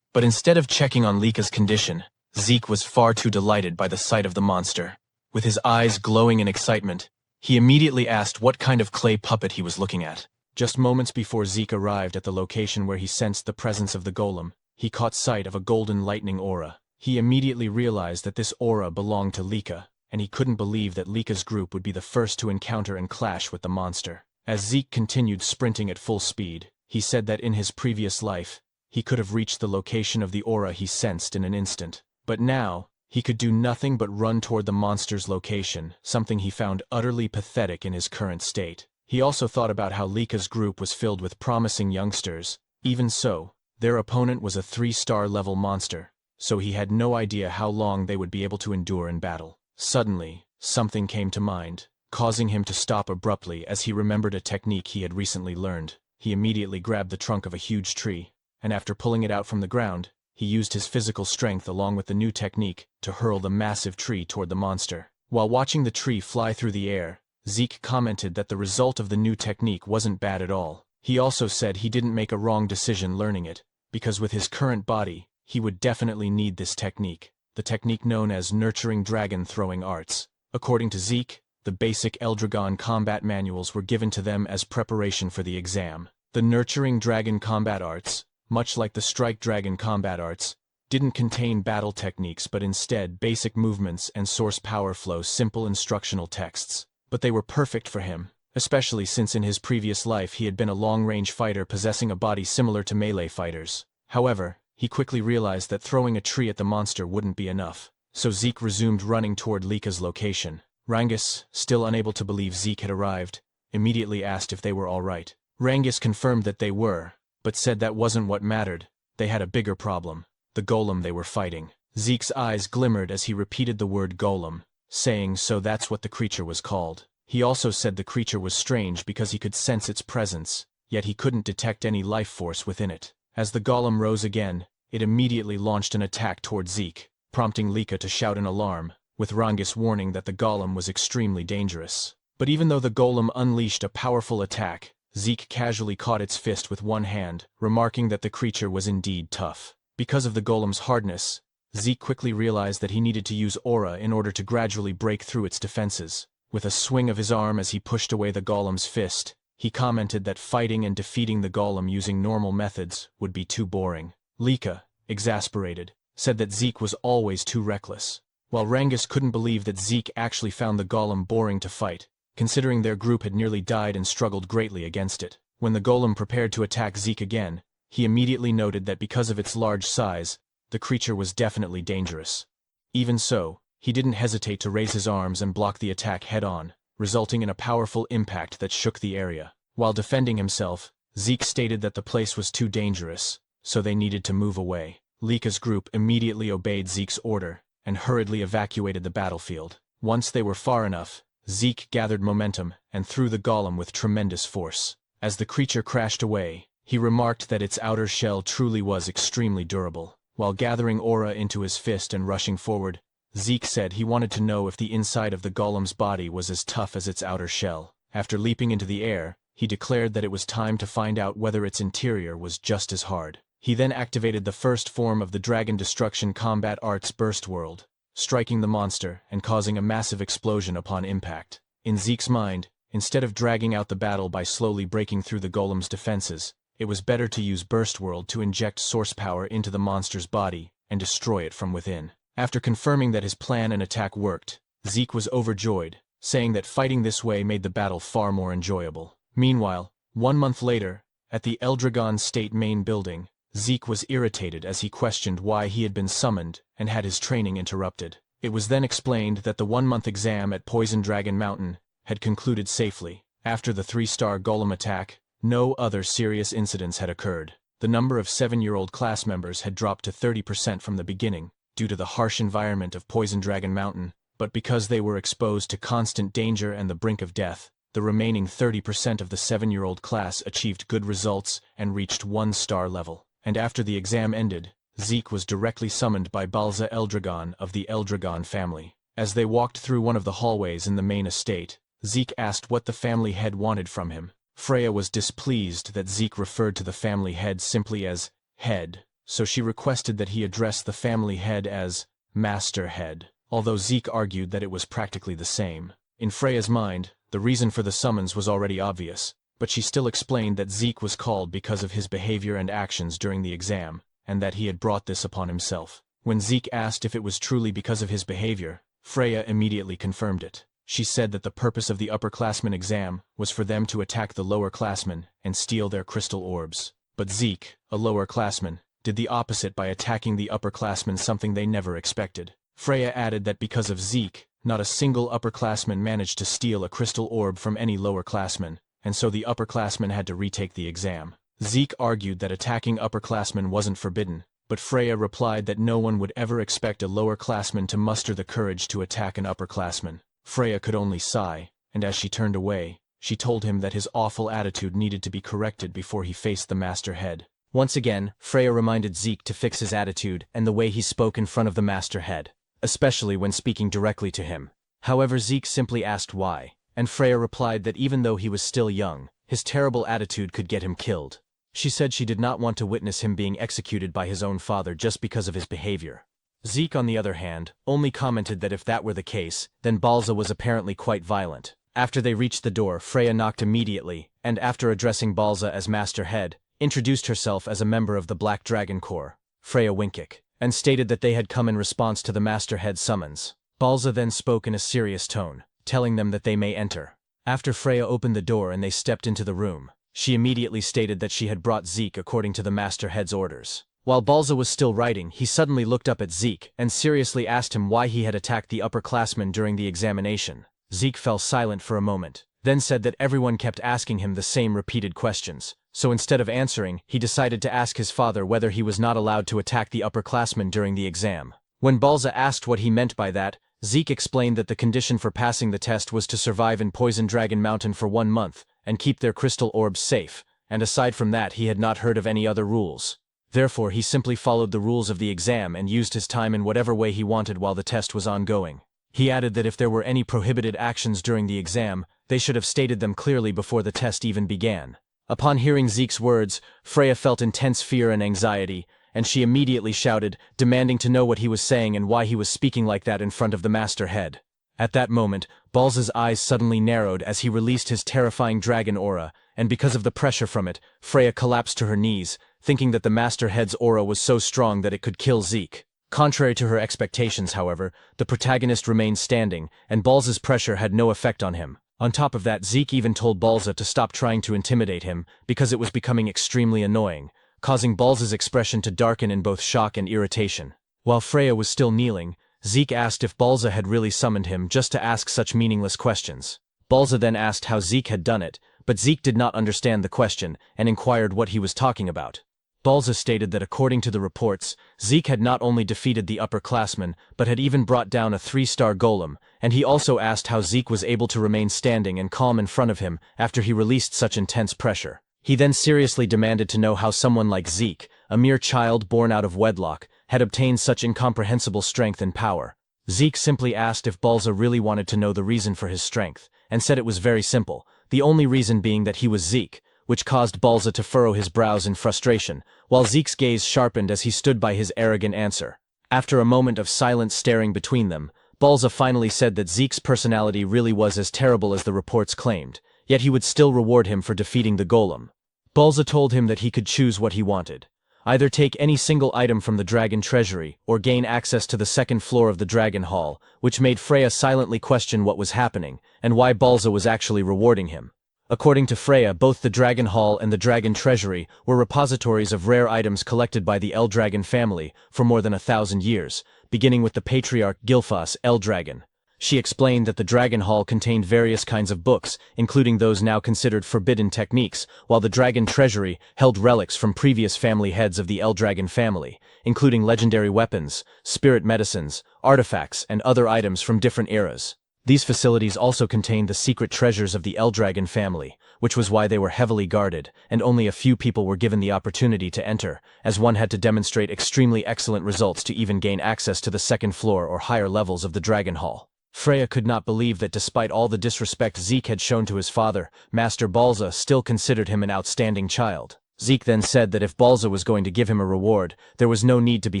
But instead of checking on Lika's condition, Zeke was far too delighted by the sight of the monster. With his eyes glowing in excitement, he immediately asked what kind of clay puppet he was looking at. Just moments before Zeke arrived at the location where he sensed the presence of the golem, he caught sight of a golden lightning aura. He immediately realized that this aura belonged to Lika. and he couldn't believe that Lika's group would be the first to encounter and clash with the monster. As Zeke continued sprinting at full speed, he said that in his previous life, he could have reached the location of the aura he sensed in an instant. But now, he could do nothing but run toward the monster's location, something he found utterly pathetic in his current state. He also thought about how Lika's group was filled with promising youngsters. Even so, their opponent was a 3-star level monster, so he had no idea how long they would be able to endure in battle. Suddenly, something came to mind, causing him to stop abruptly as he remembered a technique he had recently learned. He immediately grabbed the trunk of a huge tree, and after pulling it out from the ground, he used his physical strength along with the new technique to hurl the massive tree toward the monster. While watching the tree fly through the air, Zeke commented that the result of the new technique wasn't bad at all. He also said he didn't make a wrong decision learning it, because with his current body, he would definitely need this technique, the technique known as nurturing dragon throwing arts. According to Zeke, the basic Eldragon combat manuals were given to them as preparation for the exam. The nurturing dragon combat arts, much like the strike dragon combat arts, didn't contain battle techniques but instead basic movements and source power flow simple instructional texts. But they were perfect for him, especially since in his previous life he had been a long-range fighter possessing a body similar to melee fighters. However, he quickly realized that throwing a tree at the monster wouldn't be enough, so Zeke resumed running toward Lika's location. Rangus, still unable to believe Zeke had arrived, immediately asked if they were all right. Rangus confirmed that they were, but said that wasn't what mattered. They had a bigger problem, the golem they were fighting. Zeke's eyes glimmered as he repeated the word golem, saying so that's what the creature was called. He also said the creature was strange because he could sense its presence, yet he couldn't detect any life force within it. As the golem rose again, it immediately launched an attack toward Zeke, prompting Lika to shout an alarm, with Rangus warning that the golem was extremely dangerous. But even though the golem unleashed a powerful attack, Zeke casually caught its fist with one hand, remarking that the creature was indeed tough. Because of the golem's hardness, Zeke quickly realized that he needed to use aura in order to gradually break through its defenses. With a swing of his arm as he pushed away the golem's fist, he commented that fighting and defeating the golem using normal methods would be too boring. Lika, exasperated, said that Zeke was always too reckless, while Rangus couldn't believe that Zeke actually found the golem boring to fight, considering their group had nearly died and struggled greatly against it. When the golem prepared to attack Zeke again, he immediately noted that because of its large size, the creature was definitely dangerous. Even so, he didn't hesitate to raise his arms and block the attack head-on, resulting in a powerful impact that shook the area. While defending himself, Zeke stated that the place was too dangerous, so they needed to move away. Lika's group immediately obeyed Zeke's order and hurriedly evacuated the battlefield. Once they were far enough, Zeke gathered momentum and threw the golem with tremendous force. As the creature crashed away, he remarked that its outer shell truly was extremely durable. While gathering aura into his fist and rushing forward, Zeke said he wanted to know if the inside of the golem's body was as tough as its outer shell. After leaping into the air, he declared that it was time to find out whether its interior was just as hard. He then activated the first form of the Dragon Destruction Combat Arts Burst World, striking the monster and causing a massive explosion upon impact. In Zeke's mind, instead of dragging out the battle by slowly breaking through the golem's defenses, it was better to use Burst World to inject source power into the monster's body and destroy it from within. After confirming that his plan and attack worked, Zeke was overjoyed, saying that fighting this way made the battle far more enjoyable. Meanwhile, 1 month later, at the Eldragon State main building, Zeke was irritated as he questioned why he had been summoned and had his training interrupted. It was then explained that the 1-month exam at Poison Dragon Mountain had concluded safely. After the 3-star golem attack, no other serious incidents had occurred. The number of 7-year-old class members had dropped to 30% from the beginning, due to the harsh environment of Poison Dragon Mountain, but because they were exposed to constant danger and the brink of death, the remaining 30% of the 7-year-old class achieved good results and reached 1-star level. And after the exam ended, Zeke was directly summoned by Balza Eldragon of the Eldragon family. As they walked through one of the hallways in the main estate, Zeke asked what the family head wanted from him. Freya was displeased that Zeke referred to the family head simply as head, so she requested that he address the family head as Master Head, although Zeke argued that it was practically the same. In Freya's mind, the reason for the summons was already obvious, but she still explained that Zeke was called because of his behavior and actions during the exam, and that he had brought this upon himself. When Zeke asked if it was truly because of his behavior, Freya immediately confirmed it. She said that the purpose of the upperclassmen exam was for them to attack the lowerclassmen and steal their crystal orbs. But Zeke, a lowerclassman, did the opposite by attacking the upperclassmen, something they never expected. Freya added that because of Zeke, not a single upperclassman managed to steal a crystal orb from any lowerclassman, and so the upperclassmen had to retake the exam. Zeke argued that attacking upperclassmen wasn't forbidden, but Freya replied that no one would ever expect a lowerclassman to muster the courage to attack an upperclassman. Freya could only sigh, and as she turned away, she told him that his awful attitude needed to be corrected before he faced the master head. Once again, Freya reminded Zeke to fix his attitude and the way he spoke in front of the master head, especially when speaking directly to him. However, Zeke simply asked why, and Freya replied that even though he was still young, his terrible attitude could get him killed. She said she did not want to witness him being executed by his own father just because of his behavior. Zeke, on the other hand, only commented that if that were the case, then Balza was apparently quite violent. After they reached the door, Freya knocked immediately, and after addressing Balza as Master Head, introduced herself as a member of the Black Dragon Corps, Freya Winkik, and stated that they had come in response to the Master Head's summons. Balza then spoke in a serious tone, telling them that they may enter. After Freya opened the door and they stepped into the room, she immediately stated that she had brought Zeke according to the Master Head's orders. While Balza was still writing, he suddenly looked up at Zeke and seriously asked him why he had attacked the upperclassmen during the examination. Zeke fell silent for a moment, then said that everyone kept asking him the same repeated questions, so instead of answering, he decided to ask his father whether he was not allowed to attack the upperclassmen during the exam. When Balza asked what he meant by that, Zeke explained that the condition for passing the test was to survive in Poison Dragon Mountain for 1 month and keep their crystal orbs safe, and aside from that he had not heard of any other rules. Therefore, he simply followed the rules of the exam and used his time in whatever way he wanted while the test was ongoing. He added that if there were any prohibited actions during the exam, they should have stated them clearly before the test even began. Upon hearing Zeke's words, Freya felt intense fear and anxiety, and she immediately shouted, demanding to know what he was saying and why he was speaking like that in front of the Master Head. At that moment, Balza's eyes suddenly narrowed as he released his terrifying dragon aura, and because of the pressure from it, Freya collapsed to her knees, thinking that the Master Head's aura was so strong that it could kill Zeke. Contrary to her expectations, however, the protagonist remained standing, and Balza's pressure had no effect on him. On top of that, Zeke even told Balza to stop trying to intimidate him, because it was becoming extremely annoying, causing Balza's expression to darken in both shock and irritation. While Freya was still kneeling, Zeke asked if Balza had really summoned him just to ask such meaningless questions. Balza then asked how Zeke had done it, but Zeke did not understand the question and inquired what he was talking about. Balza stated that according to the reports, Zeke had not only defeated the upperclassmen, but had even brought down a 3-star golem, and he also asked how Zeke was able to remain standing and calm in front of him after he released such intense pressure. He then seriously demanded to know how someone like Zeke, a mere child born out of wedlock, had obtained such incomprehensible strength and power. Zeke simply asked if Balza really wanted to know the reason for his strength, and said it was very simple, the only reason being that he was Zeke, which caused Balza to furrow his brows in frustration, while Zeke's gaze sharpened as he stood by his arrogant answer. After a moment of silent staring between them, Balza finally said that Zeke's personality really was as terrible as the reports claimed, yet he would still reward him for defeating the golem. Balza told him that he could choose what he wanted. Either take any single item from the dragon treasury, or gain access to the 2nd floor of the dragon hall, which made Freya silently question what was happening, and why Balza was actually rewarding him. According to Freya, both the Dragon Hall and the Dragon Treasury were repositories of rare items collected by the Eldragon family for more than 1,000 years, beginning with the patriarch Gilfas Eldragon. She explained that the Dragon Hall contained various kinds of books, including those now considered forbidden techniques, while the Dragon Treasury held relics from previous family heads of the Eldragon family, including legendary weapons, spirit medicines, artifacts, and other items from different eras. These facilities also contained the secret treasures of the Eldragon family, which was why they were heavily guarded, and only a few people were given the opportunity to enter, as one had to demonstrate extremely excellent results to even gain access to the 2nd floor or higher levels of the Dragon Hall. Freya could not believe that despite all the disrespect Zeke had shown to his father, Master Balza still considered him an outstanding child. Zeke then said that if Balza was going to give him a reward, there was no need to be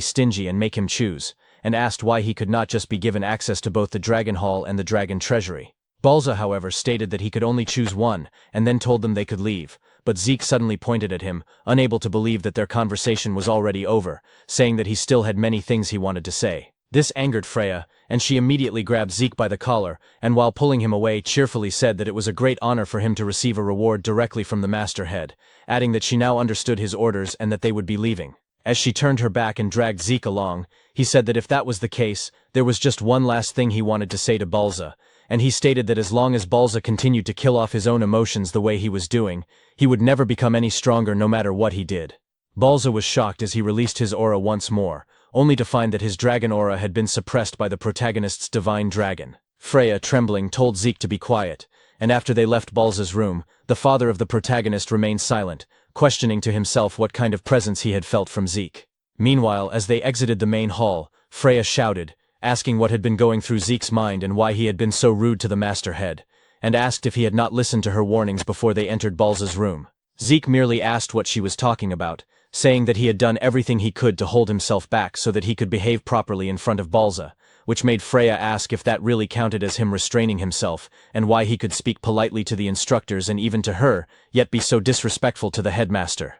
stingy and make him choose, and asked why he could not just be given access to both the Dragon Hall and the Dragon Treasury. Balza, however, stated that he could only choose one, and then told them they could leave, but Zeke suddenly pointed at him, unable to believe that their conversation was already over, saying that he still had many things he wanted to say. This angered Freya, and she immediately grabbed Zeke by the collar, and while pulling him away cheerfully said that it was a great honor for him to receive a reward directly from the masterhead, adding that she now understood his orders and that they would be leaving. As she turned her back and dragged Zeke along, he said that if that was the case, there was just one last thing he wanted to say to Balza, and he stated that as long as Balza continued to kill off his own emotions the way he was doing, he would never become any stronger no matter what he did. Balza was shocked as he released his aura once more, only to find that his dragon aura had been suppressed by the protagonist's divine dragon. Freya, trembling, told Zeke to be quiet, and after they left Balza's room, the father of the protagonist remained silent, questioning to himself what kind of presence he had felt from Zeke. Meanwhile, as they exited the main hall, Freya shouted, asking what had been going through Zeke's mind and why he had been so rude to the masterhead, and asked if he had not listened to her warnings before they entered Balza's room. Zeke merely asked what she was talking about, saying that he had done everything he could to hold himself back so that he could behave properly in front of Balza, which made Freya ask if that really counted as him restraining himself, and why he could speak politely to the instructors and even to her, yet be so disrespectful to the headmaster.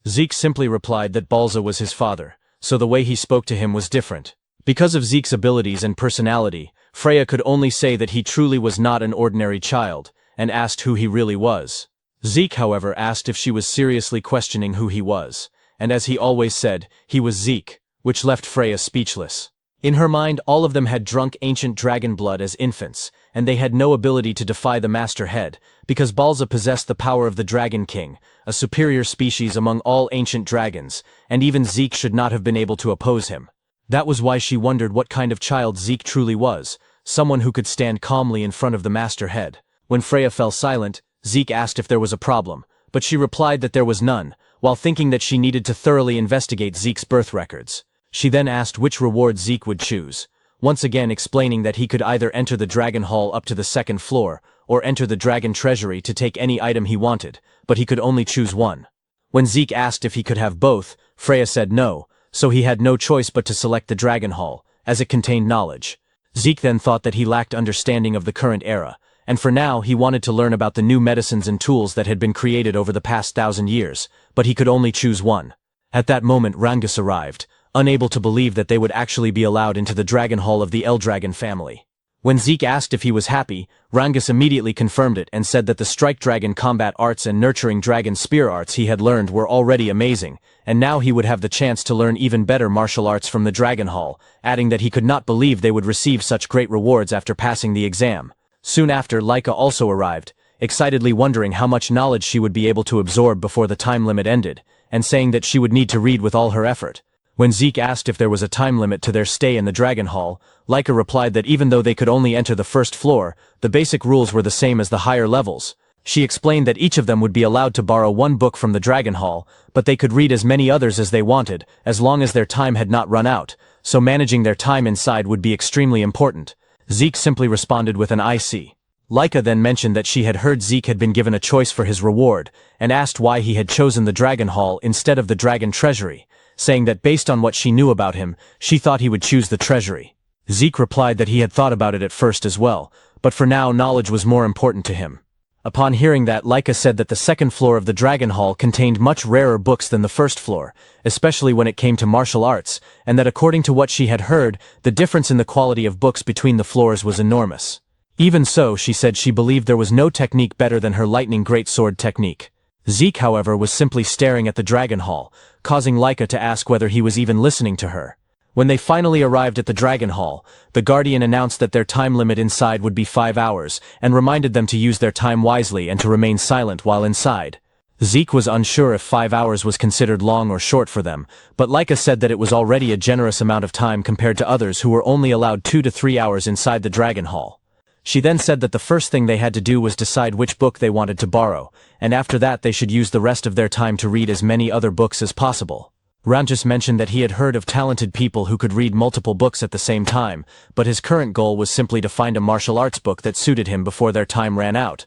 Zeke simply replied that Balza was his father, so the way he spoke to him was different. Because of Zeke's abilities and personality, Freya could only say that he truly was not an ordinary child, and asked who he really was. Zeke, however, asked if she was seriously questioning who he was, and as he always said, he was Zeke, which left Freya speechless. In her mind, all of them had drunk ancient dragon blood as infants, and they had no ability to defy the Master Head, because Balza possessed the power of the Dragon King, a superior species among all ancient dragons, and even Zeke should not have been able to oppose him. That was why she wondered what kind of child Zeke truly was, someone who could stand calmly in front of the Master Head. When Freya fell silent, Zeke asked if there was a problem, but she replied that there was none, while thinking that she needed to thoroughly investigate Zeke's birth records. She then asked which reward Zeke would choose, once again explaining that he could either enter the Dragon Hall up to the second floor, or enter the Dragon Treasury to take any item he wanted, but he could only choose one. When Zeke asked if he could have both, Freya said no, so he had no choice but to select the Dragon Hall, as it contained knowledge. Zeke then thought that he lacked understanding of the current era, and for now he wanted to learn about the new medicines and tools that had been created over the past 1,000 years, but he could only choose one. At that moment Rangus arrived, unable to believe that they would actually be allowed into the Dragon Hall of the Eldragon family. When Zeke asked if he was happy, Rangus immediately confirmed it and said that the Strike Dragon combat arts and Nurturing Dragon spear arts he had learned were already amazing, and now he would have the chance to learn even better martial arts from the Dragon Hall, adding that he could not believe they would receive such great rewards after passing the exam. Soon after, Laika also arrived, excitedly wondering how much knowledge she would be able to absorb before the time limit ended, and saying that she would need to read with all her effort. When Zeke asked if there was a time limit to their stay in the Dragon Hall, Laika replied that even though they could only enter the first floor, the basic rules were the same as the higher levels. She explained that each of them would be allowed to borrow one book from the Dragon Hall, but they could read as many others as they wanted, as long as their time had not run out, so managing their time inside would be extremely important. Zeke simply responded with an I see. Laika then mentioned that she had heard Zeke had been given a choice for his reward, and asked why he had chosen the Dragon Hall instead of the Dragon Treasury, saying that based on what she knew about him, she thought he would choose the Treasury. Zeke replied that he had thought about it at first as well, but for now knowledge was more important to him. Upon hearing that, Laika said that the second floor of the Dragon Hall contained much rarer books than the first floor, especially when it came to martial arts, and that according to what she had heard, the difference in the quality of books between the floors was enormous. Even so, she said she believed there was no technique better than her lightning greatsword technique. Zeke, however, was simply staring at the Dragon Hall, causing Laika to ask whether he was even listening to her. When they finally arrived at the Dragon Hall, the Guardian announced that their time limit inside would be 5 hours, and reminded them to use their time wisely and to remain silent while inside. Zeke was unsure if 5 hours was considered long or short for them, but Laika said that it was already a generous amount of time compared to others who were only allowed 2 to 3 hours inside the Dragon Hall. She then said that the first thing they had to do was decide which book they wanted to borrow, and after that they should use the rest of their time to read as many other books as possible. Rangus mentioned that he had heard of talented people who could read multiple books at the same time, but his current goal was simply to find a martial arts book that suited him before their time ran out.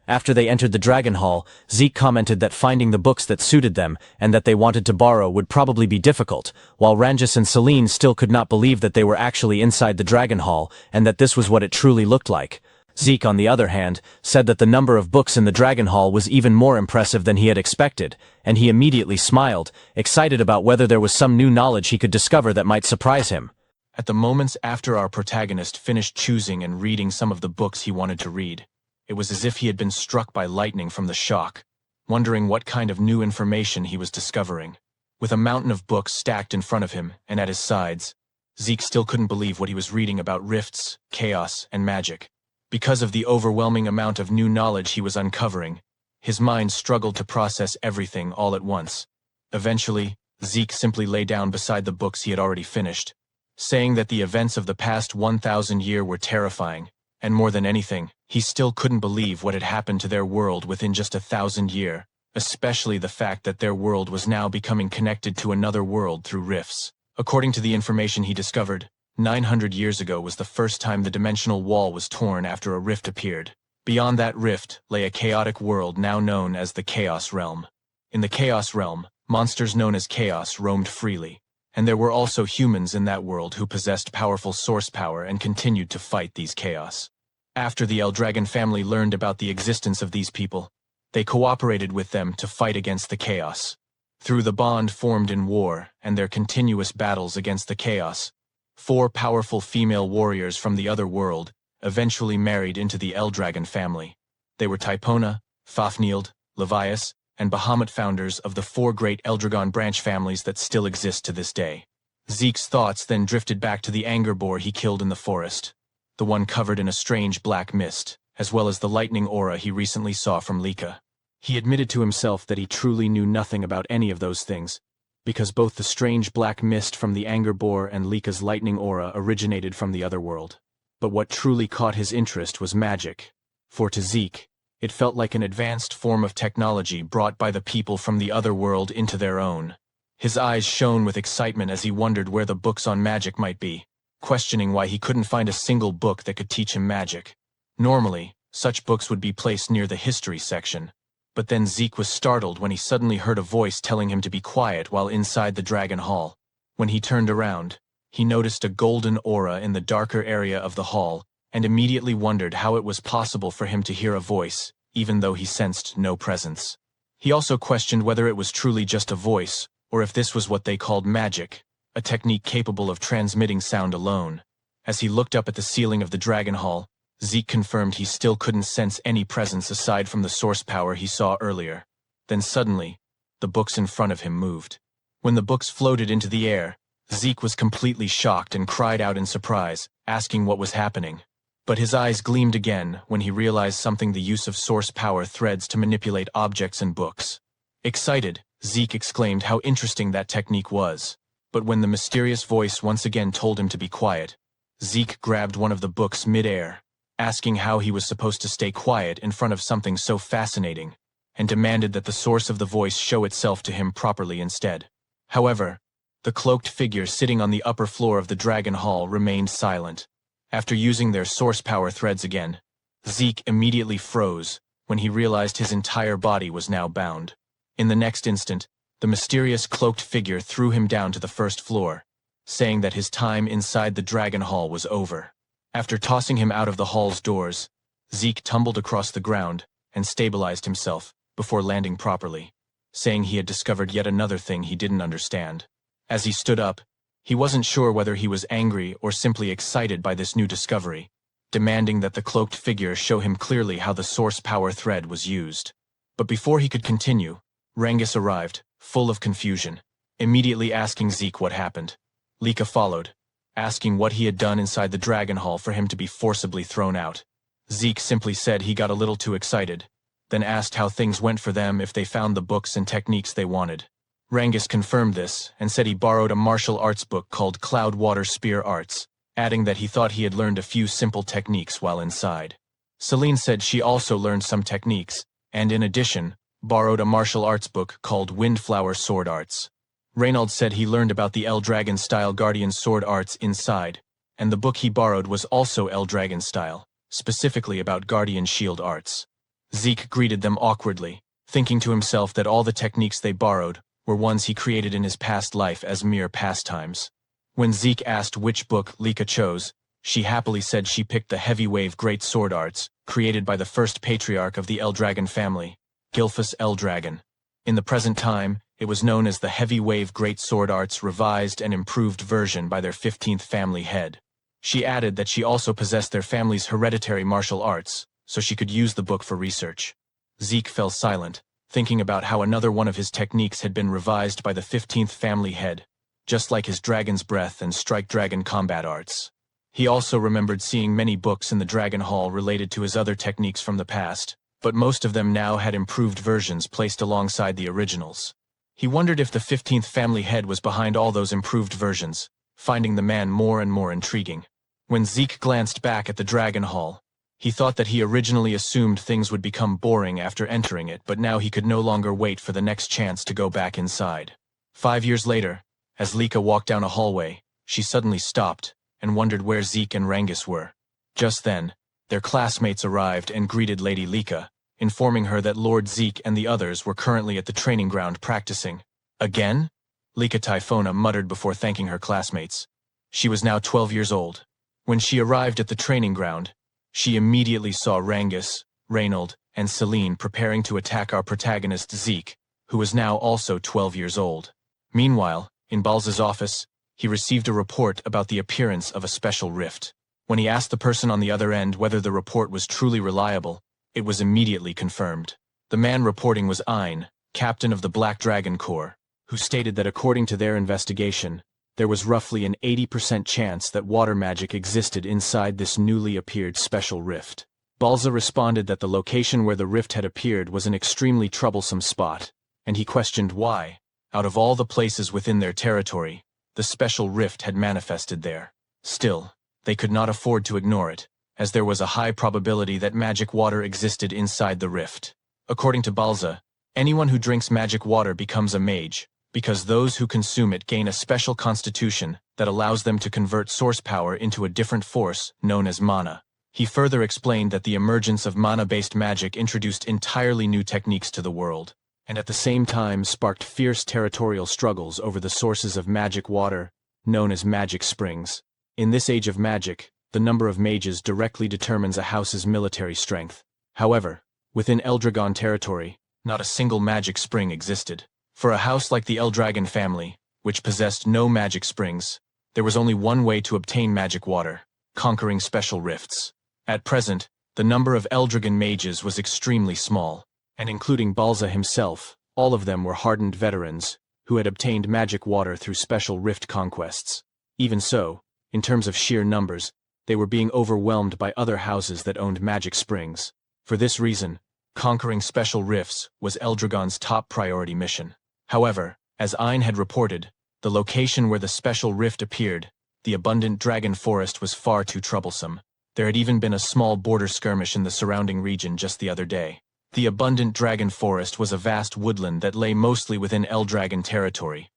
After they entered the Dragon Hall, Zeke commented that finding the books that suited them and that they wanted to borrow would probably be difficult, while Rangus and Celine still could not believe that they were actually inside the Dragon Hall and that this was what it truly looked like. Zeke, on the other hand, said that the number of books in the Dragon Hall was even more impressive than he had expected, and he immediately smiled, excited about whether there was some new knowledge he could discover that might surprise him. At the moments after our protagonist finished choosing and reading some of the books he wanted to read, it was as if he had been struck by lightning from the shock, wondering what kind of new information he was discovering. With a mountain of books stacked in front of him and at his sides, Zeke still couldn't believe what he was reading about rifts, chaos, and magic. Because of the overwhelming amount of new knowledge he was uncovering, his mind struggled to process everything all at once. Eventually, Zeke simply lay down beside the books he had already finished, saying that the events of the past 1,000 years were terrifying, and more than anything, he still couldn't believe what had happened to their world within just 1,000 years, especially the fact that their world was now becoming connected to another world through rifts. According to the information he discovered, 900 years ago was the first time the dimensional wall was torn after a rift appeared. Beyond that rift lay a chaotic world now known as the Chaos Realm. In the Chaos Realm, monsters known as Chaos roamed freely, and there were also humans in that world who possessed powerful source power and continued to fight these chaos. After the Eldragon family learned about the existence of these people, they cooperated with them to fight against the chaos. Through the bond formed in war and their continuous battles against the chaos, 4 powerful female warriors from the other world eventually married into the Eldragon family. They were Typona, Fafnield, Levias, and Bahamut, founders of the 4 great Eldragon branch families that still exist to this day. Zeke's thoughts then drifted back to the anger boar he killed in the forest, the one covered in a strange black mist, as well as the lightning aura he recently saw from Lika. He admitted to himself that he truly knew nothing about any of those things, because both the strange black mist from the anger boar and Lika's lightning aura originated from the other world. But what truly caught his interest was magic, for to Zeke, it felt like an advanced form of technology brought by the people from the other world into their own. His eyes shone with excitement as he wondered where the books on magic might be, questioning why he couldn't find a single book that could teach him magic. Normally, such books would be placed near the history section, but then Zeke was startled when he suddenly heard a voice telling him to be quiet while inside the Dragon Hall. When he turned around, he noticed a golden aura in the darker area of the hall, and immediately wondered how it was possible for him to hear a voice, even though he sensed no presence. He also questioned whether it was truly just a voice, or if this was what they called magic, a technique capable of transmitting sound alone. As he looked up at the ceiling of the Dragon Hall, Zeke confirmed he still couldn't sense any presence aside from the source power he saw earlier. Then suddenly, the books in front of him moved. When the books floated into the air, Zeke was completely shocked and cried out in surprise, asking what was happening. But his eyes gleamed again when he realized something: the use of source power threads to manipulate objects and books. Excited, Zeke exclaimed how interesting that technique was. But when the mysterious voice once again told him to be quiet, Zeke grabbed one of the books mid-air, asking how he was supposed to stay quiet in front of something so fascinating, and demanded that the source of the voice show itself to him properly instead. However, the cloaked figure sitting on the upper floor of the Dragon Hall remained silent. After using their source power threads again, Zeke immediately froze when he realized his entire body was now bound. In the next instant, the mysterious cloaked figure threw him down to the first floor, saying that his time inside the Dragon Hall was over. After tossing him out of the hall's doors, Zeke tumbled across the ground and stabilized himself before landing properly, saying he had discovered yet another thing he didn't understand. As he stood up, he wasn't sure whether he was angry or simply excited by this new discovery, demanding that the cloaked figure show him clearly how the source power thread was used. But before he could continue, Rangus arrived, full of confusion, immediately asking Zeke what happened. Lika followed, asking what he had done inside the Dragon Hall for him to be forcibly thrown out. Zeke simply said he got a little too excited, then asked how things went for them if they found the books and techniques they wanted. Rangus confirmed this and said he borrowed a martial arts book called Cloud Water Spear Arts, adding that he thought he had learned a few simple techniques while inside. Celine said she also learned some techniques, and in addition, borrowed a martial arts book called Windflower Sword Arts. Reynald said he learned about the Eldragon-style Guardian Sword Arts inside, and the book he borrowed was also Eldragon-style, specifically about Guardian Shield Arts. Zeke greeted them awkwardly, thinking to himself that all the techniques they borrowed were ones he created in his past life as mere pastimes. When Zeke asked which book Lika chose, she happily said she picked the Heavy Wave Great Sword Arts, created by the first patriarch of the Eldragon family, Gilfus Eldragon. In the present time, It was known as the Heavy Wave Great Sword Arts revised and improved version by their 15th family head. She added that she also possessed their family's hereditary martial arts, so she could use the book for research. Zeke fell silent, thinking about how another one of his techniques had been revised by the 15th family head, just like his Dragon's Breath and Strike Dragon combat arts. He also remembered seeing many books in the Dragon Hall related to his other techniques from the past, but most of them now had improved versions placed alongside the originals. He wondered if the 15th family head was behind all those improved versions, finding the man more and more intriguing. When Zeke glanced back at the Dragon Hall, he thought that he originally assumed things would become boring after entering it, but now he could no longer wait for the next chance to go back inside. 5 years later, as Lika walked down a hallway, she suddenly stopped and wondered where Zeke and Rangus were. Just then, their classmates arrived and greeted Lady Lika, informing her that Lord Zeke and the others were currently at the training ground practicing. Again? Lika Typhona muttered before thanking her classmates. She was now 12 years old. When she arrived at the training ground, she immediately saw Rangus, Reynold, and Celine preparing to attack our protagonist Zeke, who was now also 12 years old. Meanwhile, in Balza's office, he received a report about the appearance of a special rift. When he asked the person on the other end whether the report was truly reliable, it was immediately confirmed. The man reporting was Ein, captain of the Black Dragon Corps, who stated that according to their investigation, there was roughly an 80% chance that water magic existed inside this newly appeared special rift. Balza responded that the location where the rift had appeared was an extremely troublesome spot, and he questioned why, out of all the places within their territory, the special rift had manifested there. Still, they could not afford to ignore it, as there was a high probability that magic water existed inside the rift. According to Balza, anyone who drinks magic water becomes a mage, because those who consume it gain a special constitution that allows them to convert source power into a different force known as mana. He further explained that the emergence of mana-based magic introduced entirely new techniques to the world, and at the same time sparked fierce territorial struggles over the sources of magic water, known as magic springs. In this age of magic, the number of mages directly determines a house's military strength. However, within Eldragon territory, not a single magic spring existed. For a house like the Eldragon family, which possessed no magic springs, there was only one way to obtain magic water: conquering special rifts. At present, the number of Eldragon mages was extremely small, and including Balza himself, all of them were hardened veterans, who had obtained magic water through special rift conquests. Even so, in terms of sheer numbers, they were being overwhelmed by other houses that owned magic springs. For this reason, conquering special rifts was Eldragon's top priority mission. However, as Ein had reported, the location where the special rift appeared, the abundant dragon forest, was far too troublesome. There had even been a small border skirmish in the surrounding region just the other day. The abundant dragon forest was a vast woodland that lay mostly within Eldragon territory,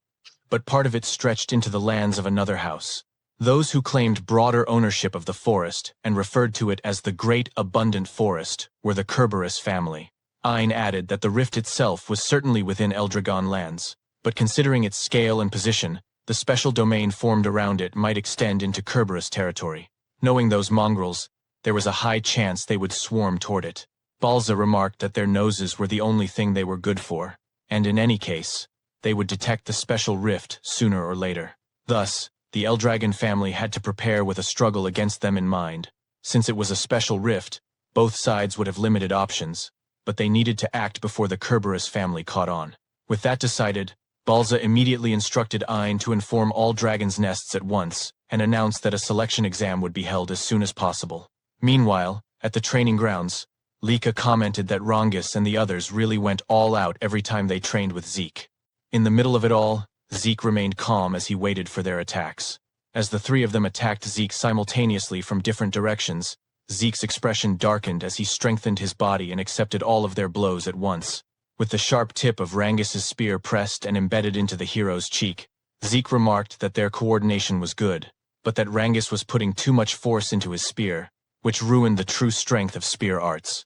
but part of it stretched into the lands of another house. Those who claimed broader ownership of the forest and referred to it as the Great Abundant Forest were the Kerberos family. Ein added that the rift itself was certainly within Eldragon lands, but considering its scale and position, the special domain formed around it might extend into Kerberos territory. Knowing those mongrels, there was a high chance they would swarm toward it. Balza remarked that their noses were the only thing they were good for, and in any case, they would detect the special rift sooner or later. Thus, the Eldragon family had to prepare with a struggle against them in mind. Since it was a special rift, both sides would have limited options, but they needed to act before the Kerberos family caught on. With that decided, Balza immediately instructed Ein to inform all dragons' nests at once, and announced that a selection exam would be held as soon as possible. Meanwhile, at the training grounds, Lika commented that Rangus and the others really went all out every time they trained with Zeke. In the middle of it all, Zeke remained calm as he waited for their attacks. As the three of them attacked Zeke simultaneously from different directions, Zeke's expression darkened as he strengthened his body and accepted all of their blows at once. With the sharp tip of Rangus's spear pressed and embedded into the hero's cheek, Zeke remarked that their coordination was good, but that Rangus was putting too much force into his spear, which ruined the true strength of spear arts.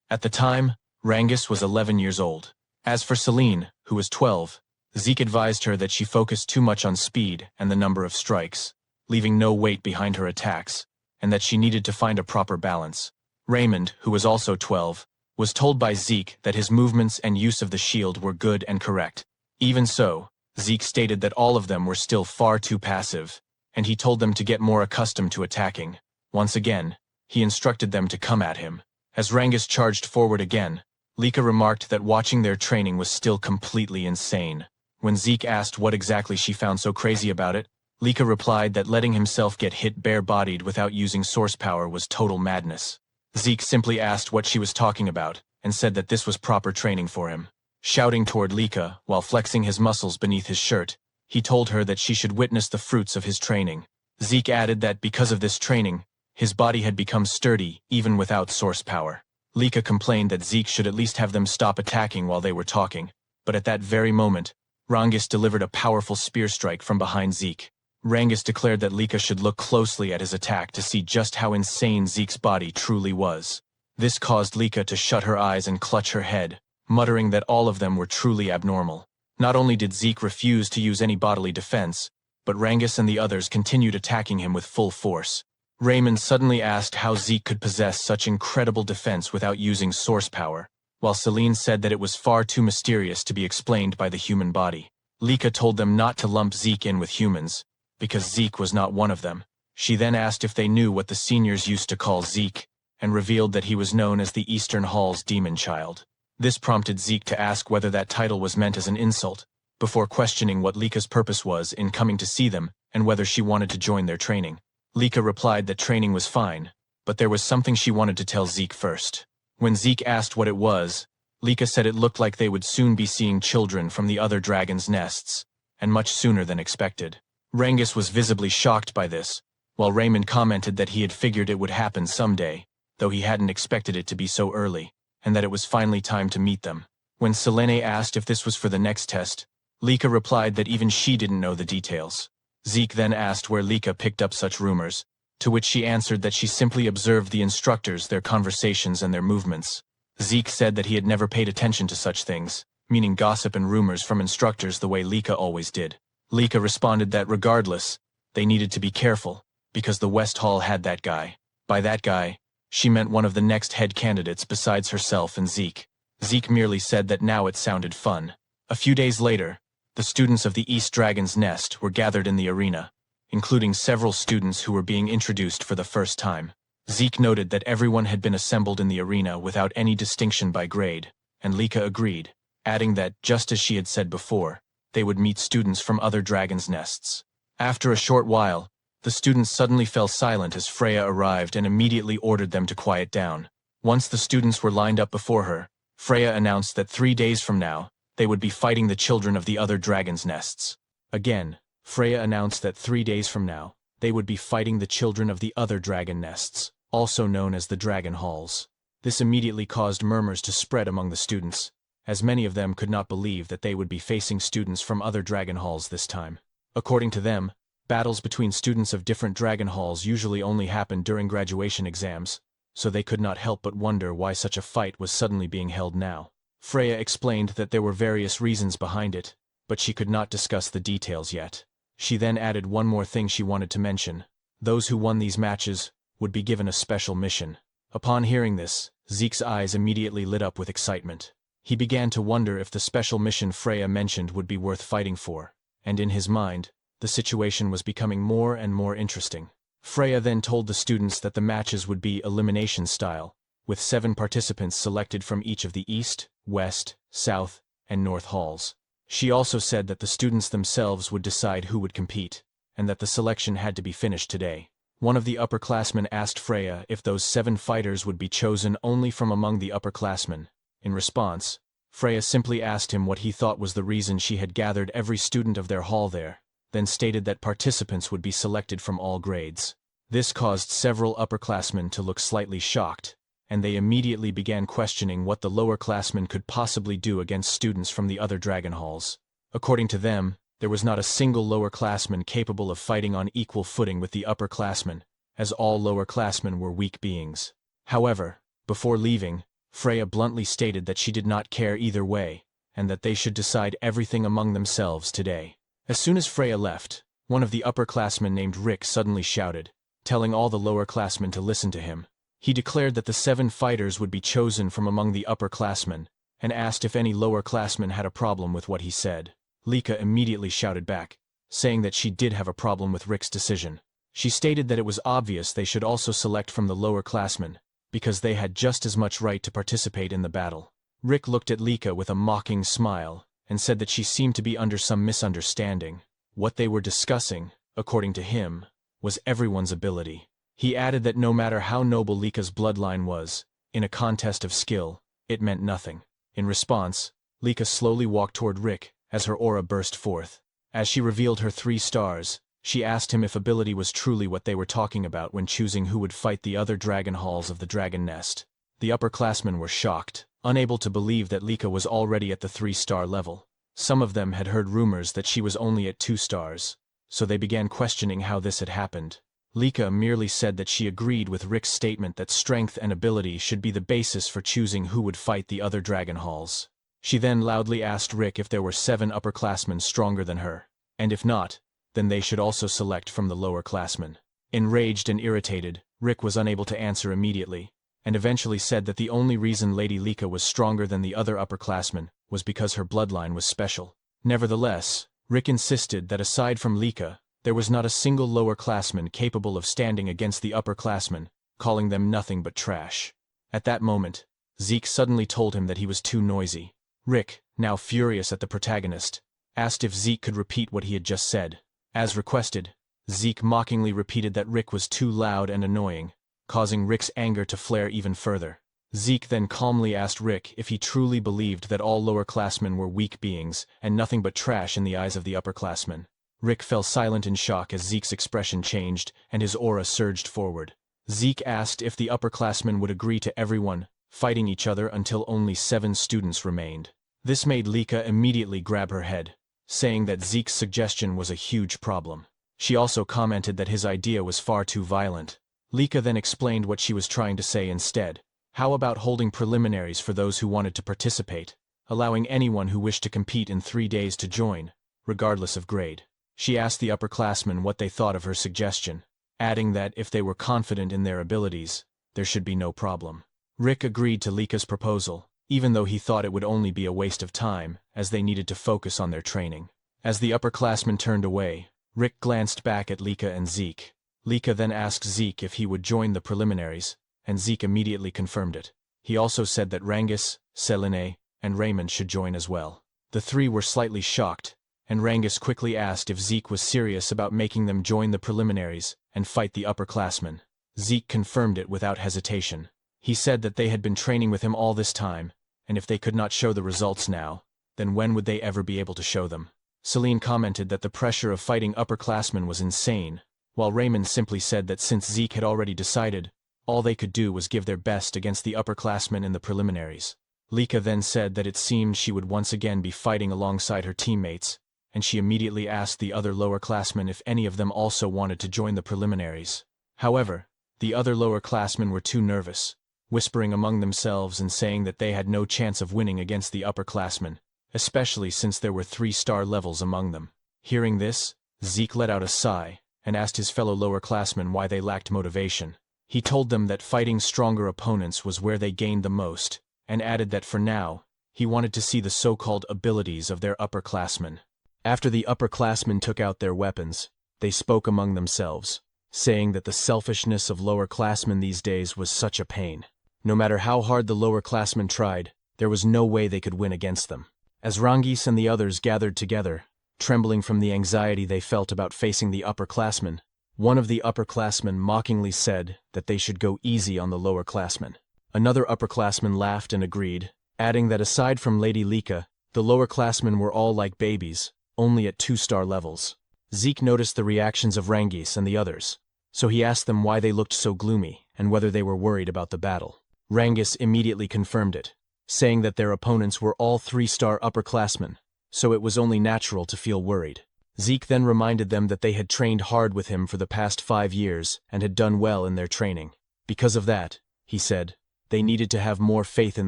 At the time, Rangus was 11 years old. As for Celine, who was 12, Zeke advised her that she focused too much on speed and the number of strikes, leaving no weight behind her attacks, and that she needed to find a proper balance. Raymond, who was also 12, was told by Zeke that his movements and use of the shield were good and correct. Even so, Zeke stated that all of them were still far too passive, and he told them to get more accustomed to attacking. Once again, he instructed them to come at him. As Rangus charged forward again, Lika remarked that watching their training was still completely insane. When Zeke asked what exactly she found so crazy about it, Lika replied that letting himself get hit bare-bodied without using source power was total madness. Zeke simply asked what she was talking about, and said that this was proper training for him. Shouting toward Lika, while flexing his muscles beneath his shirt, he told her that she should witness the fruits of his training. Zeke added that because of this training, his body had become sturdy, even without source power. Lika complained that Zeke should at least have them stop attacking while they were talking, but at that very moment, Rangus delivered a powerful spear strike from behind Zeke. Rangus declared that Lika should look closely at his attack to see just how insane Zeke's body truly was. This caused Lika to shut her eyes and clutch her head, muttering that all of them were truly abnormal. Not only did Zeke refuse to use any bodily defense, but Rangus and the others continued attacking him with full force. Raymond suddenly asked how Zeke could possess such incredible defense without using source power, while Celine said that it was far too mysterious to be explained by the human body. Lika told them not to lump Zeke in with humans, because Zeke was not one of them. She then asked if they knew what the seniors used to call Zeke, and revealed that he was known as the Eastern Hall's demon child. This prompted Zeke to ask whether that title was meant as an insult, before questioning what Lika's purpose was in coming to see them and whether she wanted to join their training. Lika replied that training was fine, but there was something she wanted to tell Zeke first. When Zeke asked what it was, Lika said it looked like they would soon be seeing children from the other dragons' nests, and much sooner than expected. Rangus was visibly shocked by this, while Raymond commented that he had figured it would happen someday, though he hadn't expected it to be so early, and that it was finally time to meet them. When Selene asked if this was for the next test, Lika replied that even she didn't know the details. Zeke then asked where Lika picked up such rumors, to which she answered that she simply observed the instructors, their conversations, and their movements. Zeke said that he had never paid attention to such things, meaning gossip and rumors from instructors the way Lika always did. Lika responded that regardless, they needed to be careful, because the West Hall had that guy. By that guy, she meant one of the next head candidates besides herself and Zeke. Zeke merely said that now it sounded fun. A few days later, the students of the East Dragon's Nest were gathered in the arena, including several students who were being introduced for the first time. Zeke noted that everyone had been assembled in the arena without any distinction by grade, and Lika agreed, adding that, just as she had said before, they would meet students from other dragons' nests. After a short while, the students suddenly fell silent as Freya arrived and immediately ordered them to quiet down. Once the students were lined up before her, Freya announced that 3 days from now, they would be fighting the children of the other dragons' nests. Again, Freya announced that 3 days from now, they would be fighting the children of the other dragon nests, also known as the Dragon Halls. This immediately caused murmurs to spread among the students, as many of them could not believe that they would be facing students from other dragon halls this time. According to them, battles between students of different dragon halls usually only happened during graduation exams, so they could not help but wonder why such a fight was suddenly being held now. Freya explained that there were various reasons behind it, but she could not discuss the details yet. She then added one more thing she wanted to mention. Those who won these matches would be given a special mission. Upon hearing this, Zeke's eyes immediately lit up with excitement. He began to wonder if the special mission Freya mentioned would be worth fighting for, and in his mind, the situation was becoming more and more interesting. Freya then told the students that the matches would be elimination style, with 7 participants selected from each of the East, West, South, and North halls. She also said that the students themselves would decide who would compete, and that the selection had to be finished today. One of the upperclassmen asked Freya if those 7 fighters would be chosen only from among the upperclassmen. In response, Freya simply asked him what he thought was the reason she had gathered every student of their hall there, then stated that participants would be selected from all grades. This caused several upperclassmen to look slightly shocked, and they immediately began questioning what the lowerclassmen could possibly do against students from the other dragon halls. According to them, there was not a single lowerclassman capable of fighting on equal footing with the upperclassmen, as all lowerclassmen were weak beings. However, before leaving, Freya bluntly stated that she did not care either way, and that they should decide everything among themselves today. As soon as Freya left, one of the upperclassmen named Rick suddenly shouted, telling all the lowerclassmen to listen to him. He declared that the 7 fighters would be chosen from among the upperclassmen, and asked if any lowerclassmen had a problem with what he said. Lika immediately shouted back, saying that she did have a problem with Rick's decision. She stated that it was obvious they should also select from the lower classmen, because they had just as much right to participate in the battle. Rick looked at Lika with a mocking smile, and said that she seemed to be under some misunderstanding. What they were discussing, according to him, was everyone's ability. He added that no matter how noble Lika's bloodline was, in a contest of skill, it meant nothing. In response, Lika slowly walked toward Rick as her aura burst forth. As she revealed her 3 stars, she asked him if ability was truly what they were talking about when choosing who would fight the other dragon halls of the dragon nest. The upperclassmen were shocked, unable to believe that Lika was already at the 3-star level. Some of them had heard rumors that she was only at 2 stars, so they began questioning how this had happened. Lika merely said that she agreed with Rick's statement that strength and ability should be the basis for choosing who would fight the other dragon halls. She then loudly asked Rick if there were 7 upperclassmen stronger than her, and if not, then they should also select from the lower classmen. Enraged and irritated, Rick was unable to answer immediately, and eventually said that the only reason Lady Lika was stronger than the other upperclassmen was because her bloodline was special. Nevertheless, Rick insisted that aside from Lika, there was not a single lower classman capable of standing against the upperclassmen, calling them nothing but trash. At that moment, Zeke suddenly told him that he was too noisy. Rick, now furious at the protagonist, asked if Zeke could repeat what he had just said. As requested, Zeke mockingly repeated that Rick was too loud and annoying, causing Rick's anger to flare even further. Zeke then calmly asked Rick if he truly believed that all lower-classmen were weak beings and nothing but trash in the eyes of the upperclassmen. Rick fell silent in shock as Zeke's expression changed and his aura surged forward. Zeke asked if the upperclassmen would agree to everyone fighting each other until only 7 students remained. This made Lika immediately grab her head, saying that Zeke's suggestion was a huge problem. She also commented that his idea was far too violent. Lika then explained what she was trying to say instead. How about holding preliminaries for those who wanted to participate, allowing anyone who wished to compete in 3 days to join, regardless of grade? She asked the upperclassmen what they thought of her suggestion, adding that if they were confident in their abilities, there should be no problem. Rick agreed to Lika's proposal, even though he thought it would only be a waste of time, as they needed to focus on their training. As the upperclassmen turned away, Rick glanced back at Lika and Zeke. Lika then asked Zeke if he would join the preliminaries, and Zeke immediately confirmed it. He also said that Rangus, Selene, and Raymond should join as well. The 3 were slightly shocked, and Rangus quickly asked if Zeke was serious about making them join the preliminaries and fight the upperclassmen. Zeke confirmed it without hesitation. He said that they had been training with him all this time, and if they could not show the results now, then when would they ever be able to show them? Selene commented that the pressure of fighting upperclassmen was insane, while Raymond simply said that since Zeke had already decided, all they could do was give their best against the upperclassmen in the preliminaries. Lika then said that it seemed she would once again be fighting alongside her teammates, and she immediately asked the other lower-classmen if any of them also wanted to join the preliminaries. However, the other lower-classmen were too nervous, whispering among themselves and saying that they had no chance of winning against the upperclassmen, especially since there were 3-star levels among them. Hearing this, Zeke let out a sigh and asked his fellow lower-classmen why they lacked motivation. He told them that fighting stronger opponents was where they gained the most, and added that for now, he wanted to see the so-called abilities of their upperclassmen. After the upperclassmen took out their weapons, they spoke among themselves, saying that the selfishness of lower-classmen these days was such a pain. No matter how hard the lower-classmen tried, there was no way they could win against them. As Rangis and the others gathered together, trembling from the anxiety they felt about facing the upperclassmen, one of the upperclassmen mockingly said that they should go easy on the lowerclassmen. Another upperclassman laughed and agreed, adding that aside from Lady Lika, the lowerclassmen were all like babies, only at 2-star levels. Zeke noticed the reactions of Rangis and the others, so he asked them why they looked so gloomy and whether they were worried about the battle. Rangis immediately confirmed it, saying that their opponents were all 3-star upperclassmen, so it was only natural to feel worried. Zeke then reminded them that they had trained hard with him for the past 5 years and had done well in their training. Because of that, he said, they needed to have more faith in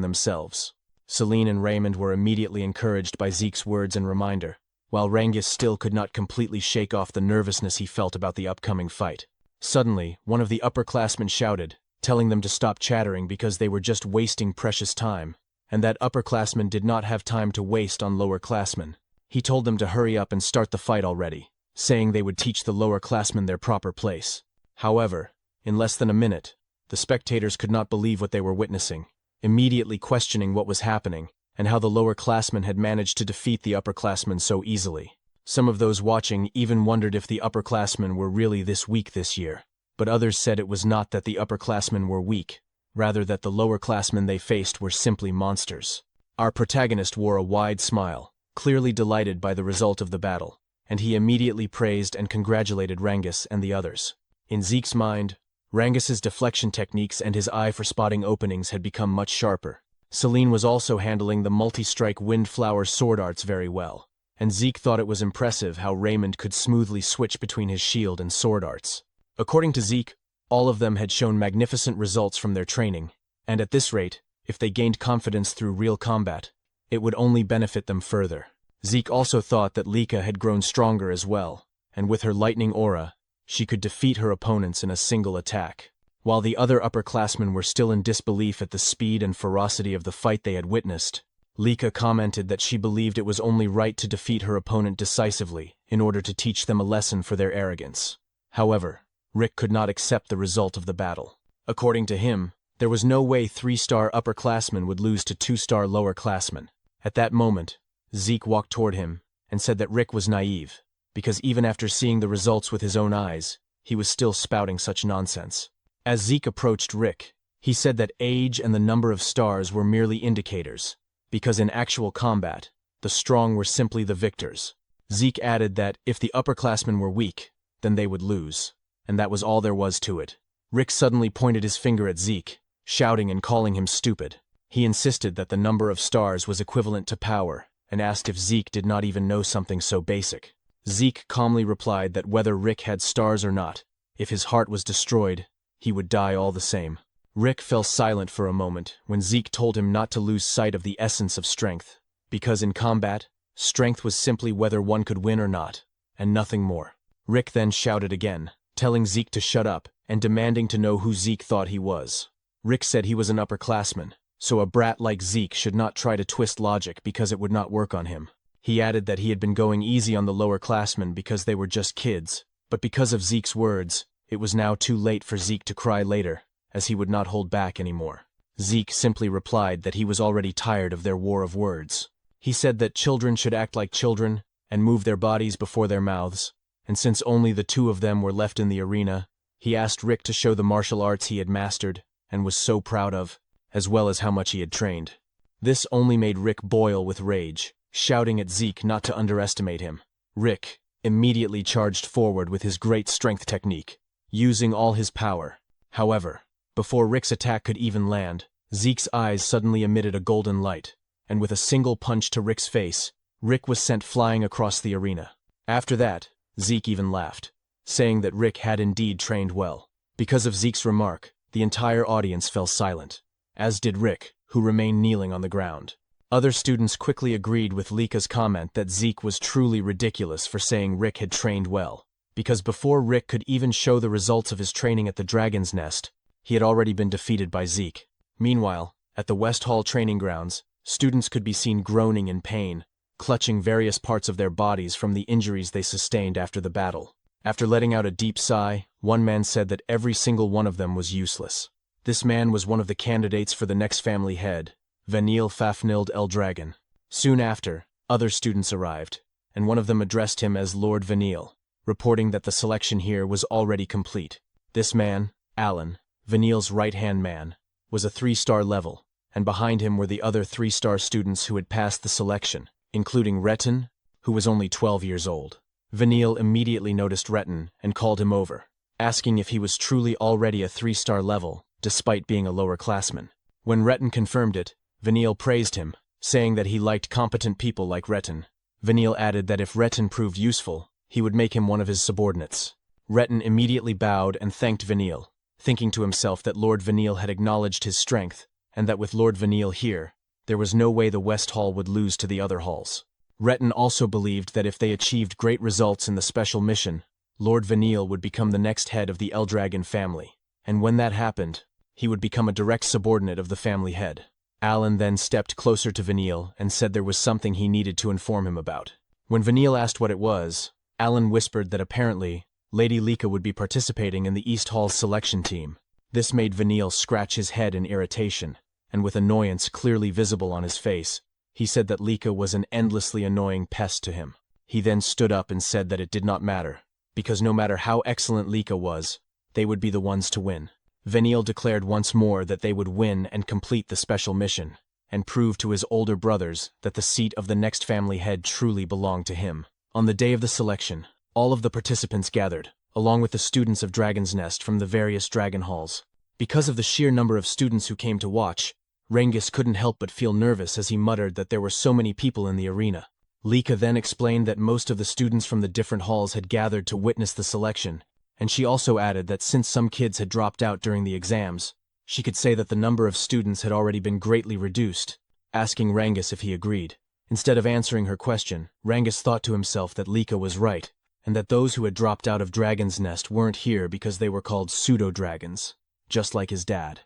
themselves. Selene and Raymond were immediately encouraged by Zeke's words and reminder, while Rangis still could not completely shake off the nervousness he felt about the upcoming fight. Suddenly, one of the upperclassmen shouted, telling them to stop chattering because they were just wasting precious time, and that upperclassmen did not have time to waste on lowerclassmen. He told them to hurry up and start the fight already, saying they would teach the lower classmen their proper place. However, in less than a minute, the spectators could not believe what they were witnessing, immediately questioning what was happening and how the lower classmen had managed to defeat the upperclassmen so easily. Some of those watching even wondered if the upperclassmen were really this weak this year, but others said it was not that the upperclassmen were weak, rather that the lower classmen they faced were simply monsters. Our protagonist wore a wide smile, clearly delighted by the result of the battle, and he immediately praised and congratulated Rangus and the others. In Zeke's mind, Rangus's deflection techniques and his eye for spotting openings had become much sharper. Celine was also handling the multi-strike windflower sword arts very well, and Zeke thought it was impressive how Raymond could smoothly switch between his shield and sword arts. According to Zeke, all of them had shown magnificent results from their training, and at this rate, if they gained confidence through real combat, it would only benefit them further. Zeke also thought that Lika had grown stronger as well, and with her lightning aura, she could defeat her opponents in a single attack. While the other upperclassmen were still in disbelief at the speed and ferocity of the fight they had witnessed, Lika commented that she believed it was only right to defeat her opponent decisively in order to teach them a lesson for their arrogance. However, Rick could not accept the result of the battle. According to him, there was no way 3-star upperclassmen would lose to 2-star lowerclassmen. At that moment, Zeke walked toward him and said that Rick was naive, because even after seeing the results with his own eyes, he was still spouting such nonsense. As Zeke approached Rick, he said that age and the number of stars were merely indicators, because in actual combat, the strong were simply the victors. Zeke added that if the upperclassmen were weak, then they would lose, and that was all there was to it. Rick suddenly pointed his finger at Zeke, shouting and calling him stupid. He insisted that the number of stars was equivalent to power, and asked if Zeke did not even know something so basic. Zeke calmly replied that whether Rick had stars or not, if his heart was destroyed, he would die all the same. Rick fell silent for a moment when Zeke told him not to lose sight of the essence of strength, because in combat, strength was simply whether one could win or not, and nothing more. Rick then shouted again, telling Zeke to shut up and demanding to know who Zeke thought he was. Rick said he was an upperclassman, so a brat like Zeke should not try to twist logic because it would not work on him. He added that he had been going easy on the lower classmen because they were just kids, but because of Zeke's words, it was now too late for Zeke to cry later, as he would not hold back anymore. Zeke simply replied that he was already tired of their war of words. He said that children should act like children and move their bodies before their mouths, and since only the two of them were left in the arena, he asked Rick to show the martial arts he had mastered and was so proud of, as well as how much he had trained. This only made Rick boil with rage, shouting at Zeke not to underestimate him. Rick immediately charged forward with his great strength technique, using all his power. However, before Rick's attack could even land, Zeke's eyes suddenly emitted a golden light, and with a single punch to Rick's face, Rick was sent flying across the arena. After that, Zeke even laughed, saying that Rick had indeed trained well. Because of Zeke's remark, the entire audience fell silent, as did Rick, who remained kneeling on the ground. Other students quickly agreed with Lika's comment that Zeke was truly ridiculous for saying Rick had trained well, because before Rick could even show the results of his training at the Dragon's Nest, he had already been defeated by Zeke. Meanwhile, at the West Hall training grounds, students could be seen groaning in pain, clutching various parts of their bodies from the injuries they sustained after the battle. After letting out a deep sigh, one man said that every single one of them was useless. This man was one of the candidates for the next family head, Vanille Fafnilde Eldragon. Soon after, other students arrived, and one of them addressed him as Lord Vanille, reporting that the selection here was already complete. This man, Alan, Vanille's right-hand man, was a 3-star level, and behind him were the other 3-star students who had passed the selection, including Retin, who was only 12 years old. Vanille immediately noticed Retin and called him over, asking if he was truly already a 3-star level, despite being a lower classman. When Retin confirmed it, Vanille praised him, saying that he liked competent people like Retin. Vanille added that if Retin proved useful, he would make him one of his subordinates. Retin immediately bowed and thanked Vanille, thinking to himself that Lord Vanille had acknowledged his strength, and that with Lord Vanille here, there was no way the West Hall would lose to the other halls. Retin also believed that if they achieved great results in the special mission, Lord Vanille would become the next head of the Eldragon family, and when that happened, he would become a direct subordinate of the family head. Alan then stepped closer to Vanille and said there was something he needed to inform him about. When Vanille asked what it was, Alan whispered that apparently, Lady Lika would be participating in the East Hall's selection team. This made Vanille scratch his head in irritation, and with annoyance clearly visible on his face, he said that Lika was an endlessly annoying pest to him. He then stood up and said that it did not matter, because no matter how excellent Lika was, they would be the ones to win. Vanille declared once more that they would win and complete the special mission, and prove to his older brothers that the seat of the next family head truly belonged to him. On the day of the selection, all of the participants gathered, along with the students of Dragon's Nest from the various dragon halls. Because of the sheer number of students who came to watch, Rengis couldn't help but feel nervous as he muttered that there were so many people in the arena. Lika then explained that most of the students from the different halls had gathered to witness the selection, and she also added that since some kids had dropped out during the exams, she could say that the number of students had already been greatly reduced, asking Rengis if he agreed. Instead of answering her question, Rengis thought to himself that Lika was right, and that those who had dropped out of Dragon's Nest weren't here because they were called pseudo-dragons, just like his dad.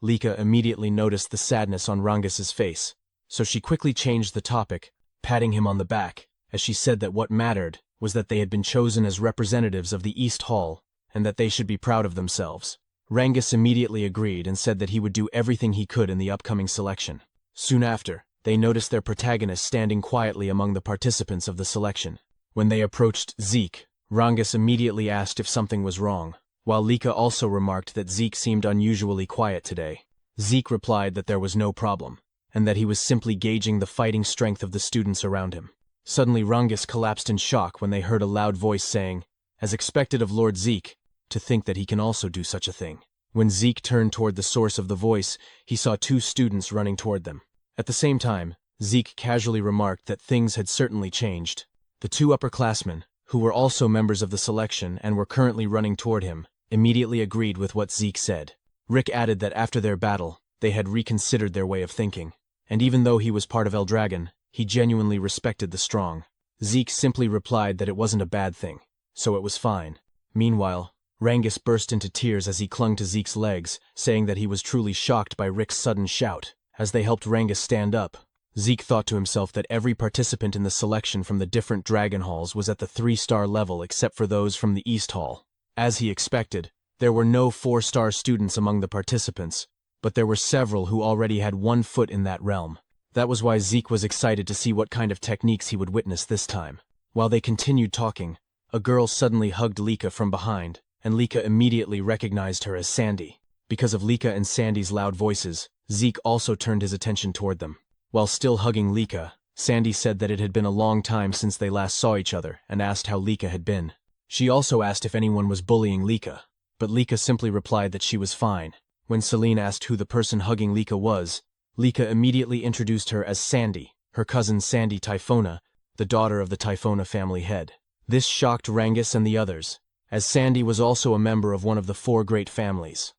Lika immediately noticed the sadness on Rengis's face, so she quickly changed the topic, patting him on the back, as she said that what mattered was that they had been chosen as representatives of the East Hall, and that they should be proud of themselves. Rengis immediately agreed and said that he would do everything he could in the upcoming selection. Soon after, they noticed their protagonist standing quietly among the participants of the selection. When they approached Zeke, Rengis immediately asked if something was wrong, while Lika also remarked that Zeke seemed unusually quiet today. Zeke replied that there was no problem, and that he was simply gauging the fighting strength of the students around him. Suddenly Rengis collapsed in shock when they heard a loud voice saying, as expected of Lord Zeke, to think that he can also do such a thing. When Zeke turned toward the source of the voice, he saw two students running toward them. At the same time, Zeke casually remarked that things had certainly changed. The two upperclassmen, who were also members of the selection and were currently running toward him, immediately agreed with what Zeke said. Rick added that after their battle, they had reconsidered their way of thinking, and even though he was part of Eldragon, he genuinely respected the strong. Zeke simply replied that it wasn't a bad thing, so it was fine. Meanwhile, Rengis burst into tears as he clung to Zeke's legs, saying that he was truly shocked by Rick's sudden shout. As they helped Rengis stand up, Zeke thought to himself that every participant in the selection from the different dragon halls was at the 3-star level except for those from the East Hall. As he expected, there were no 4-star students among the participants, but there were several who already had 1 foot in that realm. That was why Zeke was excited to see what kind of techniques he would witness this time. While they continued talking, a girl suddenly hugged Lika from behind, and Lika immediately recognized her as Sandy. Because of Lika and Sandy's loud voices, Zeke also turned his attention toward them. While still hugging Lika, Sandy said that it had been a long time since they last saw each other and asked how Lika had been. She also asked if anyone was bullying Lika, but Lika simply replied that she was fine. When Celine asked who the person hugging Lika was, Lika immediately introduced her as Sandy, her cousin Sandy Typhona, the daughter of the Typhona family head. This shocked Rengis and the others, as Sandy was also a member of one of the 4 great families.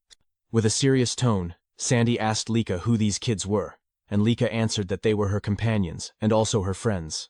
With a serious tone, Sandy asked Lika who these kids were, and Lika answered that they were her companions and also her friends.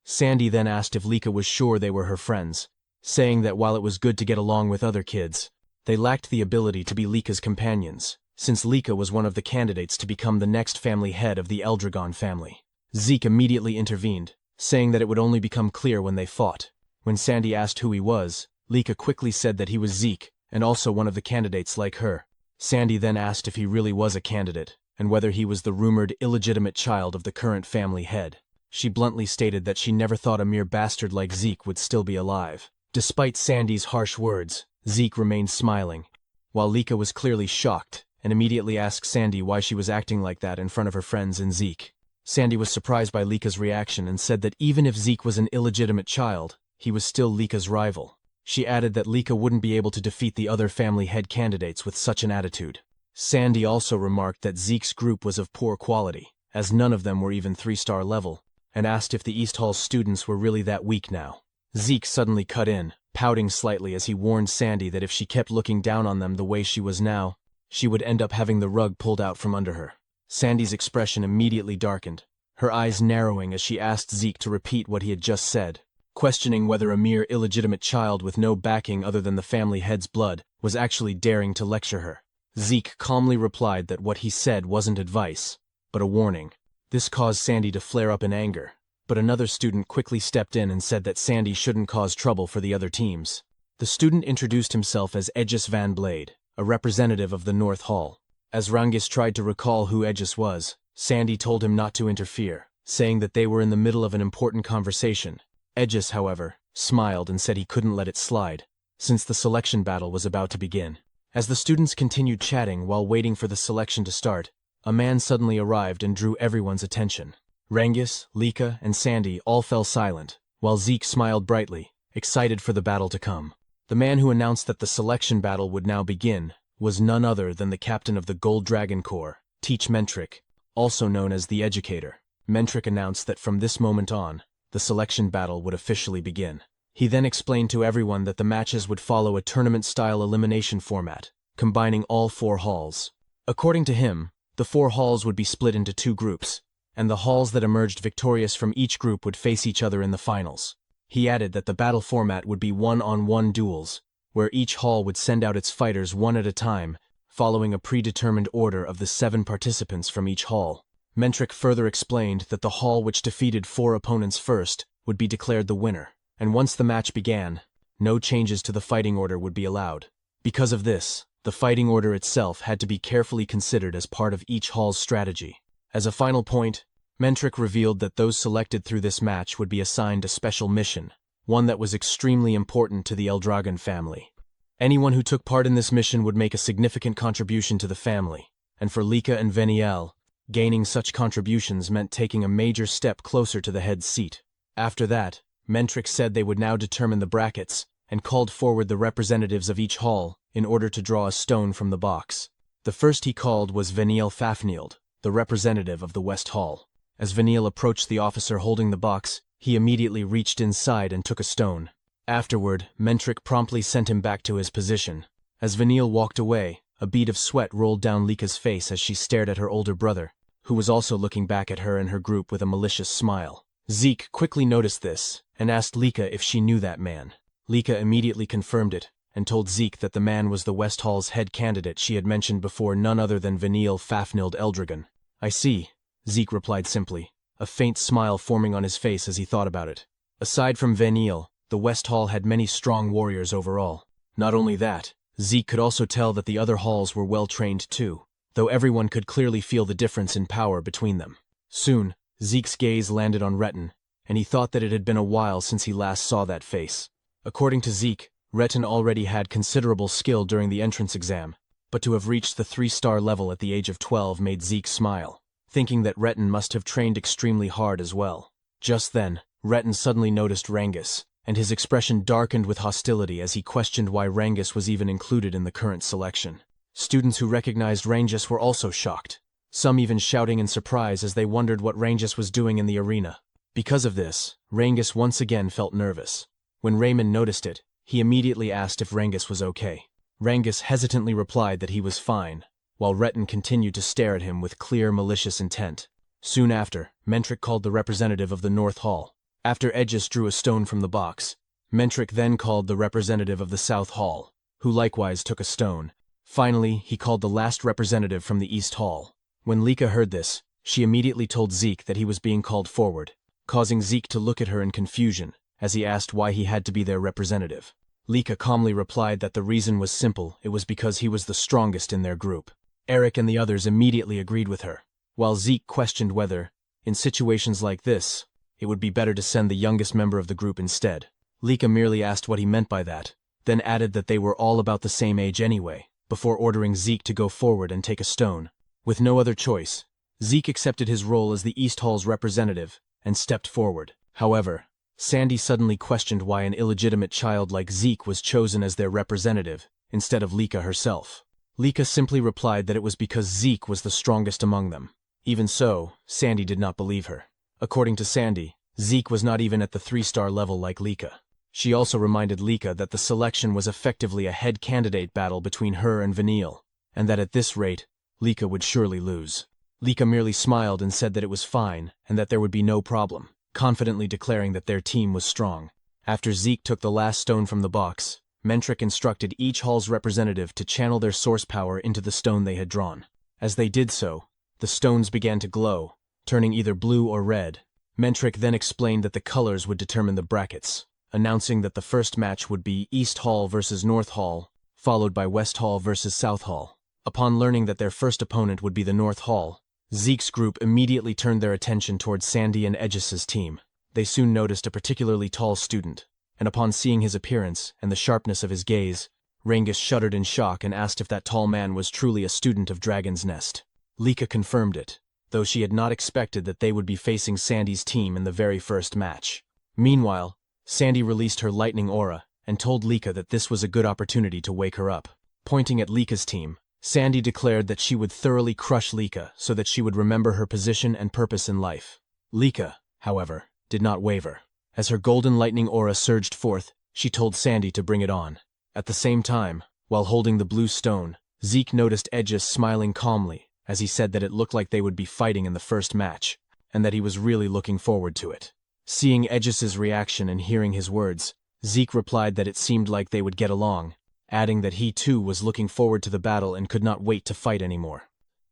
Sandy then asked if Lika was sure they were her friends, saying that while it was good to get along with other kids, they lacked the ability to be Lika's companions, since Lika was one of the candidates to become the next family head of the Eldragon family. Zeke immediately intervened, saying that it would only become clear when they fought. When Sandy asked who he was, Lika quickly said that he was Zeke, and also one of the candidates like her. Sandy then asked if he really was a candidate, and whether he was the rumored illegitimate child of the current family head. She bluntly stated that she never thought a mere bastard like Zeke would still be alive. Despite Sandy's harsh words, Zeke remained smiling, while Lika was clearly shocked, and immediately asked Sandy why she was acting like that in front of her friends and Zeke. Sandy was surprised by Lika's reaction and said that even if Zeke was an illegitimate child, he was still Lika's rival. She added that Lika wouldn't be able to defeat the other family head candidates with such an attitude. Sandy also remarked that Zeke's group was of poor quality, as none of them were even 3-star level, and asked if the East Hall students were really that weak now. Zeke suddenly cut in, pouting slightly as he warned Sandy that if she kept looking down on them the way she was now, she would end up having the rug pulled out from under her. Sandy's expression immediately darkened, her eyes narrowing as she asked Zeke to repeat what he had just said, questioning whether a mere illegitimate child with no backing other than the family head's blood was actually daring to lecture her. Zeke calmly replied that what he said wasn't advice, but a warning. This caused Sandy to flare up in anger, but another student quickly stepped in and said that Sandy shouldn't cause trouble for the other teams. The student introduced himself as Aegis Van Blade, a representative of the North Hall. As Rangis tried to recall who Aegis was, Sandy told him not to interfere, saying that they were in the middle of an important conversation. Aegis, however, smiled and said he couldn't let it slide, since the selection battle was about to begin. As the students continued chatting while waiting for the selection to start, a man suddenly arrived and drew everyone's attention. Rangis, Lika, and Sandy all fell silent, while Zeke smiled brightly, excited for the battle to come. The man who announced that the selection battle would now begin was none other than the captain of the Gold Dragon Corps, Teach Mentric, also known as the Educator. Mentric announced that from this moment on, the selection battle would officially begin. He then explained to everyone that the matches would follow a tournament-style elimination format, combining all 4 halls. According to him, the 4 halls would be split into 2 groups, and the halls that emerged victorious from each group would face each other in the finals. He added that the battle format would be one-on-one duels, where each hall would send out its fighters one at a time, following a predetermined order of the 7 participants from each hall. Mentric further explained that the hall which defeated 4 opponents first would be declared the winner, and once the match began, no changes to the fighting order would be allowed. Because of this, the fighting order itself had to be carefully considered as part of each hall's strategy. As a final point, Mentric revealed that those selected through this match would be assigned a special mission, one that was extremely important to the Eldragon family. Anyone who took part in this mission would make a significant contribution to the family, and for Lika and Veniel, gaining such contributions meant taking a major step closer to the head's seat. After that, Mentric said they would now determine the brackets, and called forward the representatives of each hall in order to draw a stone from the box. The first he called was Veniel Fafnield, the representative of the West Hall. As Veniel approached the officer holding the box, he immediately reached inside and took a stone. Afterward, Mentric promptly sent him back to his position. As Veniel walked away, a bead of sweat rolled down Lika's face as she stared at her older brother, who was also looking back at her and her group with a malicious smile. Zeke quickly noticed this and asked Lika if she knew that man. Lika immediately confirmed it and told Zeke that the man was the West Hall's head candidate she had mentioned before, none other than Veniel Fafnild Eldragon. "I see," Zeke replied simply, a faint smile forming on his face as he thought about it. Aside from Veniel, the West Hall had many strong warriors overall. Not only that, Zeke could also tell that the other halls were well-trained too, though everyone could clearly feel the difference in power between them. Soon, Zeke's gaze landed on Retin, and he thought that it had been a while since he last saw that face. According to Zeke, Retin already had considerable skill during the entrance exam, but to have reached the 3-star level at the age of 12 made Zeke smile, thinking that Retin must have trained extremely hard as well. Just then, Retin suddenly noticed Rangis, and his expression darkened with hostility as he questioned why Rangis was even included in the current selection. Students who recognized Rangis were also shocked, some even shouting in surprise as they wondered what Rangis was doing in the arena. Because of this, Rangis once again felt nervous. When Raymond noticed it, he immediately asked if Rangis was okay. Rangis hesitantly replied that he was fine, while Retin continued to stare at him with clear malicious intent. Soon after, Mentric called the representative of the North Hall. After Aegis drew a stone from the box, Mentric then called the representative of the South Hall, who likewise took a stone. Finally, he called the last representative from the East Hall. When Lika heard this, she immediately told Zeke that he was being called forward, causing Zeke to look at her in confusion as he asked why he had to be their representative. Lika calmly replied that the reason was simple, it was because he was the strongest in their group. Eric and the others immediately agreed with her, while Zeke questioned whether, in situations like this, it would be better to send the youngest member of the group instead. Lika merely asked what he meant by that, then added that they were all about the same age anyway, before ordering Zeke to go forward and take a stone. With no other choice, Zeke accepted his role as the East Hall's representative and stepped forward. However, Sandy suddenly questioned why an illegitimate child like Zeke was chosen as their representative instead of Lika herself. Lika simply replied that it was because Zeke was the strongest among them. Even so, Sandy did not believe her. According to Sandy, Zeke was not even at the 3-star level like Lika. She also reminded Lika that the selection was effectively a head candidate battle between her and Veniel, and that at this rate, Lika would surely lose. Lika merely smiled and said that it was fine and that there would be no problem, confidently declaring that their team was strong. After Zeke took the last stone from the box, Mentric instructed each hall's representative to channel their source power into the stone they had drawn. As they did so, the stones began to glow, turning either blue or red, Mentric then explained that the colors would determine the brackets, announcing that the first match would be East Hall versus North Hall, followed by West Hall versus South Hall. Upon learning that their first opponent would be the North Hall, Zeke's group immediately turned their attention towards Sandy and Aegis's team. They soon noticed a particularly tall student, and upon seeing his appearance and the sharpness of his gaze, Rangus shuddered in shock and asked if that tall man was truly a student of Dragon's Nest. Lika confirmed it, though she had not expected that they would be facing Sandy's team in the very first match. Meanwhile, Sandy released her lightning aura and told Lika that this was a good opportunity to wake her up. Pointing at Lika's team, Sandy declared that she would thoroughly crush Lika so that she would remember her position and purpose in life. Lika, however, did not waver. As her golden lightning aura surged forth, she told Sandy to bring it on. At the same time, while holding the blue stone, Zeke noticed Aegis smiling calmly as he said that it looked like they would be fighting in the first match, and that he was really looking forward to it. Seeing Aegis's reaction and hearing his words, Zeke replied that it seemed like they would get along, adding that he too was looking forward to the battle and could not wait to fight anymore.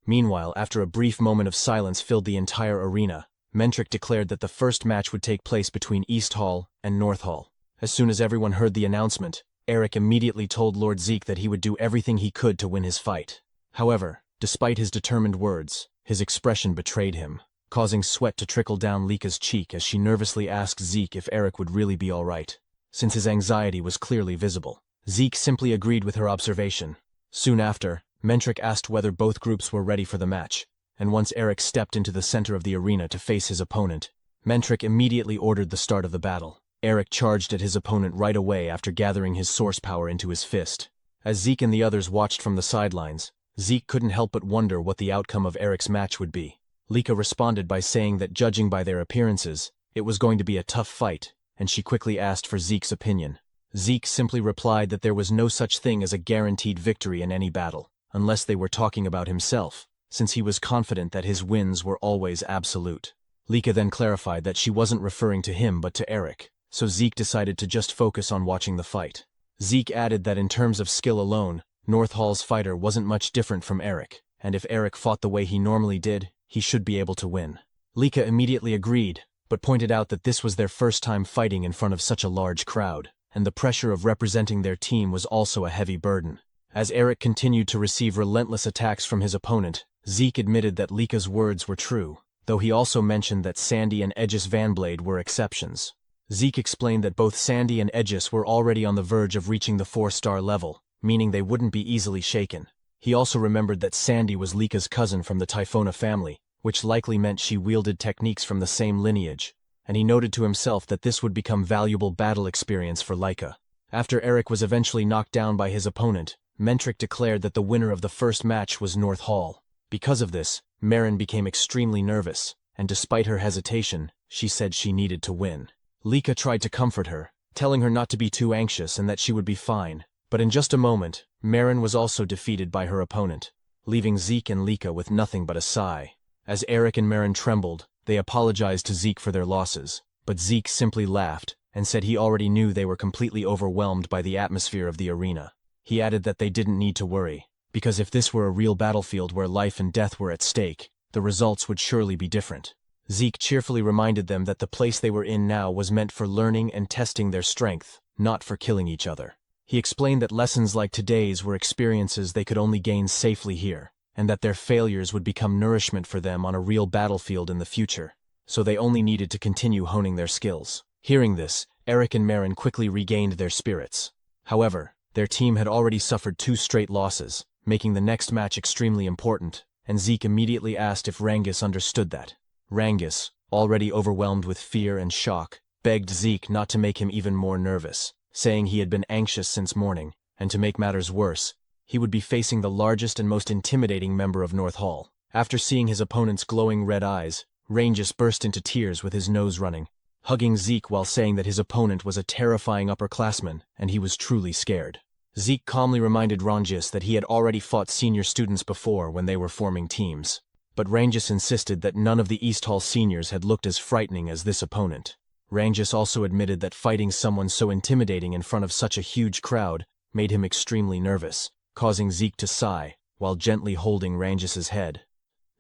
Meanwhile, after a brief moment of silence filled the entire arena, Mentric declared that the first match would take place between East Hall and North Hall. As soon as everyone heard the announcement, Eric immediately told Lord Zeke that he would do everything he could to win his fight. However, despite his determined words, his expression betrayed him, causing sweat to trickle down Lika's cheek as she nervously asked Zeke if Eric would really be all right, since his anxiety was clearly visible. Zeke simply agreed with her observation. Soon after, Mentric asked whether both groups were ready for the match, and once Eric stepped into the center of the arena to face his opponent, Mentric immediately ordered the start of the battle. Eric charged at his opponent right away after gathering his source power into his fist. As Zeke and the others watched from the sidelines, Zeke couldn't help but wonder what the outcome of Eric's match would be. Lika responded by saying that judging by their appearances, it was going to be a tough fight, and she quickly asked for Zeke's opinion. Zeke simply replied that there was no such thing as a guaranteed victory in any battle, unless they were talking about himself, since he was confident that his wins were always absolute. Lika then clarified that she wasn't referring to him but to Eric, so Zeke decided to just focus on watching the fight. Zeke added that in terms of skill alone, North Hall's fighter wasn't much different from Eric, and if Eric fought the way he normally did, he should be able to win. Lika immediately agreed, but pointed out that this was their first time fighting in front of such a large crowd, and the pressure of representing their team was also a heavy burden. As Eric continued to receive relentless attacks from his opponent, Zeke admitted that Lika's words were true, though he also mentioned that Sandy and Aegis Vanblade were exceptions. Zeke explained that both Sandy and Aegis were already on the verge of reaching the 4-star level, meaning they wouldn't be easily shaken. He also remembered that Sandy was Lika's cousin from the Typhona family, which likely meant she wielded techniques from the same lineage, and he noted to himself that this would become valuable battle experience for Lika. After Eric was eventually knocked down by his opponent, Mentric declared that the winner of the first match was North Hall. Because of this, Marin became extremely nervous, and despite her hesitation, she said she needed to win. Lika tried to comfort her, telling her not to be too anxious and that she would be fine, but in just a moment, Marin was also defeated by her opponent, leaving Zeke and Lika with nothing but a sigh. As Eric and Marin trembled, they apologized to Zeke for their losses, but Zeke simply laughed and said he already knew they were completely overwhelmed by the atmosphere of the arena. He added that they didn't need to worry, because if this were a real battlefield where life and death were at stake, the results would surely be different. Zeke cheerfully reminded them that the place they were in now was meant for learning and testing their strength, not for killing each other. He explained that lessons like today's were experiences they could only gain safely here, and that their failures would become nourishment for them on a real battlefield in the future, so they only needed to continue honing their skills. Hearing this, Eric and Marin quickly regained their spirits. However, their team had already suffered 2 straight losses, making the next match extremely important, and Zeke immediately asked if Rangus understood that. Rangus, already overwhelmed with fear and shock, begged Zeke not to make him even more nervous, saying he had been anxious since morning, and to make matters worse, he would be facing the largest and most intimidating member of North Hall. After seeing his opponent's glowing red eyes, Rangus burst into tears with his nose running, hugging Zeke while saying that his opponent was a terrifying upperclassman and he was truly scared. Zeke calmly reminded Rangus that he had already fought senior students before when they were forming teams, but Rangus insisted that none of the East Hall seniors had looked as frightening as this opponent. Rangus also admitted that fighting someone so intimidating in front of such a huge crowd made him extremely nervous, causing Zeke to sigh while gently holding Rangus's head.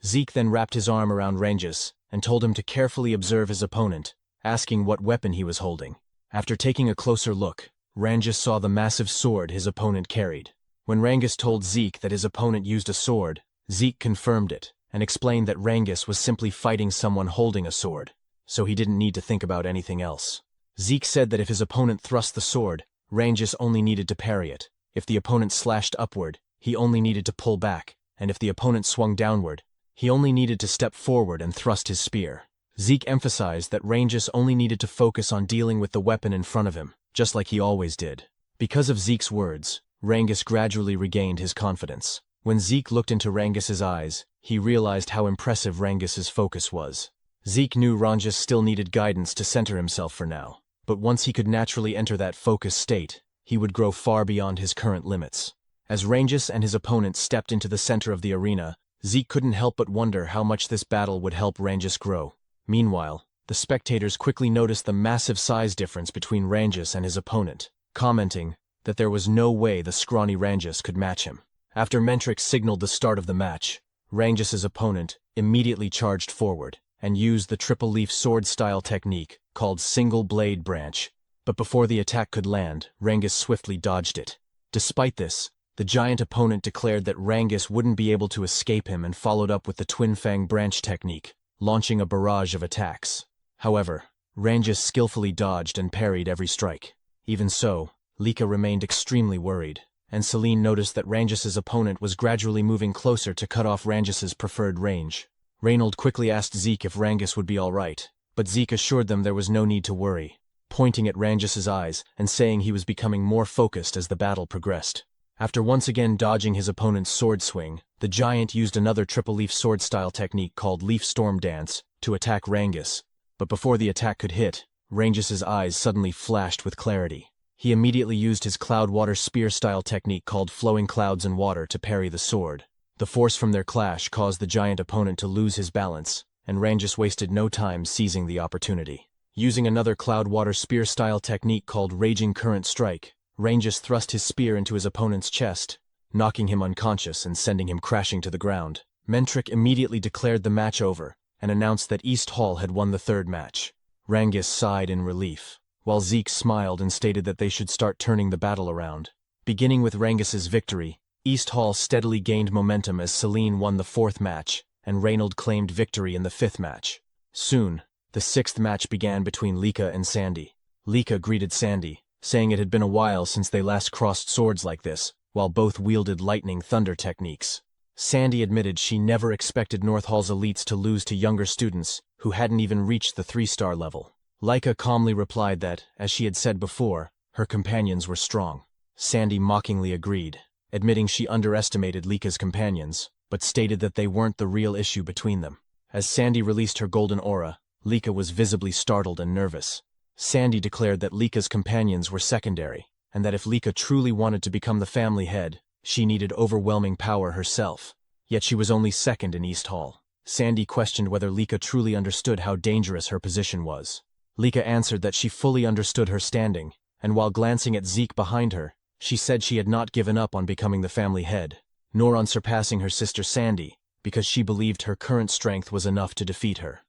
Zeke then wrapped his arm around Rangus and told him to carefully observe his opponent, asking what weapon he was holding. After taking a closer look, Ranges saw the massive sword his opponent carried. When Ranges told Zeke that his opponent used a sword, Zeke confirmed it and explained that Ranges was simply fighting someone holding a sword, so he didn't need to think about anything else. Zeke said that if his opponent thrust the sword, Ranges only needed to parry it. If the opponent slashed upward, he only needed to pull back, and if the opponent swung downward, he only needed to step forward and thrust his spear. Zeke emphasized that Ranges only needed to focus on dealing with the weapon in front of him, just like he always did. Because of Zeke's words, Ranges gradually regained his confidence. When Zeke looked into Rangis's eyes, he realized how impressive Rangis's focus was. Zeke knew Ranges still needed guidance to center himself for now, but once he could naturally enter that focus state, he would grow far beyond his current limits. As Ranges and his opponent stepped into the center of the arena, Zeke couldn't help but wonder how much this battle would help Ranges grow. Meanwhile, the spectators quickly noticed the massive size difference between Ranges and his opponent, commenting that there was no way the scrawny Ranges could match him. After Mentrix signaled the start of the match, Rangis's opponent immediately charged forward and used the triple-leaf sword-style technique called Single Blade Branch. But before the attack could land, Ranges swiftly dodged it. Despite this, the giant opponent declared that Ranges wouldn't be able to escape him and followed up with the Twin Fang Branch technique, launching a barrage of attacks. However, Ranges skillfully dodged and parried every strike. Even so, Lika remained extremely worried, and Celine noticed that Rangis's opponent was gradually moving closer to cut off Rangis's preferred range. Reynold quickly asked Zeke if Ranges would be alright, but Zeke assured them there was no need to worry, pointing at Rangis's eyes and saying he was becoming more focused as the battle progressed. After once again dodging his opponent's sword swing, the giant used another triple-leaf sword-style technique called Leaf Storm Dance to attack Ranges. But before the attack could hit, Rangis's eyes suddenly flashed with clarity. He immediately used his Cloud Water Spear-style technique called Flowing Clouds and Water to parry the sword. The force from their clash caused the giant opponent to lose his balance, and Ranges wasted no time seizing the opportunity. Using another Cloud Water Spear-style technique called Raging Current Strike, Ranges thrust his spear into his opponent's chest, knocking him unconscious and sending him crashing to the ground. Mentrix immediately declared the match over and announced that East Hall had won the third match. Ranges sighed in relief, while Zeke smiled and stated that they should start turning the battle around. Beginning with Rangis's victory, East Hall steadily gained momentum as Celine won the fourth match, and Reynold claimed victory in the fifth match. Soon, the sixth match began between Lika and Sandy. Lika greeted Sandy, saying it had been a while since they last crossed swords like this, while both wielded lightning thunder techniques. Sandy admitted she never expected North Hall's elites to lose to younger students who hadn't even reached the 3-star level. Lika calmly replied that, as she had said before, her companions were strong. Sandy mockingly agreed, admitting she underestimated Lika's companions, but stated that they weren't the real issue between them. As Sandy released her golden aura, Lika was visibly startled and nervous. Sandy declared that Lika's companions were secondary, and that if Lika truly wanted to become the family head, she needed overwhelming power herself. Yet she was only second in East Hall. Sandy questioned whether Lika truly understood how dangerous her position was. Lika answered that she fully understood her standing, and while glancing at Zeke behind her, she said she had not given up on becoming the family head, nor on surpassing her sister Sandy, because she believed her current strength was enough to defeat her.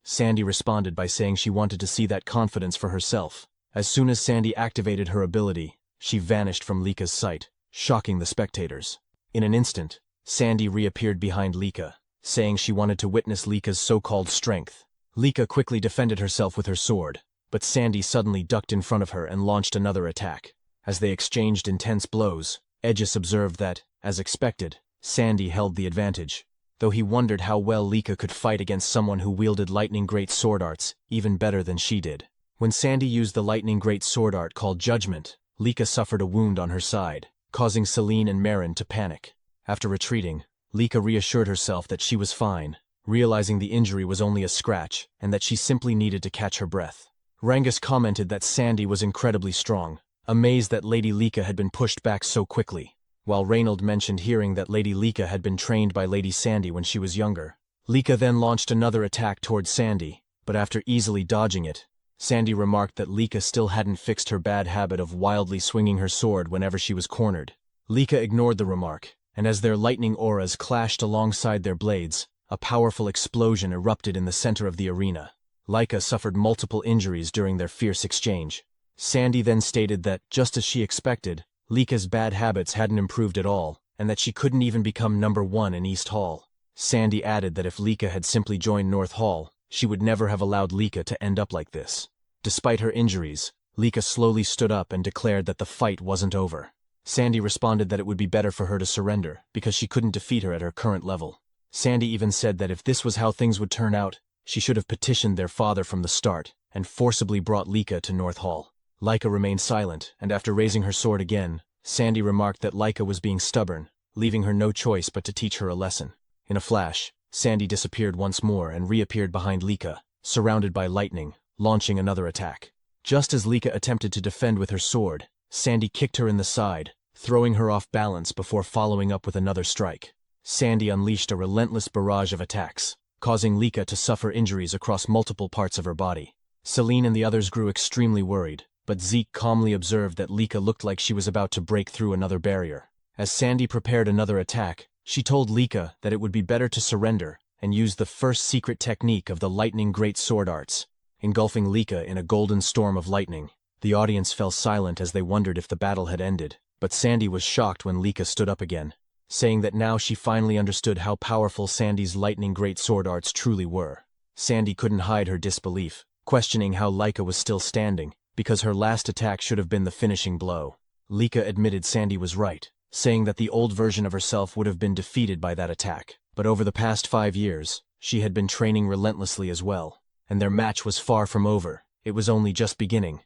Sandy responded by saying she wanted to see that confidence for herself. As soon as Sandy activated her ability, she vanished from Lika's sight, shocking the spectators. In an instant, Sandy reappeared behind Lika, saying she wanted to witness Lika's so-called strength. Lika quickly defended herself with her sword, but Sandy suddenly ducked in front of her and launched another attack. As they exchanged intense blows, Aegis observed that, as expected, Sandy held the advantage, though he wondered how well Lika could fight against someone who wielded lightning great sword arts even better than she did. When Sandy used the lightning great sword art called Judgment, Lika suffered a wound on her side, causing Celine and Marin to panic. After retreating, Lika reassured herself that she was fine, realizing the injury was only a scratch and that she simply needed to catch her breath. Ranges commented that Sandy was incredibly strong, amazed that Lady Lika had been pushed back so quickly, while Reynold mentioned hearing that Lady Lika had been trained by Lady Sandy when she was younger. Lika then launched another attack towards Sandy, but after easily dodging it, Sandy remarked that Lika still hadn't fixed her bad habit of wildly swinging her sword whenever she was cornered. Lika ignored the remark, and as their lightning auras clashed alongside their blades, a powerful explosion erupted in the center of the arena. Laika suffered multiple injuries during their fierce exchange. Sandy then stated that, just as she expected, Lika's bad habits hadn't improved at all, and that she couldn't even become #1 in East Hall. Sandy added that if Lika had simply joined North Hall, she would never have allowed Lika to end up like this. Despite her injuries, Lika slowly stood up and declared that the fight wasn't over. Sandy responded that it would be better for her to surrender, because she couldn't defeat her at her current level. Sandy even said that if this was how things would turn out, she should have petitioned their father from the start, and forcibly brought Lika to North Hall. Laika remained silent, and after raising her sword again, Sandy remarked that Laika was being stubborn, leaving her no choice but to teach her a lesson. In a flash, Sandy disappeared once more and reappeared behind Lika, surrounded by lightning, launching another attack. Just as Lika attempted to defend with her sword, Sandy kicked her in the side, throwing her off balance before following up with another strike. Sandy unleashed a relentless barrage of attacks, causing Lika to suffer injuries across multiple parts of her body. Celine and the others grew extremely worried, but Zeke calmly observed that Lika looked like she was about to break through another barrier. As Sandy prepared another attack, she told Lika that it would be better to surrender and use the first secret technique of the lightning great sword arts, engulfing Lika in a golden storm of lightning. The audience fell silent as they wondered if the battle had ended, but Sandy was shocked when Lika stood up again, saying that now she finally understood how powerful Sandy's lightning great sword arts truly were. Sandy couldn't hide her disbelief, questioning how Lika was still standing, because her last attack should have been the finishing blow. Lika admitted Sandy was right, saying that the old version of herself would have been defeated by that attack. But over the past 5 years, she had been training relentlessly as well, and their match was far from over. It was only just beginning.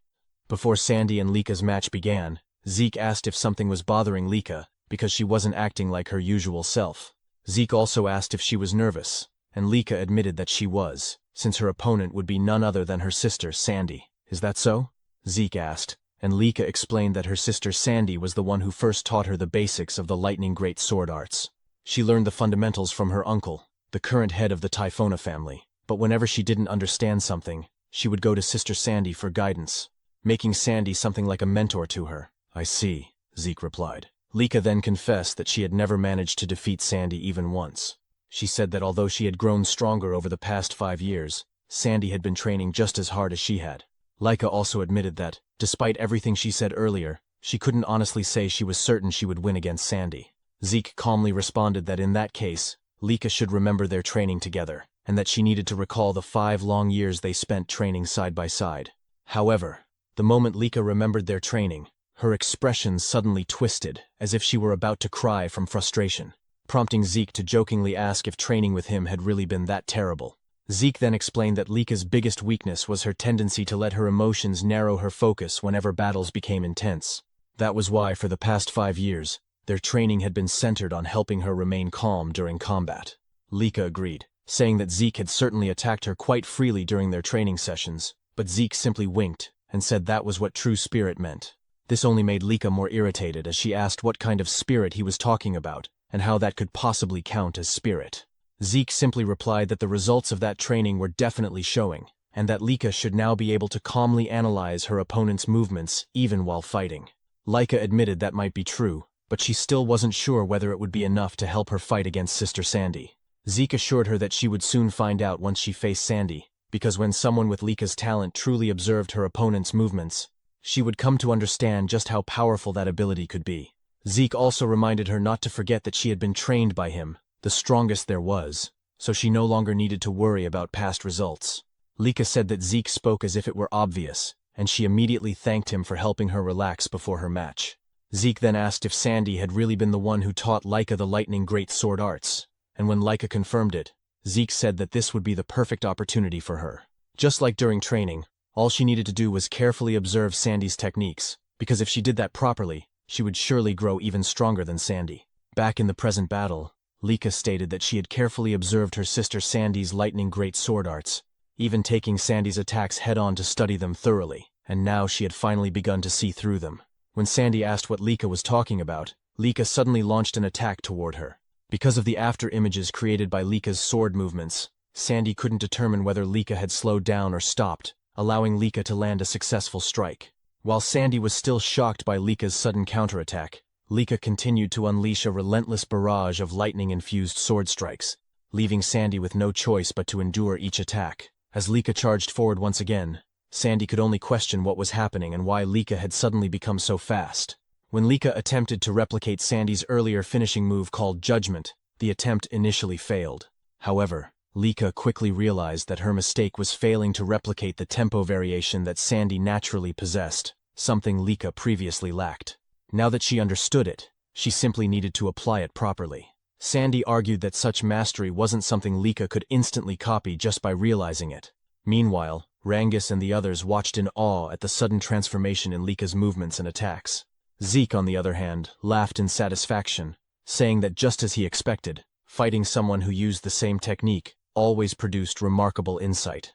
Before Sandy and Lika's match began, Zeke asked if something was bothering Lika, because she wasn't acting like her usual self. Zeke also asked if she was nervous, and Lika admitted that she was, since her opponent would be none other than her sister, Sandy. "Is that so?" Zeke asked, and Lika explained that her sister Sandy was the one who first taught her the basics of the lightning great sword arts. She learned the fundamentals from her uncle, the current head of the Typhona family, but whenever she didn't understand something, she would go to Sister Sandy for guidance, making Sandy something like a mentor to her. "I see," Zeke replied. Lika then confessed that she had never managed to defeat Sandy even once. She said that although she had grown stronger over the past 5 years, Sandy had been training just as hard as she had. Lika also admitted that, despite everything she said earlier, she couldn't honestly say she was certain she would win against Sandy. Zeke calmly responded that in that case, Lika should remember their training together, and that she needed to recall the 5 long years they spent training side by side. However, the moment Lika remembered their training, her expression suddenly twisted, as if she were about to cry from frustration, prompting Zeke to jokingly ask if training with him had really been that terrible. Zeke then explained that Lika's biggest weakness was her tendency to let her emotions narrow her focus whenever battles became intense. That was why, for the past 5 years, their training had been centered on helping her remain calm during combat. Lika agreed, saying that Zeke had certainly attacked her quite freely during their training sessions, but Zeke simply winked and said that was what true spirit meant. This only made Lika more irritated as she asked what kind of spirit he was talking about and how that could possibly count as spirit. Zeke simply replied that the results of that training were definitely showing, and that Lika should now be able to calmly analyze her opponent's movements even while fighting. Lika admitted that might be true, but she still wasn't sure whether it would be enough to help her fight against Sister Sandy. Zeke assured her that she would soon find out once she faced Sandy, because when someone with Lika's talent truly observed her opponent's movements, she would come to understand just how powerful that ability could be. Zeke also reminded her not to forget that she had been trained by him, the strongest there was, so she no longer needed to worry about past results. Lika said that Zeke spoke as if it were obvious, and she immediately thanked him for helping her relax before her match. Zeke then asked if Sandy had really been the one who taught Lika the lightning great sword arts, and when Lika confirmed it, Zeke said that this would be the perfect opportunity for her. Just like during training, all she needed to do was carefully observe Sandy's techniques, because if she did that properly, she would surely grow even stronger than Sandy. Back in the present battle, Lika stated that she had carefully observed her sister Sandy's lightning great sword arts, even taking Sandy's attacks head-on to study them thoroughly, and now she had finally begun to see through them. When Sandy asked what Lika was talking about, Lika suddenly launched an attack toward her. Because of the after-images created by Lika's sword movements, Sandy couldn't determine whether Lika had slowed down or stopped, allowing Lika to land a successful strike. While Sandy was still shocked by Lika's sudden counterattack, Lika continued to unleash a relentless barrage of lightning-infused sword strikes. leaving Sandy with no choice but to endure each attack. As Lika charged forward once again, Sandy could only question what was happening and why Lika had suddenly become so fast. When Lika attempted to replicate Sandy's earlier finishing move called Judgment, the attempt initially failed. However, Lika quickly realized that her mistake was failing to replicate the tempo variation that Sandy naturally possessed, something Lika previously lacked. Now that she understood it, she simply needed to apply it properly. Sandy argued that such mastery wasn't something Lika could instantly copy just by realizing it. Meanwhile, Rangus and the others watched in awe at the sudden transformation in Lika's movements and attacks. Zeke, on the other hand, laughed in satisfaction, saying that just as he expected, fighting someone who used the same technique always produced remarkable insight.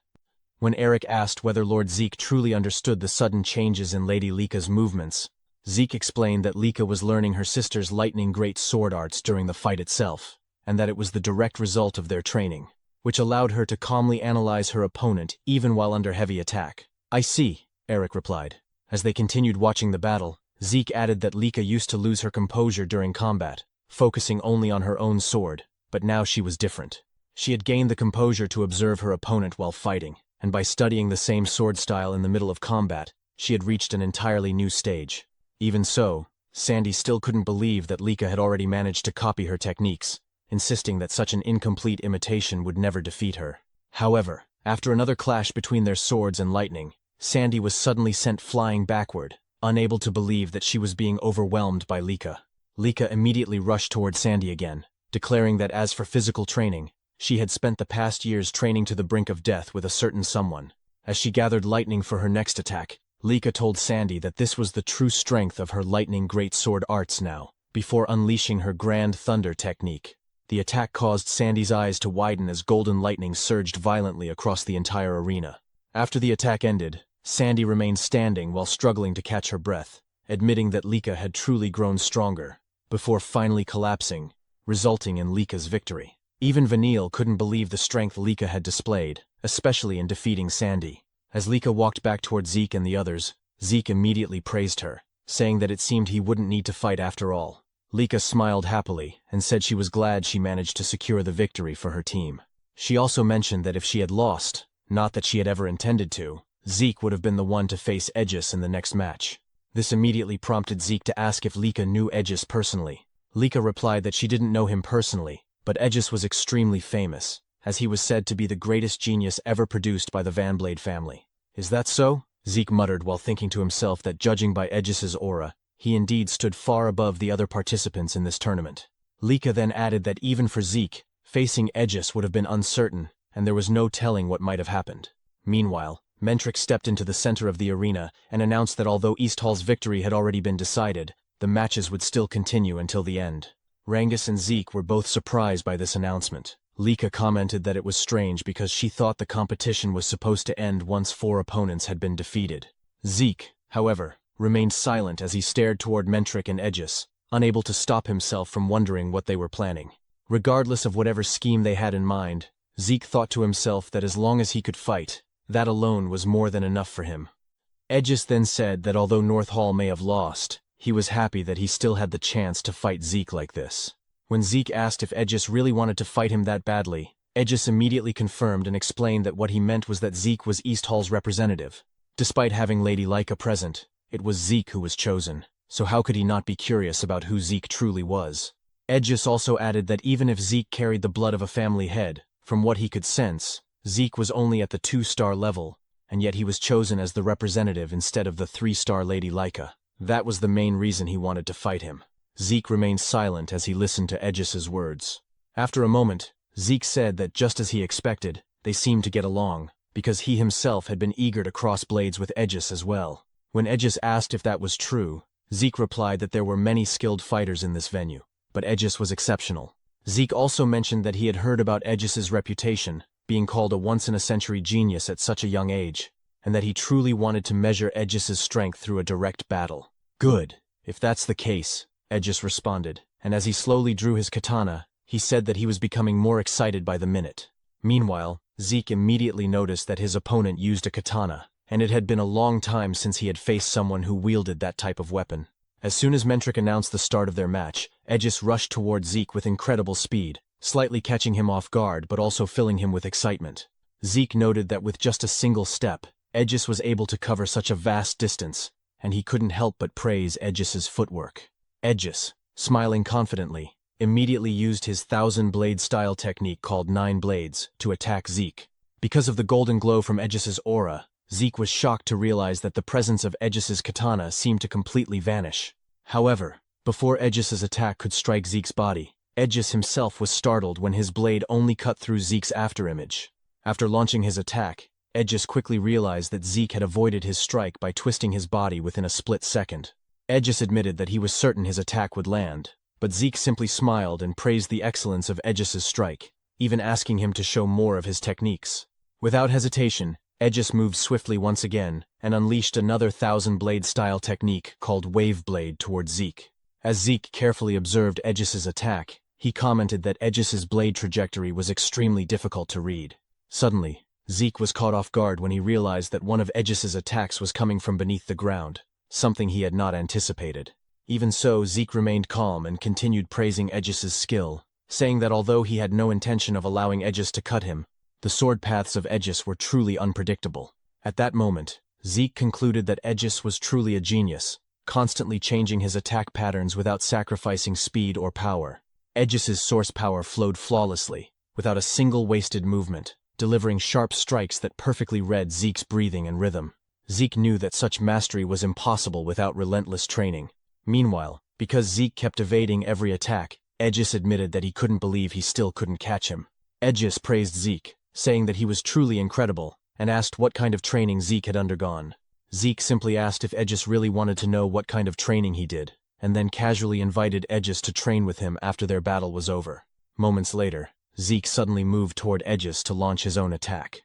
When Eric asked whether Lord Zeke truly understood the sudden changes in Lady Lika's movements, Zeke explained that Lika was learning her sister's lightning great sword arts during the fight itself, and that it was the direct result of their training, which allowed her to calmly analyze her opponent even while under heavy attack. "I see," Eric replied. As they continued watching the battle, Zeke added that Lika used to lose her composure during combat, focusing only on her own sword, but now she was different. She had gained the composure to observe her opponent while fighting, and by studying the same sword style in the middle of combat, she had reached an entirely new stage. Even so, Sandy still couldn't believe that Lika had already managed to copy her techniques, insisting that such an incomplete imitation would never defeat her. However, after another clash between their swords and lightning, Sandy was suddenly sent flying backward, unable to believe that she was being overwhelmed by Lika. Lika immediately rushed toward Sandy again, declaring that as for physical training, she had spent the past years training to the brink of death with a certain someone. As she gathered lightning for her next attack, Lika told Sandy that this was the true strength of her lightning great sword arts now, before unleashing her grand thunder technique. The attack caused Sandy's eyes to widen as golden lightning surged violently across the entire arena. After the attack ended, Sandy remained standing while struggling to catch her breath, admitting that Lika had truly grown stronger, before finally collapsing, resulting in Lika's victory. Even Vanille couldn't believe the strength Lika had displayed, especially in defeating Sandy. As Lika walked back toward Zeke and the others, Zeke immediately praised her, saying that it seemed he wouldn't need to fight after all. Lika smiled happily and said she was glad she managed to secure the victory for her team. She also mentioned that if she had lost, not that she had ever intended to, Zeke would have been the one to face Aegis in the next match. This immediately prompted Zeke to ask if Lika knew Aegis personally. Lika replied that she didn't know him personally, but Aegis was extremely famous, as he was said to be the greatest genius ever produced by the Vanblade family. "Is that so?" Zeke muttered while thinking to himself that judging by Aegis's aura, he indeed stood far above the other participants in this tournament. Lika then added that even for Zeke, facing Aegis would have been uncertain, and there was no telling what might have happened. Meanwhile, Mentric stepped into the center of the arena and announced that although East Hall's victory had already been decided, the matches would still continue until the end. Rangus and Zeke were both surprised by this announcement. Lika commented that it was strange because she thought the competition was supposed to end once 4 opponents had been defeated. Zeke, however, remained silent as he stared toward Mentric and Aegis, unable to stop himself from wondering what they were planning. Regardless of whatever scheme they had in mind, Zeke thought to himself that as long as he could fight, that alone was more than enough for him. Aegis then said that although North Hall may have lost, he was happy that he still had the chance to fight Zeke like this. When Zeke asked if Aegis really wanted to fight him that badly, Aegis immediately confirmed and explained that what he meant was that Zeke was East Hall's representative. Despite having Lady Lika present, it was Zeke who was chosen, so how could he not be curious about who Zeke truly was? Aegis also added that even if Zeke carried the blood of a family head, from what he could sense, Zeke was only at the 2-star level, and yet he was chosen as the representative instead of the 3-star Lady Lika. That was the main reason he wanted to fight him. Zeke remained silent as he listened to Aegis's words. After a moment, Zeke said that just as he expected, they seemed to get along, because he himself had been eager to cross blades with Aegis as well. When Aegis asked if that was true, Zeke replied that there were many skilled fighters in this venue, but Aegis was exceptional. Zeke also mentioned that he had heard about Aegis's reputation, being called a once-in-a-century genius at such a young age, and that he truly wanted to measure Aegis's strength through a direct battle. "Good. If that's the case," Aegis responded, and as he slowly drew his katana, he said that he was becoming more excited by the minute. Meanwhile, Zeke immediately noticed that his opponent used a katana, and it had been a long time since he had faced someone who wielded that type of weapon. As soon as Mentric announced the start of their match, Aegis rushed toward Zeke with incredible speed, slightly catching him off guard but also filling him with excitement. Zeke noted that with just a single step, Aegis was able to cover such a vast distance, and he couldn't help but praise Aegis's footwork. Aegis, smiling confidently, immediately used his 1,000-blade style technique called 9 blades to attack Zeke. Because of the golden glow from Aegis's aura, Zeke was shocked to realize that the presence of Aegis's katana seemed to completely vanish. However, before Aegis's attack could strike Zeke's body, Aegis himself was startled when his blade only cut through Zeke's afterimage. After launching his attack, Aegis quickly realized that Zeke had avoided his strike by twisting his body within a split second. Aegis admitted that he was certain his attack would land, but Zeke simply smiled and praised the excellence of Aegis's strike, even asking him to show more of his techniques. Without hesitation, Aegis moved swiftly once again and unleashed another 1,000-blade style technique called Wave Blade toward Zeke. As Zeke carefully observed Aegis's attack, he commented that Aegis's blade trajectory was extremely difficult to read. Suddenly, Zeke was caught off guard when he realized that one of Aegis's attacks was coming from beneath the ground, something he had not anticipated. Even so, Zeke remained calm and continued praising Aegis's skill, saying that although he had no intention of allowing Aegis to cut him, the sword paths of Aegis were truly unpredictable. At that moment, Zeke concluded that Aegis was truly a genius, constantly changing his attack patterns without sacrificing speed or power. Aegis's source power flowed flawlessly, without a single wasted movement, delivering sharp strikes that perfectly read Zeke's breathing and rhythm. Zeke knew that such mastery was impossible without relentless training. Meanwhile, because Zeke kept evading every attack, Aegis admitted that he couldn't believe he still couldn't catch him. Aegis praised Zeke, saying that he was truly incredible, and asked what kind of training Zeke had undergone. Zeke simply asked if Aegis really wanted to know what kind of training he did, and then casually invited Aegis to train with him after their battle was over. Moments later, Zeke suddenly moved toward Aegis to launch his own attack.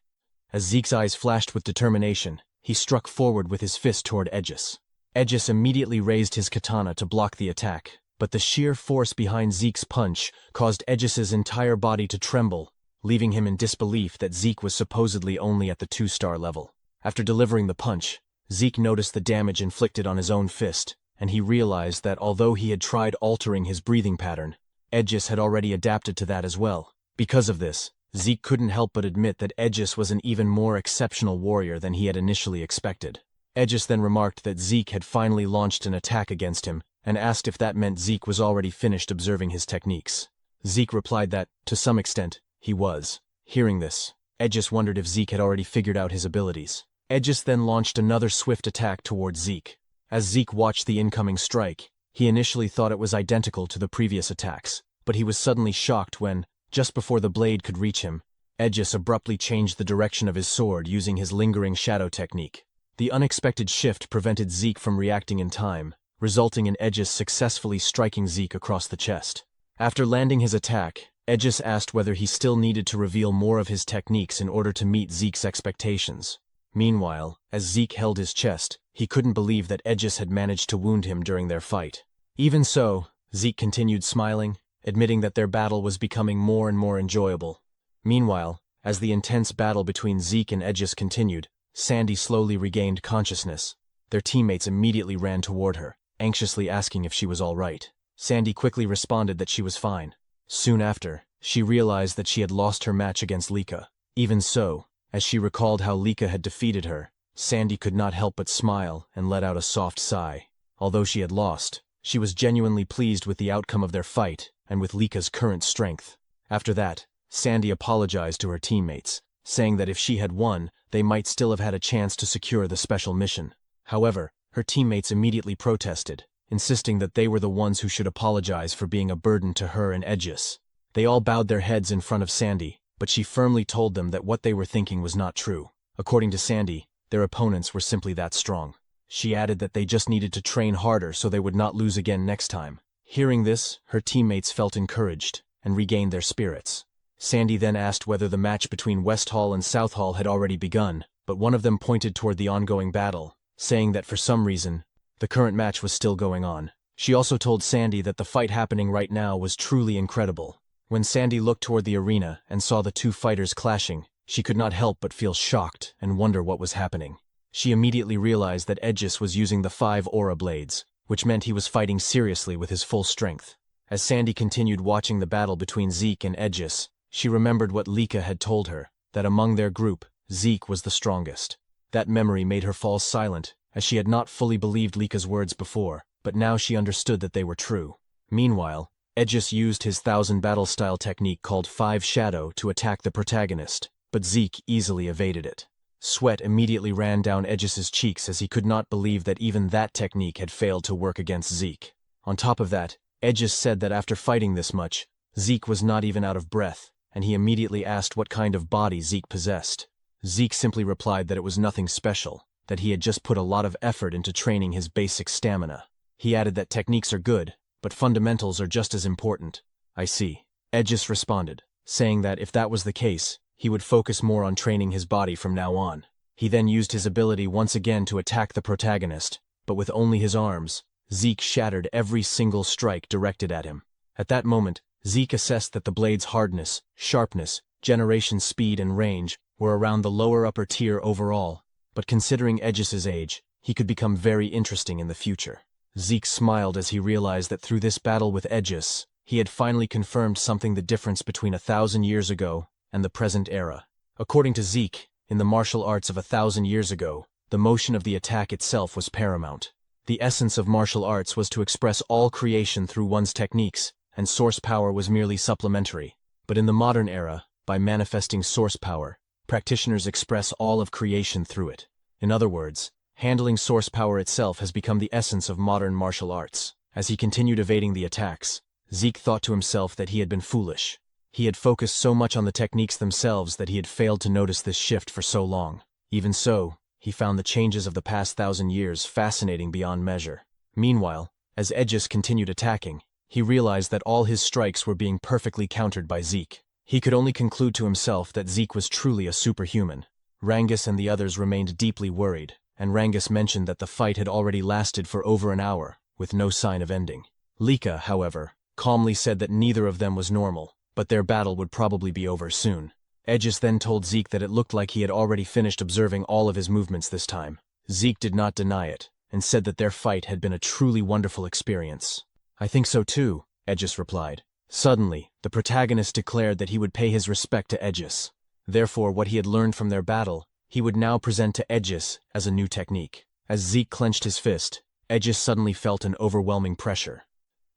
As Zeke's eyes flashed with determination, he struck forward with his fist toward Aegis. Aegis immediately raised his katana to block the attack, but the sheer force behind Zeke's punch caused Aegis's entire body to tremble, leaving him in disbelief that Zeke was supposedly only at the 2-star level. After delivering the punch, Zeke noticed the damage inflicted on his own fist, and he realized that although he had tried altering his breathing pattern, Aegis had already adapted to that as well. Because of this, Zeke couldn't help but admit that Aegis was an even more exceptional warrior than he had initially expected. Aegis then remarked that Zeke had finally launched an attack against him, and asked if that meant Zeke was already finished observing his techniques. Zeke replied that, to some extent, he was. Hearing this, Aegis wondered if Zeke had already figured out his abilities. Aegis then launched another swift attack towards Zeke. As Zeke watched the incoming strike, he initially thought it was identical to the previous attacks, but he was suddenly shocked when, just before the blade could reach him, Aegis abruptly changed the direction of his sword using his lingering shadow technique. The unexpected shift prevented Zeke from reacting in time, resulting in Aegis successfully striking Zeke across the chest. After landing his attack, Aegis asked whether he still needed to reveal more of his techniques in order to meet Zeke's expectations. Meanwhile, as Zeke held his chest, he couldn't believe that Aegis had managed to wound him during their fight. Even so, Zeke continued smiling, admitting that their battle was becoming more and more enjoyable. Meanwhile, as the intense battle between Zeke and Aegis continued, Sandy slowly regained consciousness. Their teammates immediately ran toward her, anxiously asking if she was all right. Sandy quickly responded that she was fine. Soon after, she realized that she had lost her match against Lika. Even so, as she recalled how Lika had defeated her, Sandy could not help but smile and let out a soft sigh. Although she had lost, she was genuinely pleased with the outcome of their fight and with Lika's current strength. After that, Sandy apologized to her teammates, saying that if she had won, they might still have had a chance to secure the special mission. However, her teammates immediately protested, insisting that they were the ones who should apologize for being a burden to her and Aegis. They all bowed their heads in front of Sandy, but she firmly told them that what they were thinking was not true. According to Sandy, their opponents were simply that strong. She added that they just needed to train harder so they would not lose again next time. Hearing this, her teammates felt encouraged and regained their spirits. Sandy then asked whether the match between West Hall and South Hall had already begun, but one of them pointed toward the ongoing battle, saying that for some reason, the current match was still going on. She also told Sandy that the fight happening right now was truly incredible. When Sandy looked toward the arena and saw the two fighters clashing, she could not help but feel shocked and wonder what was happening. She immediately realized that Aegis was using the 5 aura blades, which meant he was fighting seriously with his full strength. As Sandy continued watching the battle between Zeke and Aegis, she remembered what Lika had told her, that among their group, Zeke was the strongest. That memory made her fall silent, as she had not fully believed Lika's words before, but now she understood that they were true. Meanwhile, Aegis used his 1000 battle style technique called 5 Shadow to attack the protagonist, but Zeke easily evaded it. Sweat immediately ran down Aegis's cheeks as he could not believe that even that technique had failed to work against Zeke. On top of that, Aegis said that after fighting this much, Zeke was not even out of breath, and he immediately asked what kind of body Zeke possessed. Zeke simply replied that it was nothing special, that he had just put a lot of effort into training his basic stamina. He added that techniques are good, but fundamentals are just as important. I see. Aegis responded, saying that if that was the case, he would focus more on training his body from now on. He then used his ability once again to attack the protagonist, but with only his arms, Zeke shattered every single strike directed at him. At that moment, Zeke assessed that the blade's hardness, sharpness, generation speed and range were around the lower upper tier overall, but considering Aegis's age, he could become very interesting in the future. Zeke smiled as he realized that through this battle with Aegis, he had finally confirmed something: the difference between 1,000 years ago and the present era. According to Zeke, in the martial arts of 1,000 years ago, the motion of the attack itself was paramount. The essence of martial arts was to express all creation through one's techniques, and source power was merely supplementary. But in the modern era, by manifesting source power, practitioners express all of creation through it. In other words, handling source power itself has become the essence of modern martial arts. As he continued evading the attacks, Zeke thought to himself that he had been foolish. He had focused so much on the techniques themselves that he had failed to notice this shift for so long. Even so, he found the changes of the past 1,000 years fascinating beyond measure. Meanwhile, as Aegis continued attacking, he realized that all his strikes were being perfectly countered by Zeke. He could only conclude to himself that Zeke was truly a superhuman. Rangus and the others remained deeply worried, and Rangus mentioned that the fight had already lasted for over an hour, with no sign of ending. Lika, however, calmly said that neither of them was normal, but their battle would probably be over soon. Aegis then told Zeke that it looked like he had already finished observing all of his movements this time. Zeke did not deny it, and said that their fight had been a truly wonderful experience. I think so too, Aegis replied. Suddenly, the protagonist declared that he would pay his respect to Aegis. Therefore, what he had learned from their battle, he would now present to Aegis as a new technique. As Zeke clenched his fist, Aegis suddenly felt an overwhelming pressure.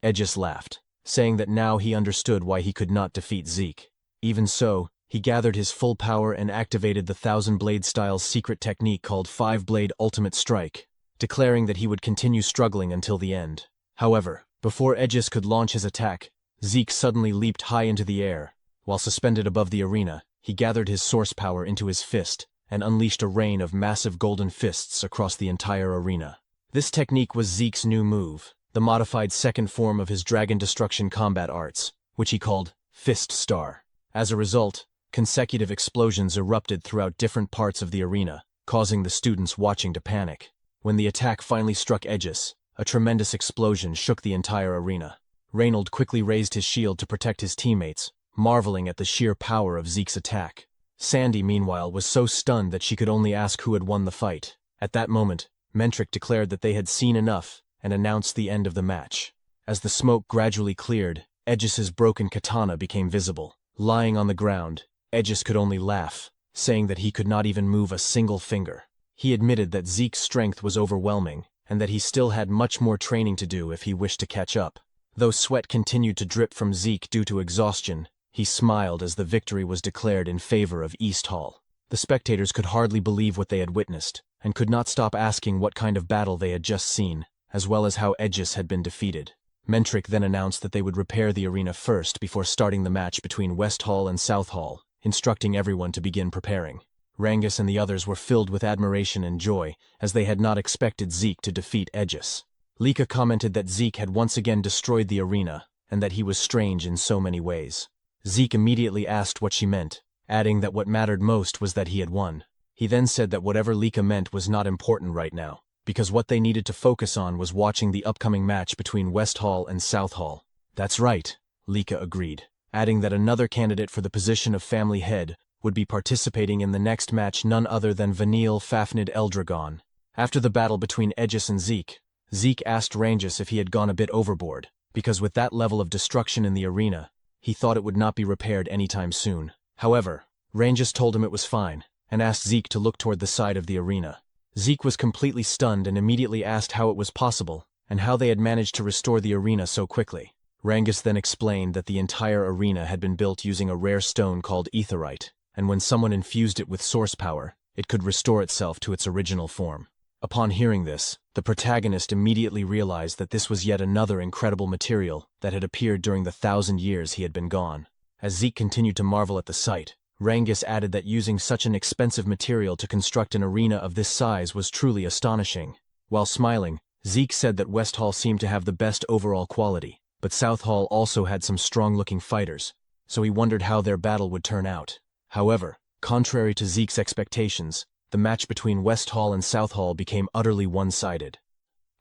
Aegis laughed, saying that now he understood why he could not defeat Zeke. Even so, he gathered his full power and activated the 1000-blade style's secret technique called 5-blade ultimate strike, declaring that he would continue struggling until the end. However, before Aegis could launch his attack, Zeke suddenly leaped high into the air. While suspended above the arena, he gathered his source power into his fist and unleashed a rain of massive golden fists across the entire arena. This technique was Zeke's new move, the modified second form of his Dragon Destruction combat arts, which he called Fist Star. As a result, consecutive explosions erupted throughout different parts of the arena, causing the students watching to panic. When the attack finally struck Aegis, a tremendous explosion shook the entire arena. Reynold quickly raised his shield to protect his teammates, marveling at the sheer power of Zeke's attack. Sandy, meanwhile, was so stunned that she could only ask who had won the fight. At that moment, Mentric declared that they had seen enough and announced the end of the match. As the smoke gradually cleared, Aegis's broken katana became visible. Lying on the ground, Aegis could only laugh, saying that he could not even move a single finger. He admitted that Zeke's strength was overwhelming, and that he still had much more training to do if he wished to catch up. Though sweat continued to drip from Zeke due to exhaustion, he smiled as the victory was declared in favor of East Hall. The spectators could hardly believe what they had witnessed, and could not stop asking what kind of battle they had just seen, as well as how Aegis had been defeated. Mentric then announced that they would repair the arena first before starting the match between West Hall and South Hall, instructing everyone to begin preparing. Rangus and the others were filled with admiration and joy, as they had not expected Zeke to defeat Aegis. Lika commented that Zeke had once again destroyed the arena, and that he was strange in so many ways. Zeke immediately asked what she meant, adding that what mattered most was that he had won. He then said that whatever Lika meant was not important right now, because what they needed to focus on was watching the upcoming match between West Hall and South Hall. That's right, Lika agreed, adding that another candidate for the position of family head would be participating in the next match, none other than Vanille Fafnir Eldragon. After the battle between Aegis and Zeke, Zeke asked Rangus if he had gone a bit overboard, because with that level of destruction in the arena, he thought it would not be repaired anytime soon. However, Ranges told him it was fine, and asked Zeke to look toward the side of the arena. Zeke was completely stunned and immediately asked how it was possible, and how they had managed to restore the arena so quickly. Ranges then explained that the entire arena had been built using a rare stone called etherite, and when someone infused it with source power, it could restore itself to its original form. Upon hearing this, the protagonist immediately realized that this was yet another incredible material that had appeared during the 1,000 years he had been gone. As Zeke continued to marvel at the sight, Ranges added that using such an expensive material to construct an arena of this size was truly astonishing. While smiling, Zeke said that West Hall seemed to have the best overall quality, but South Hall also had some strong-looking fighters, so he wondered how their battle would turn out. However, contrary to Zeke's expectations, the match between West Hall and South Hall became utterly one-sided.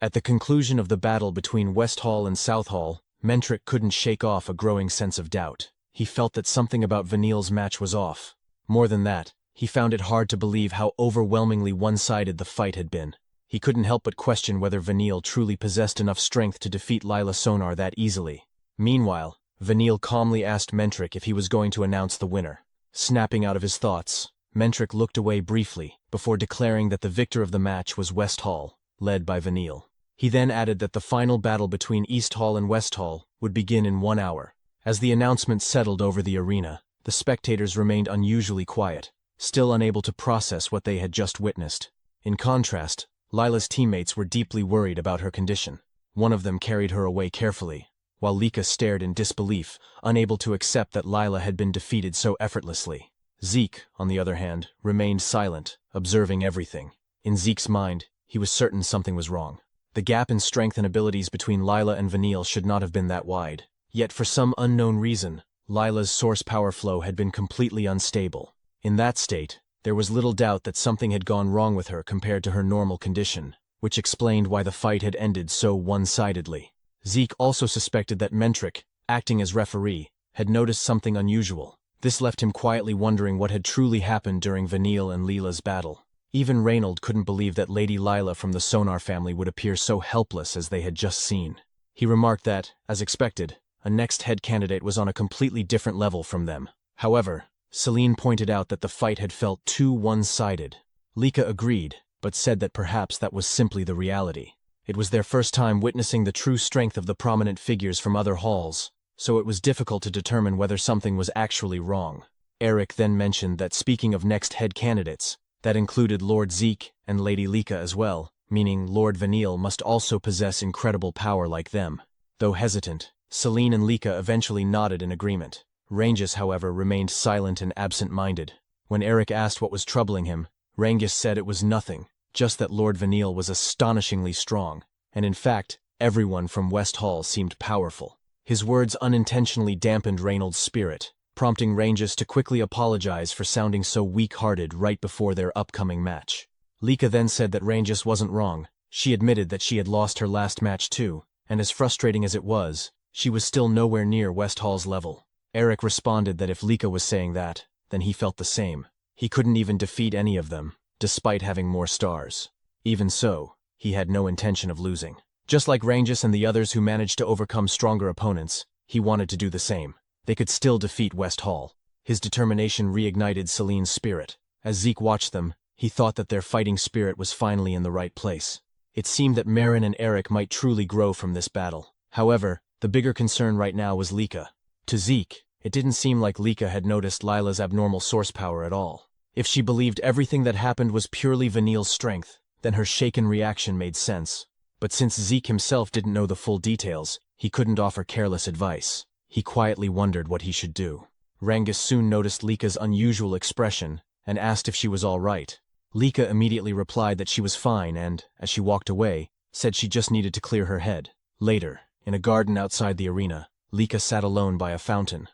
At the conclusion of the battle between West Hall and South Hall, Mentric couldn't shake off a growing sense of doubt. He felt that something about Vanille's match was off. More than that, he found it hard to believe how overwhelmingly one-sided the fight had been. He couldn't help but question whether Vanille truly possessed enough strength to defeat Lila Sonar that easily. Meanwhile, Vanille calmly asked Mentric if he was going to announce the winner. Snapping out of his thoughts, Mentric looked away briefly before declaring that the victor of the match was West Hall, led by Vanille. He then added that the final battle between East Hall and West Hall would begin in 1 hour. As the announcement settled over the arena, the spectators remained unusually quiet, still unable to process what they had just witnessed. In contrast, Lila's teammates were deeply worried about her condition. One of them carried her away carefully, while Lika stared in disbelief, unable to accept that Lila had been defeated so effortlessly. Zeke, on the other hand, remained silent, observing everything. In Zeke's mind, he was certain something was wrong. The gap in strength and abilities between Lila and Vanille should not have been that wide. Yet for some unknown reason, Lila's source power flow had been completely unstable. In that state, there was little doubt that something had gone wrong with her compared to her normal condition, which explained why the fight had ended so one-sidedly. Zeke also suspected that Mentric, acting as referee, had noticed something unusual. This left him quietly wondering what had truly happened during Vanille and Lila's battle. Even Reynold couldn't believe that Lady Lila from the Sonar family would appear so helpless as they had just seen. He remarked that, as expected, a next head candidate was on a completely different level from them. However, Celine pointed out that the fight had felt too one-sided. Lika agreed, but said that perhaps that was simply the reality. It was their first time witnessing the true strength of the prominent figures from other halls, so it was difficult to determine whether something was actually wrong. Eric then mentioned that speaking of next head candidates, that included Lord Zeke and Lady Lika as well, meaning Lord Vanille must also possess incredible power like them. Though hesitant, Celine and Lika eventually nodded in agreement. Ranges, however, remained silent and absent-minded. When Eric asked what was troubling him, Ranges said it was nothing, just that Lord Vanille was astonishingly strong, and in fact, everyone from West Hall seemed powerful. His words unintentionally dampened Reynold's spirit, prompting Ranges to quickly apologize for sounding so weak-hearted right before their upcoming match. Lika then said that Ranges wasn't wrong. She admitted that she had lost her last match too, and as frustrating as it was, she was still nowhere near West Hall's level. Eric responded that if Lika was saying that, then he felt the same. He couldn't even defeat any of them, despite having more stars. Even so, he had no intention of losing. Just like Ranges and the others who managed to overcome stronger opponents, he wanted to do the same. They could still defeat West Hall. His determination reignited Celine's spirit. As Zeke watched them, he thought that their fighting spirit was finally in the right place. It seemed that Marin and Eric might truly grow from this battle. However, the bigger concern right now was Lika. To Zeke, it didn't seem like Lika had noticed Lila's abnormal source power at all. If she believed everything that happened was purely Vanille's strength, then her shaken reaction made sense. But since Zeke himself didn't know the full details, he couldn't offer careless advice. He quietly wondered what he should do. Ranges soon noticed Lika's unusual expression and asked if she was all right. Lika immediately replied that she was fine and, as she walked away, said she just needed to clear her head. Later, in a garden outside the arena, Lika sat alone by a fountain.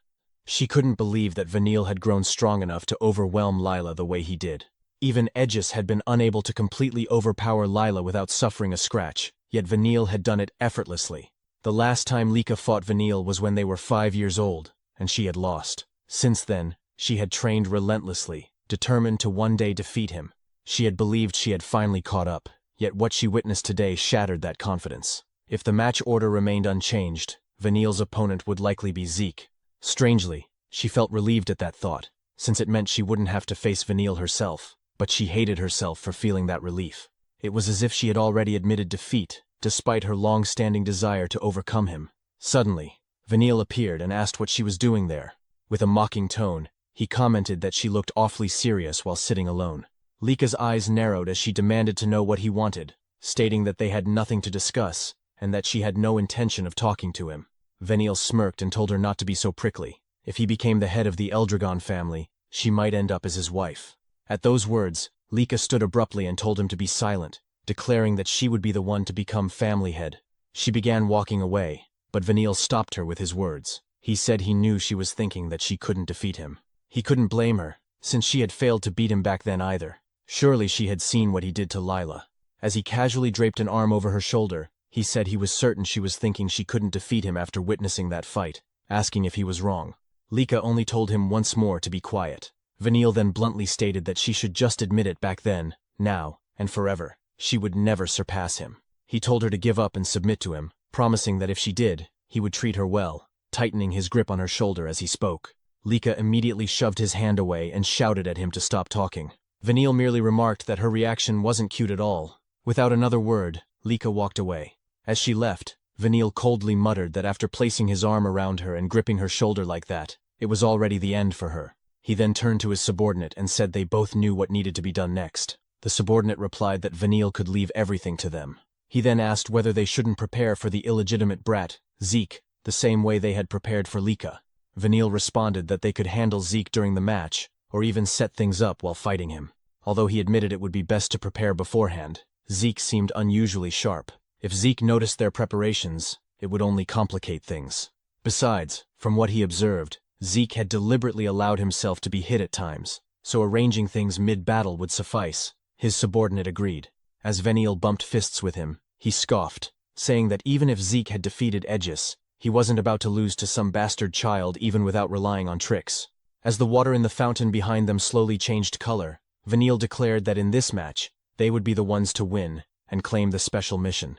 She couldn't believe that Vanille had grown strong enough to overwhelm Lila the way he did. Even Aegis had been unable to completely overpower Lila without suffering a scratch, yet Vanille had done it effortlessly. The last time Lika fought Vanille was when they were 5 years old, and she had lost. Since then, she had trained relentlessly, determined to one day defeat him. She had believed she had finally caught up, yet what she witnessed today shattered that confidence. If the match order remained unchanged, Vanille's opponent would likely be Zeke. Strangely, she felt relieved at that thought, since it meant she wouldn't have to face Vanille herself, but she hated herself for feeling that relief. It was as if she had already admitted defeat, despite her long-standing desire to overcome him. Suddenly, Vanille appeared and asked what she was doing there. With a mocking tone, he commented that she looked awfully serious while sitting alone. Lika's eyes narrowed as she demanded to know what he wanted, stating that they had nothing to discuss, and that she had no intention of talking to him. Vanille smirked and told her not to be so prickly. If he became the head of the Eldragon family, she might end up as his wife. At those words, Lika stood abruptly and told him to be silent, declaring that she would be the one to become family head. She began walking away, but Vanille stopped her with his words. He said he knew she was thinking that she couldn't defeat him. He couldn't blame her, since she had failed to beat him back then either. Surely she had seen what he did to Lila. As he casually draped an arm over her shoulder, he said he was certain she was thinking she couldn't defeat him after witnessing that fight, asking if he was wrong. Lika only told him once more to be quiet. Vanille then bluntly stated that she should just admit it back then, now, and forever. She would never surpass him. He told her to give up and submit to him, promising that if she did, he would treat her well, tightening his grip on her shoulder as he spoke. Lika immediately shoved his hand away and shouted at him to stop talking. Vanille merely remarked that her reaction wasn't cute at all. Without another word, Lika walked away. As she left, Vanille coldly muttered that after placing his arm around her and gripping her shoulder like that, it was already the end for her. He then turned to his subordinate and said they both knew what needed to be done next. The subordinate replied that Vanille could leave everything to them. He then asked whether they shouldn't prepare for the illegitimate brat, Zeke, the same way they had prepared for Lika. Vanille responded that they could handle Zeke during the match, or even set things up while fighting him. Although he admitted it would be best to prepare beforehand, Zeke seemed unusually sharp. If Zeke noticed their preparations, it would only complicate things. Besides, from what he observed, Zeke had deliberately allowed himself to be hit at times, so arranging things mid-battle would suffice. His subordinate agreed. As Vanille bumped fists with him, he scoffed, saying that even if Zeke had defeated Aegis, he wasn't about to lose to some bastard child even without relying on tricks. As the water in the fountain behind them slowly changed color, Vanille declared that in this match, they would be the ones to win and claim the special mission.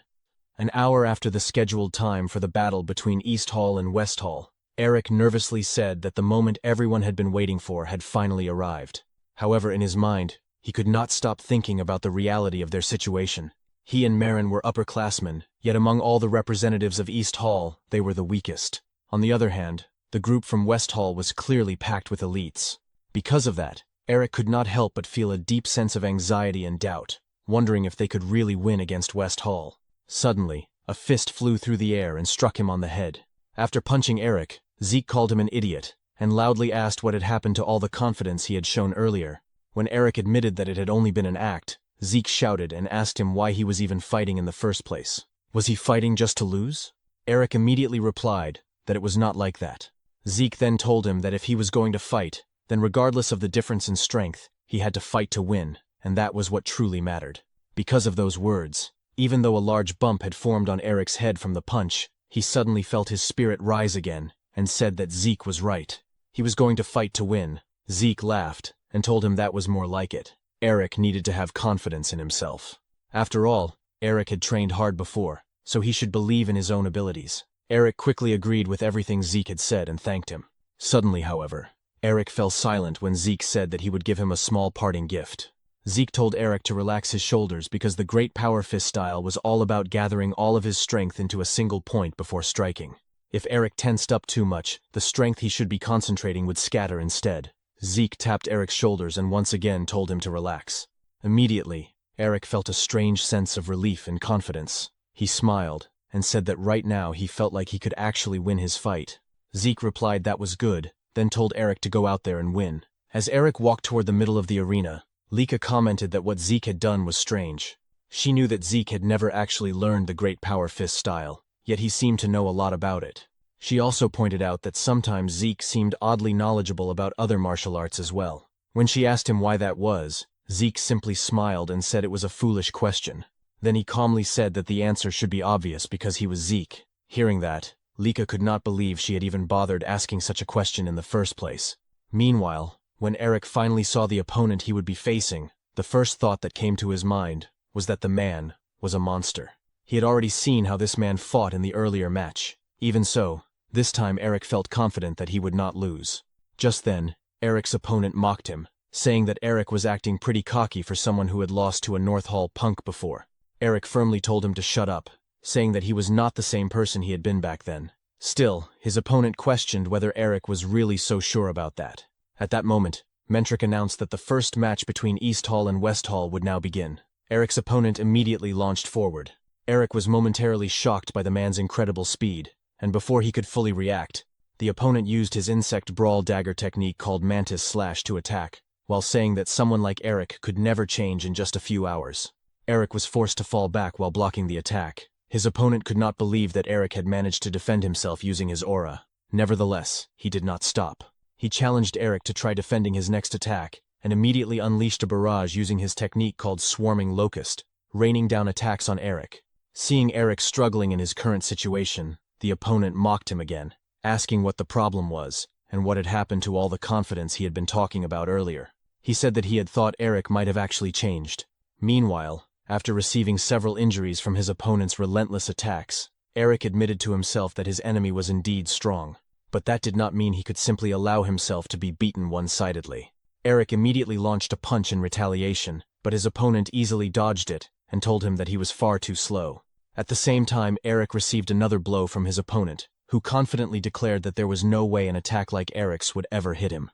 An hour after the scheduled time for the battle between East Hall and West Hall, Eric nervously said that the moment everyone had been waiting for had finally arrived. However, in his mind, he could not stop thinking about the reality of their situation. He and Marin were upperclassmen, yet among all the representatives of East Hall, they were the weakest. On the other hand, the group from West Hall was clearly packed with elites. Because of that, Eric could not help but feel a deep sense of anxiety and doubt, wondering if they could really win against West Hall. Suddenly, a fist flew through the air and struck him on the head. After punching Eric, Zeke called him an idiot, and loudly asked what had happened to all the confidence he had shown earlier. When Eric admitted that it had only been an act, Zeke shouted and asked him why he was even fighting in the first place. Was he fighting just to lose? Eric immediately replied that it was not like that. Zeke then told him that if he was going to fight, then regardless of the difference in strength, he had to fight to win, and that was what truly mattered. Because of those words, even though a large bump had formed on Eric's head from the punch, he suddenly felt his spirit rise again, and said that Zeke was right. He was going to fight to win. Zeke laughed, and told him that was more like it. Eric needed to have confidence in himself. After all, Eric had trained hard before, so he should believe in his own abilities. Eric quickly agreed with everything Zeke had said and thanked him. Suddenly, however, Eric fell silent when Zeke said that he would give him a small parting gift. Zeke told Eric to relax his shoulders because the Great Power Fist style was all about gathering all of his strength into a single point before striking. If Eric tensed up too much, the strength he should be concentrating would scatter instead. Zeke tapped Eric's shoulders and once again told him to relax. Immediately, Eric felt a strange sense of relief and confidence. He smiled and said that right now he felt like he could actually win his fight. Zeke replied that was good, then told Eric to go out there and win. As Eric walked toward the middle of the arena, Lika commented that what Zeke had done was strange. She knew that Zeke had never actually learned the Great Power Fist style, yet he seemed to know a lot about it. She also pointed out that sometimes Zeke seemed oddly knowledgeable about other martial arts as well. When she asked him why that was, Zeke simply smiled and said it was a foolish question. Then he calmly said that the answer should be obvious because he was Zeke. Hearing that, Lika could not believe she had even bothered asking such a question in the first place. Meanwhile, when Eric finally saw the opponent he would be facing, the first thought that came to his mind was that the man was a monster. He had already seen how this man fought in the earlier match. Even so, this time Eric felt confident that he would not lose. Just then, Eric's opponent mocked him, saying that Eric was acting pretty cocky for someone who had lost to a North Hall punk before. Eric firmly told him to shut up, saying that he was not the same person he had been back then. Still, his opponent questioned whether Eric was really so sure about that. At that moment, Mentric announced that the first match between East Hall and West Hall would now begin. Eric's opponent immediately launched forward. Eric was momentarily shocked by the man's incredible speed, and before he could fully react, the opponent used his insect brawl dagger technique called Mantis Slash to attack, while saying that someone like Eric could never change in just a few hours. Eric was forced to fall back while blocking the attack. His opponent could not believe that Eric had managed to defend himself using his aura. Nevertheless, he did not stop. He challenged Eric to try defending his next attack, and immediately unleashed a barrage using his technique called Swarming Locust, raining down attacks on Eric. Seeing Eric struggling in his current situation, the opponent mocked him again, asking what the problem was, and what had happened to all the confidence he had been talking about earlier. He said that he had thought Eric might have actually changed. Meanwhile, after receiving several injuries from his opponent's relentless attacks, Eric admitted to himself that his enemy was indeed strong. But that did not mean he could simply allow himself to be beaten one-sidedly. Eric immediately launched a punch in retaliation, but his opponent easily dodged it and told him that he was far too slow. At the same time, Eric received another blow from his opponent, who confidently declared that there was no way an attack like Eric's would ever hit him.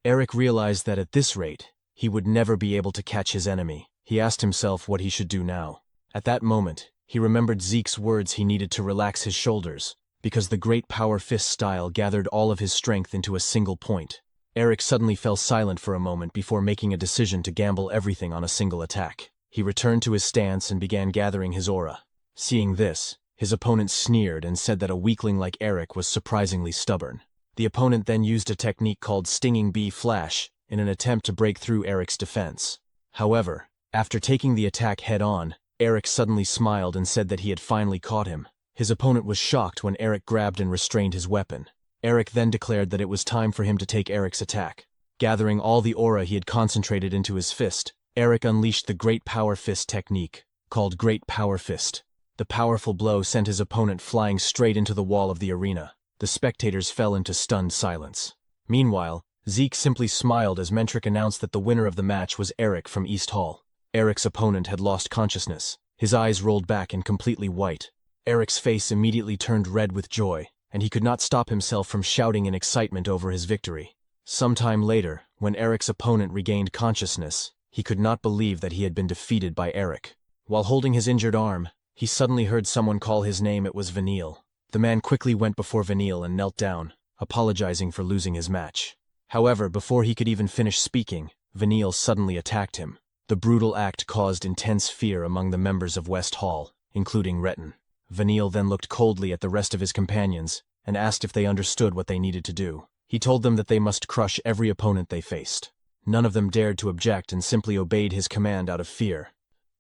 Eric realized that at this rate, he would never be able to catch his enemy. He asked himself what he should do now. At that moment, he remembered Zeke's words he needed to relax his shoulders, because the great power fist style gathered all of his strength into a single point. Eric suddenly fell silent for a moment before making a decision to gamble everything on a single attack. He returned to his stance and began gathering his aura. Seeing this, his opponent sneered and said that a weakling like Eric was surprisingly stubborn. The opponent then used a technique called Stinging Bee Flash in an attempt to break through Eric's defense. However, after taking the attack head-on, Eric suddenly smiled and said that he had finally caught him. His opponent was shocked when Eric grabbed and restrained his weapon. Eric then declared that it was time for him to take Eric's attack. Gathering all the aura he had concentrated into his fist, Eric unleashed the Great Power Fist technique, called Great Power Fist. The powerful blow sent his opponent flying straight into the wall of the arena. The spectators fell into stunned silence. Meanwhile, Zeke simply smiled as Mentric announced that the winner of the match was Eric from East Hall. Eric's opponent had lost consciousness. His eyes rolled back and completely white. Eric's face immediately turned red with joy, and he could not stop himself from shouting in excitement over his victory. Sometime later, when Eric's opponent regained consciousness, he could not believe that he had been defeated by Eric. While holding his injured arm, he suddenly heard someone call his name. It was Vanille. The man quickly went before Vanille and knelt down, apologizing for losing his match. However, before he could even finish speaking, Vanille suddenly attacked him. The brutal act caused intense fear among the members of West Hall, including Retin. Vanille then looked coldly at the rest of his companions and asked if they understood what they needed to do. He told them that they must crush every opponent they faced. None of them dared to object and simply obeyed his command out of fear.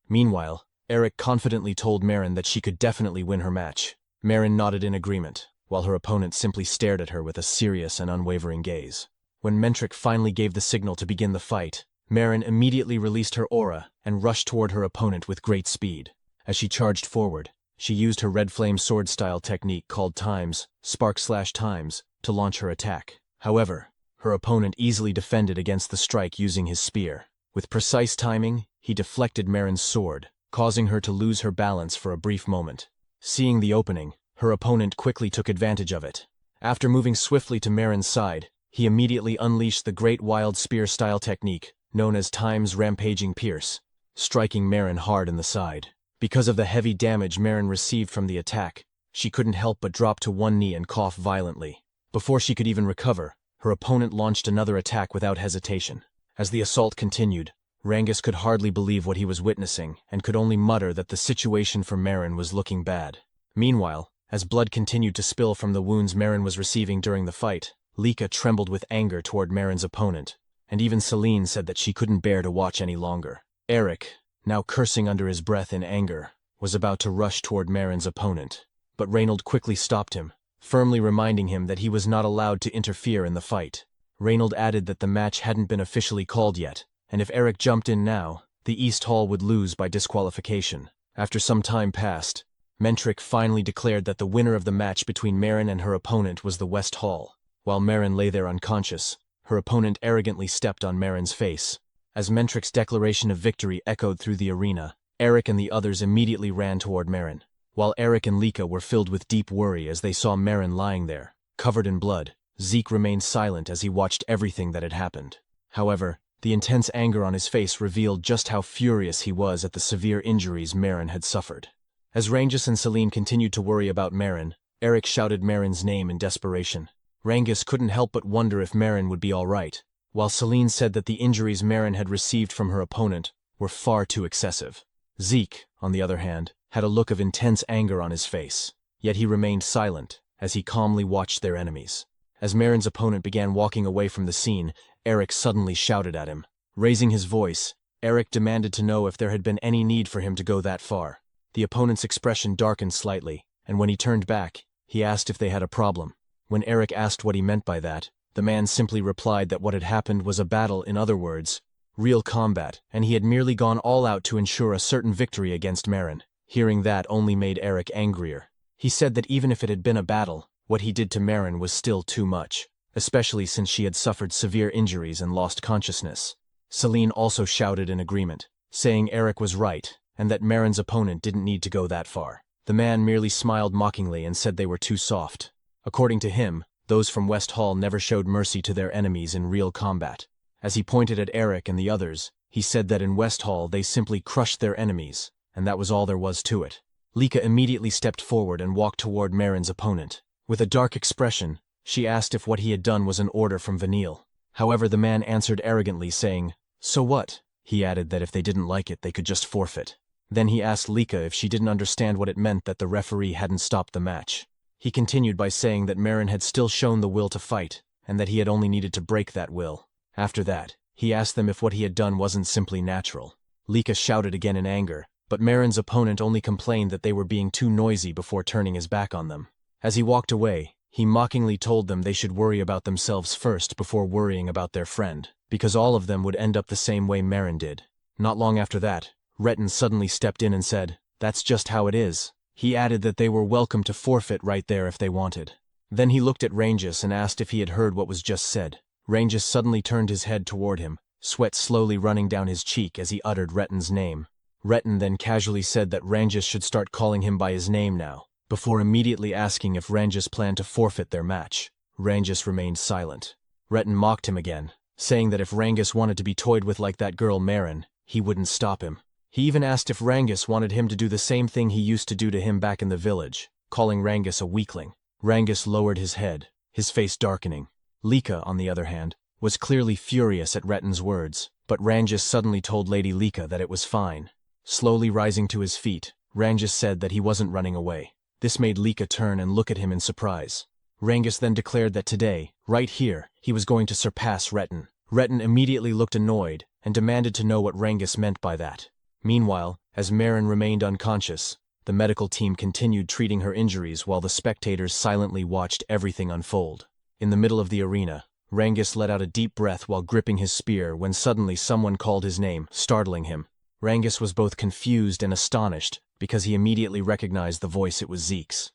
Meanwhile, Eric confidently told Marin that she could definitely win her match. Marin nodded in agreement, while her opponent simply stared at her with a serious and unwavering gaze. When Mentric finally gave the signal to begin the fight, Marin immediately released her aura and rushed toward her opponent with great speed. As she charged forward, she used her red flame sword style technique called Spark/Times to launch her attack. However, her opponent easily defended against the strike using his spear. With precise timing, he deflected Marin's sword, causing her to lose her balance for a brief moment. Seeing the opening, her opponent quickly took advantage of it. After moving swiftly to Marin's side, he immediately unleashed the Great Wild Spear style technique, known as Rampaging Pierce, striking Marin hard in the side. Because of the heavy damage Marin received from the attack, she couldn't help but drop to one knee and cough violently. Before she could even recover, her opponent launched another attack without hesitation. As the assault continued, Rangus could hardly believe what he was witnessing and could only mutter that the situation for Marin was looking bad. Meanwhile, as blood continued to spill from the wounds Marin was receiving during the fight, Lika trembled with anger toward Marin's opponent, and even Celine said that she couldn't bear to watch any longer. Eric, now cursing under his breath in anger, was about to rush toward Marin's opponent, but Reynold quickly stopped him, firmly reminding him that he was not allowed to interfere in the fight. Reynold added that the match hadn't been officially called yet, and if Eric jumped in now, the East Hall would lose by disqualification. After some time passed, Mentric finally declared that the winner of the match between Marin and her opponent was the West Hall. While Marin lay there unconscious, her opponent arrogantly stepped on Marin's face. As Mentric's declaration of victory echoed through the arena, Eric and the others immediately ran toward Marin. While Eric and Lika were filled with deep worry as they saw Marin lying there, covered in blood, Zeke remained silent as he watched everything that had happened. However, the intense anger on his face revealed just how furious he was at the severe injuries Marin had suffered. As Rangus and Celine continued to worry about Marin, Eric shouted Marin's name in desperation. Rangus couldn't help but wonder if Marin would be all right, while Celine said that the injuries Marin had received from her opponent were far too excessive. Zeke, on the other hand, had a look of intense anger on his face, yet he remained silent as he calmly watched their enemies. As Marin's opponent began walking away from the scene, Eric suddenly shouted at him. Raising his voice, Eric demanded to know if there had been any need for him to go that far. The opponent's expression darkened slightly, and when he turned back, he asked if they had a problem. When Eric asked what he meant by that, the man simply replied that what had happened was a battle, in other words, real combat, and he had merely gone all out to ensure a certain victory against Marin. Hearing that only made Eric angrier. He said that even if it had been a battle, what he did to Marin was still too much, especially since she had suffered severe injuries and lost consciousness. Celine also shouted in agreement, saying Eric was right, and that Marin's opponent didn't need to go that far. The man merely smiled mockingly and said they were too soft. According to him, those from West Hall never showed mercy to their enemies in real combat. As he pointed at Eric and the others, he said that in West Hall they simply crushed their enemies, and that was all there was to it. Lika immediately stepped forward and walked toward Marin's opponent. With a dark expression, she asked if what he had done was an order from Vanille. However, the man answered arrogantly, saying, "So what?" He added that if they didn't like it, they could just forfeit. Then he asked Lika if she didn't understand what it meant that the referee hadn't stopped the match. He continued by saying that Marin had still shown the will to fight, and that he had only needed to break that will. After that, he asked them if what he had done wasn't simply natural. Lika shouted again in anger, but Marin's opponent only complained that they were being too noisy before turning his back on them. As he walked away, he mockingly told them they should worry about themselves first before worrying about their friend, because all of them would end up the same way Marin did. Not long after that, Retin suddenly stepped in and said, "That's just how it is." He added that they were welcome to forfeit right there if they wanted. Then he looked at Rangus and asked if he had heard what was just said. Rangus suddenly turned his head toward him, sweat slowly running down his cheek as he uttered Retin's name. Retin then casually said that Rangus should start calling him by his name now, before immediately asking if Rangus planned to forfeit their match. Rangus remained silent. Retin mocked him again, saying that if Rangus wanted to be toyed with like that girl Marin, he wouldn't stop him. He even asked if Rangus wanted him to do the same thing he used to do to him back in the village, calling Rangus a weakling. Rangus lowered his head, his face darkening. Lika, on the other hand, was clearly furious at Retin's words, but Rangus suddenly told Lady Lika that it was fine. Slowly rising to his feet, Rangus said that he wasn't running away. This made Lika turn and look at him in surprise. Rangus then declared that today, right here, he was going to surpass Retin. Retin immediately looked annoyed and demanded to know what Rangus meant by that. Meanwhile, as Marin remained unconscious, the medical team continued treating her injuries while the spectators silently watched everything unfold. In the middle of the arena, Rangus let out a deep breath while gripping his spear when suddenly someone called his name, startling him. Rangus was both confused and astonished because he immediately recognized the voice. It was Zeke's.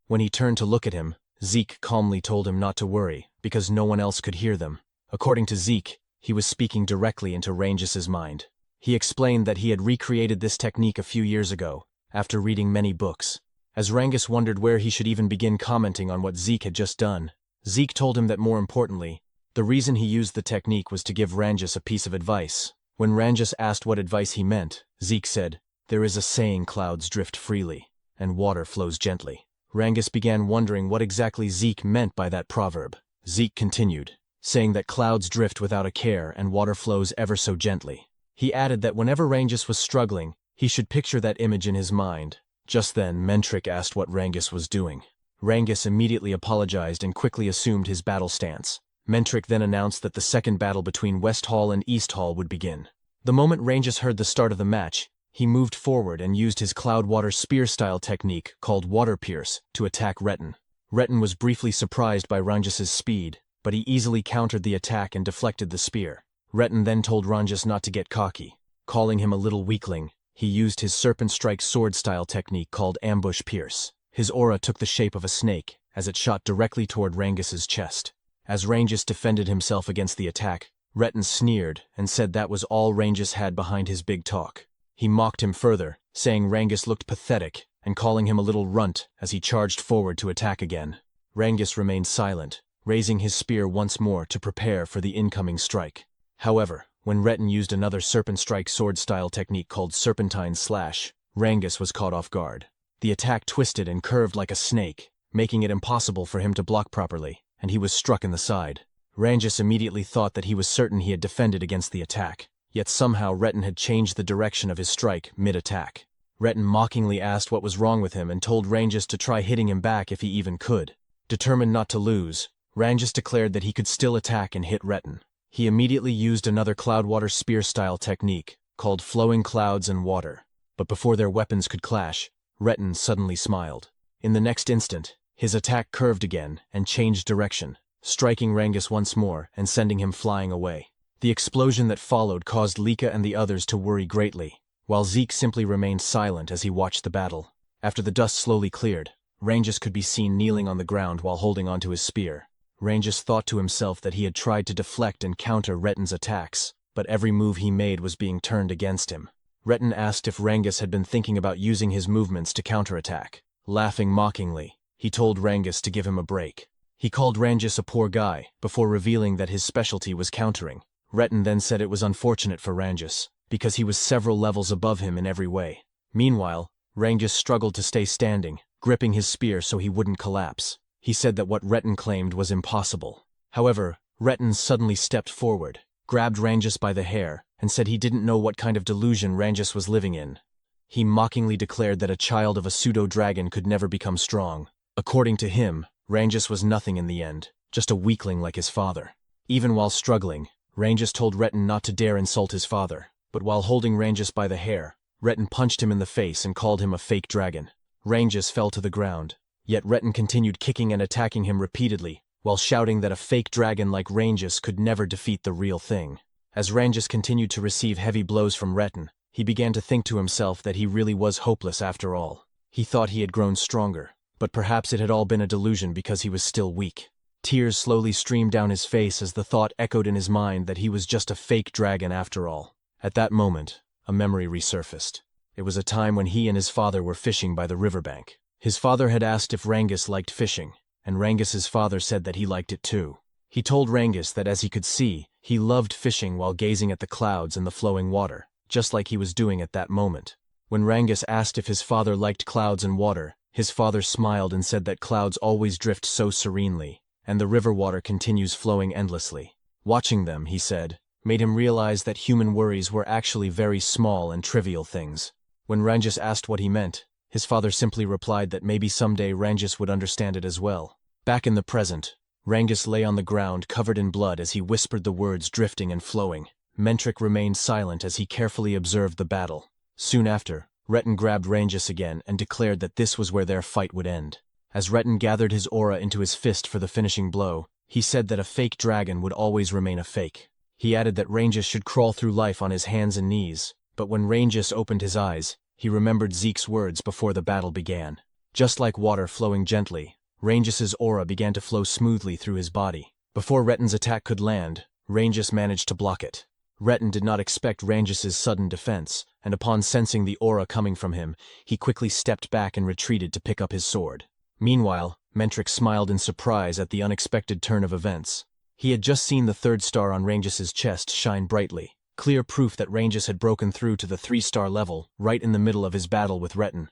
When he turned to look at him, Zeke calmly told him not to worry because no one else could hear them. According to Zeke, he was speaking directly into Rangus's mind. He explained that he had recreated this technique a few years ago, after reading many books. As Rangus wondered where he should even begin commenting on what Zeke had just done, Zeke told him that more importantly, the reason he used the technique was to give Rangus a piece of advice. When Rangus asked what advice he meant, Zeke said, "There is a saying clouds drift freely, and water flows gently." Rangus began wondering what exactly Zeke meant by that proverb. Zeke continued, saying that clouds drift without a care and water flows ever so gently. He added that whenever Rangus was struggling, he should picture that image in his mind. Just then, Mentric asked what Rangus was doing. Rangus immediately apologized and quickly assumed his battle stance. Mentric then announced that the second battle between West Hall and East Hall would begin. The moment Rangus heard the start of the match, he moved forward and used his Cloudwater spear-style technique called Water Pierce to attack Retin. Retin was briefly surprised by Rangus's speed, but he easily countered the attack and deflected the spear. Retin then told Rangus not to get cocky, calling him a little weakling, He used his serpent strike sword-style technique called ambush pierce. His aura took the shape of a snake, as it shot directly toward Rangus's chest. As Rangus defended himself against the attack, Retin sneered and said that was all Rangus had behind his big talk. He mocked him further, saying Rangus looked pathetic and calling him a little runt as he charged forward to attack again. Rangus remained silent, raising his spear once more to prepare for the incoming strike. However, when Retin used another serpent strike sword-style technique called serpentine slash, Rangus was caught off guard. The attack twisted and curved like a snake, making it impossible for him to block properly, and he was struck in the side. Rangus immediately thought that he was certain he had defended against the attack, yet somehow Retin had changed the direction of his strike mid-attack. Retin mockingly asked what was wrong with him and told Rangus to try hitting him back if he even could. Determined not to lose, Rangus declared that he could still attack and hit Retin. He immediately used another Cloudwater spear-style technique, called Flowing Clouds and Water. But before their weapons could clash, Retin suddenly smiled. In the next instant, his attack curved again and changed direction, striking Rangus once more and sending him flying away. The explosion that followed caused Lika and the others to worry greatly, while Zeke simply remained silent as he watched the battle. After the dust slowly cleared, Rangus could be seen kneeling on the ground while holding onto his spear. Rangus thought to himself that he had tried to deflect and counter Retin's attacks, but every move he made was being turned against him. Retin asked if Rangus had been thinking about using his movements to counterattack. Laughing mockingly, he told Rangus to give him a break. He called Rangus a poor guy, before revealing that his specialty was countering. Retin then said it was unfortunate for Rangus, because he was several levels above him in every way. Meanwhile, Rangus struggled to stay standing, gripping his spear so he wouldn't collapse. He said that what Retin claimed was impossible. However, Retin suddenly stepped forward, grabbed Rangus by the hair, and said he didn't know what kind of delusion Rangus was living in. He mockingly declared that a child of a pseudo-dragon could never become strong. According to him, Rangus was nothing in the end, just a weakling like his father. Even while struggling, Rangus told Retin not to dare insult his father, but while holding Rangus by the hair, Retin punched him in the face and called him a fake dragon. Rangus fell to the ground, yet Retin continued kicking and attacking him repeatedly, while shouting that a fake dragon like Rangus could never defeat the real thing. As Rangus continued to receive heavy blows from Retin, he began to think to himself that he really was hopeless after all. He thought he had grown stronger, but perhaps it had all been a delusion because he was still weak. Tears slowly streamed down his face as the thought echoed in his mind that he was just a fake dragon after all. At that moment, a memory resurfaced. It was a time when he and his father were fishing by the riverbank. His father had asked if Rangus liked fishing, and Rangus's father said that he liked it too. He told Rangus that as he could see, he loved fishing while gazing at the clouds and the flowing water, just like he was doing at that moment. When Rangus asked if his father liked clouds and water, his father smiled and said that clouds always drift so serenely, and the river water continues flowing endlessly. Watching them, he said, made him realize that human worries were actually very small and trivial things. When Rangus asked what he meant, his father simply replied that maybe someday Rangus would understand it as well. Back in the present, Rangus lay on the ground covered in blood as he whispered the words drifting and flowing. Mentric remained silent as he carefully observed the battle. Soon after, Retin grabbed Rangus again and declared that this was where their fight would end. As Retin gathered his aura into his fist for the finishing blow, he said that a fake dragon would always remain a fake. He added that Rangus should crawl through life on his hands and knees, but when Rangus opened his eyes, he remembered Zeke's words before the battle began. Just like water flowing gently, Rangus's aura began to flow smoothly through his body. Before Retin's attack could land, Rangus managed to block it. Retin did not expect Rangus's sudden defense, and upon sensing the aura coming from him, he quickly stepped back and retreated to pick up his sword. Meanwhile, Mentric smiled in surprise at the unexpected turn of events. He had just seen the third star on Rangus's chest shine brightly, clear proof that Rangus had broken through to the 3-star level right in the middle of his battle with Retin.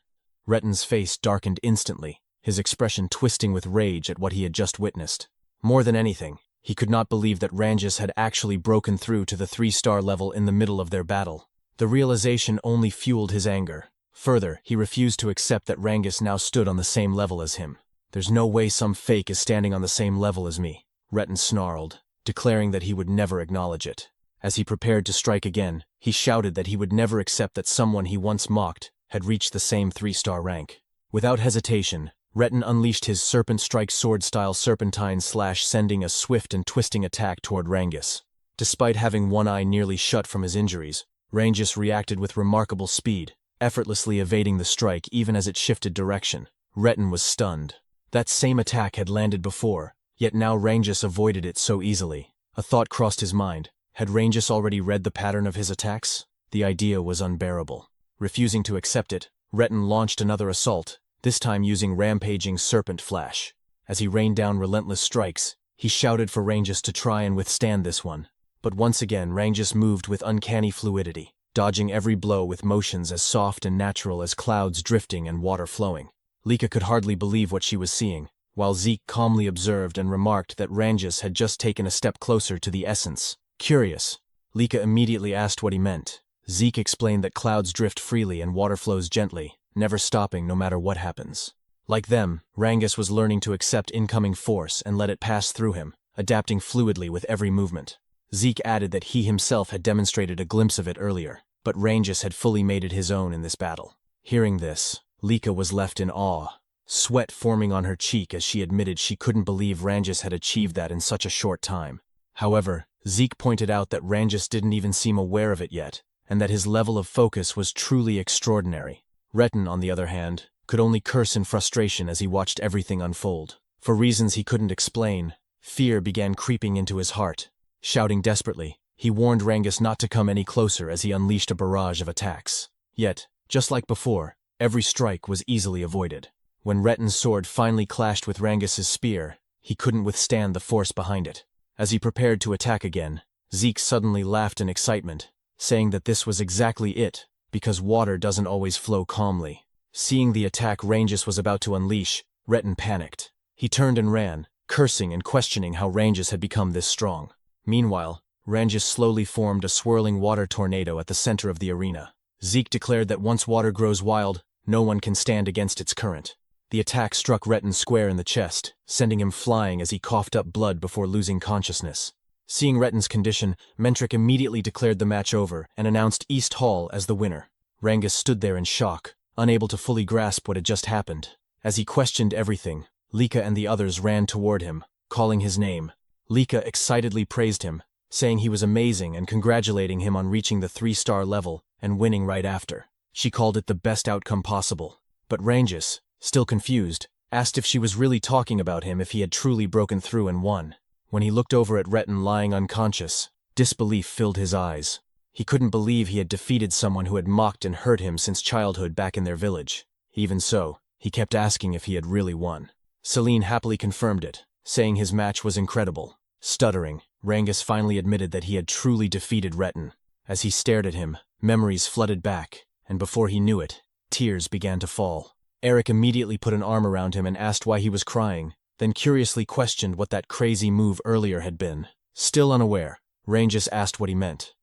Retin's face darkened instantly, his expression twisting with rage at what he had just witnessed. More than anything, he could not believe that Rangus had actually broken through to the 3-star level in the middle of their battle. The realization only fueled his anger. Further, he refused to accept that Rangus now stood on the same level as him. "There's no way some fake is standing on the same level as me," Retin snarled, declaring that he would never acknowledge it. As he prepared to strike again, he shouted that he would never accept that someone he once mocked had reached the same 3-star rank. Without hesitation, Retin unleashed his serpent strike sword-style serpentine slash, sending a swift and twisting attack toward Rangus. Despite having one eye nearly shut from his injuries, Rangus reacted with remarkable speed, effortlessly evading the strike even as it shifted direction. Retin was stunned. That same attack had landed before, yet now Rangus avoided it so easily. A thought crossed his mind. Had Rangus already read the pattern of his attacks? The idea was unbearable. Refusing to accept it, Retin launched another assault, this time using rampaging serpent flash. As he rained down relentless strikes, he shouted for Rangus to try and withstand this one. But once again Rangus moved with uncanny fluidity, dodging every blow with motions as soft and natural as clouds drifting and water flowing. Lika could hardly believe what she was seeing, while Zeke calmly observed and remarked that Rangus had just taken a step closer to the essence. Curious, Lika immediately asked what he meant. Zeke explained that clouds drift freely and water flows gently, never stopping no matter what happens. Like them, Rangus was learning to accept incoming force and let it pass through him, adapting fluidly with every movement. Zeke added that he himself had demonstrated a glimpse of it earlier, but Rangus had fully made it his own in this battle. Hearing this, Lika was left in awe, sweat forming on her cheek as she admitted she couldn't believe Rangus had achieved that in such a short time. However, Zeke pointed out that Rangus didn't even seem aware of it yet, and that his level of focus was truly extraordinary. Retin, on the other hand, could only curse in frustration as he watched everything unfold. For reasons he couldn't explain, fear began creeping into his heart. Shouting desperately, he warned Rangus not to come any closer as he unleashed a barrage of attacks. Yet, just like before, every strike was easily avoided. When Retin's sword finally clashed with Rangus's spear, he couldn't withstand the force behind it. As he prepared to attack again, Zeke suddenly laughed in excitement, saying that this was exactly it, because water doesn't always flow calmly. Seeing the attack Rangus was about to unleash, Retin panicked. He turned and ran, cursing and questioning how Rangus had become this strong. Meanwhile, Rangus slowly formed a swirling water tornado at the center of the arena. Zeke declared that once water grows wild, no one can stand against its current. The attack struck Retin square in the chest, sending him flying as he coughed up blood before losing consciousness. Seeing Retin's condition, Mentric immediately declared the match over and announced East Hall as the winner. Rangus stood there in shock, unable to fully grasp what had just happened. As he questioned everything, Lika and the others ran toward him, calling his name. Lika excitedly praised him, saying he was amazing and congratulating him on reaching the 3-star level and winning right after. She called it the best outcome possible. But Rangus, still confused, asked if she was really talking about him if he had truly broken through and won. When he looked over at Retin lying unconscious, disbelief filled his eyes. He couldn't believe he had defeated someone who had mocked and hurt him since childhood back in their village. Even so, he kept asking if he had really won. Celine happily confirmed it, saying his match was incredible. Stuttering, Rangus finally admitted that he had truly defeated Retin. As he stared at him, memories flooded back, and before he knew it, tears began to fall. Eric immediately put an arm around him and asked why he was crying, then curiously questioned what that crazy move earlier had been. Still unaware, Rangus asked what he meant.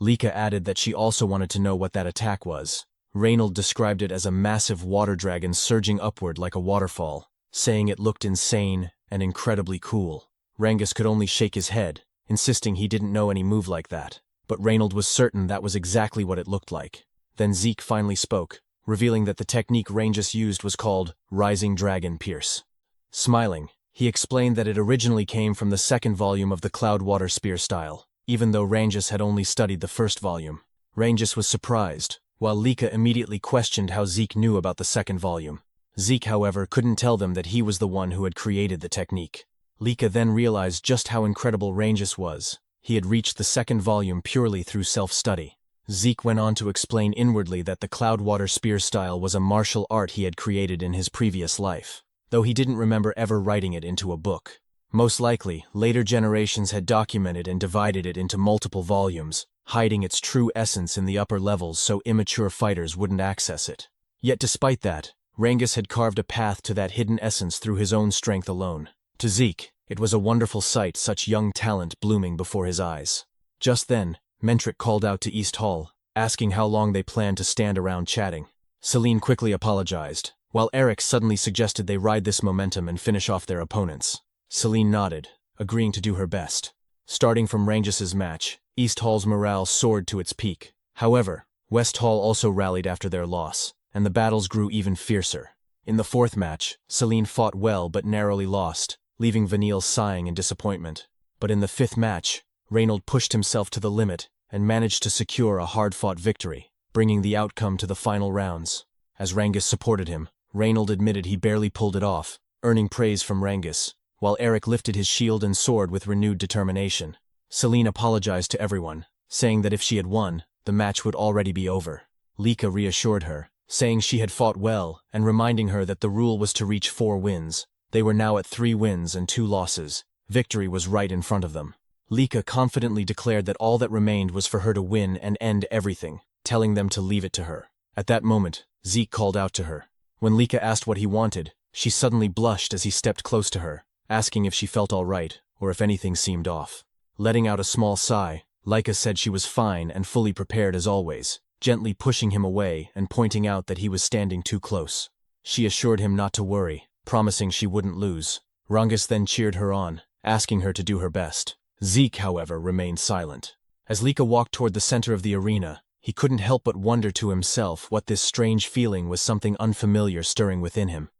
Lika added that she also wanted to know what that attack was. Reynold described it as a massive water dragon surging upward like a waterfall, saying it looked insane and incredibly cool. Rangus could only shake his head, insisting he didn't know any move like that, but Reynold was certain that was exactly what it looked like. Then Zeke finally spoke, revealing that the technique Rangus used was called Rising Dragon Pierce. Smiling, he explained that it originally came from the second volume of the Cloudwater Spear style, even though Rangus had only studied the first volume. Rangus was surprised, while Lika immediately questioned how Zeke knew about the second volume. Zeke, however, couldn't tell them that he was the one who had created the technique. Lika then realized just how incredible Rangus was. He had reached the second volume purely through self-study. Zeke went on to explain inwardly that the Cloudwater Spear style was a martial art he had created in his previous life, though he didn't remember ever writing it into a book. Most likely, later generations had documented and divided it into multiple volumes, hiding its true essence in the upper levels so immature fighters wouldn't access it. Yet despite that, Rangus had carved a path to that hidden essence through his own strength alone. To Zeke, it was a wonderful sight, such young talent blooming before his eyes. Just then, Mentric called out to East Hall, asking how long they planned to stand around chatting. Celine quickly apologized, while Eric suddenly suggested they ride this momentum and finish off their opponents. Celine nodded, agreeing to do her best. Starting from Rangus's match, East Hall's morale soared to its peak. However, West Hall also rallied after their loss, and the battles grew even fiercer. In the fourth match, Celine fought well but narrowly lost, leaving Vanille sighing in disappointment. But in the fifth match, Reynold pushed himself to the limit and managed to secure a hard-fought victory, bringing the outcome to the final rounds. As Rangus supported him, Reynold admitted he barely pulled it off, earning praise from Rangus, while Eric lifted his shield and sword with renewed determination. Celine apologized to everyone, saying that if she had won, the match would already be over. Lika reassured her, saying she had fought well and reminding her that the rule was to reach 4 wins. They were now at 3 wins and 2 losses. Victory was right in front of them. Lika confidently declared that all that remained was for her to win and end everything, telling them to leave it to her. At that moment, Zeke called out to her. When Lika asked what he wanted, she suddenly blushed as he stepped close to her, asking if she felt all right or if anything seemed off. Letting out a small sigh, Lika said she was fine and fully prepared as always, gently pushing him away and pointing out that he was standing too close. She assured him not to worry, promising she wouldn't lose. Rangus then cheered her on, asking her to do her best. Zeke, however, remained silent. As Lika walked toward the center of the arena, he couldn't help but wonder to himself what this strange feeling was, something unfamiliar stirring within him.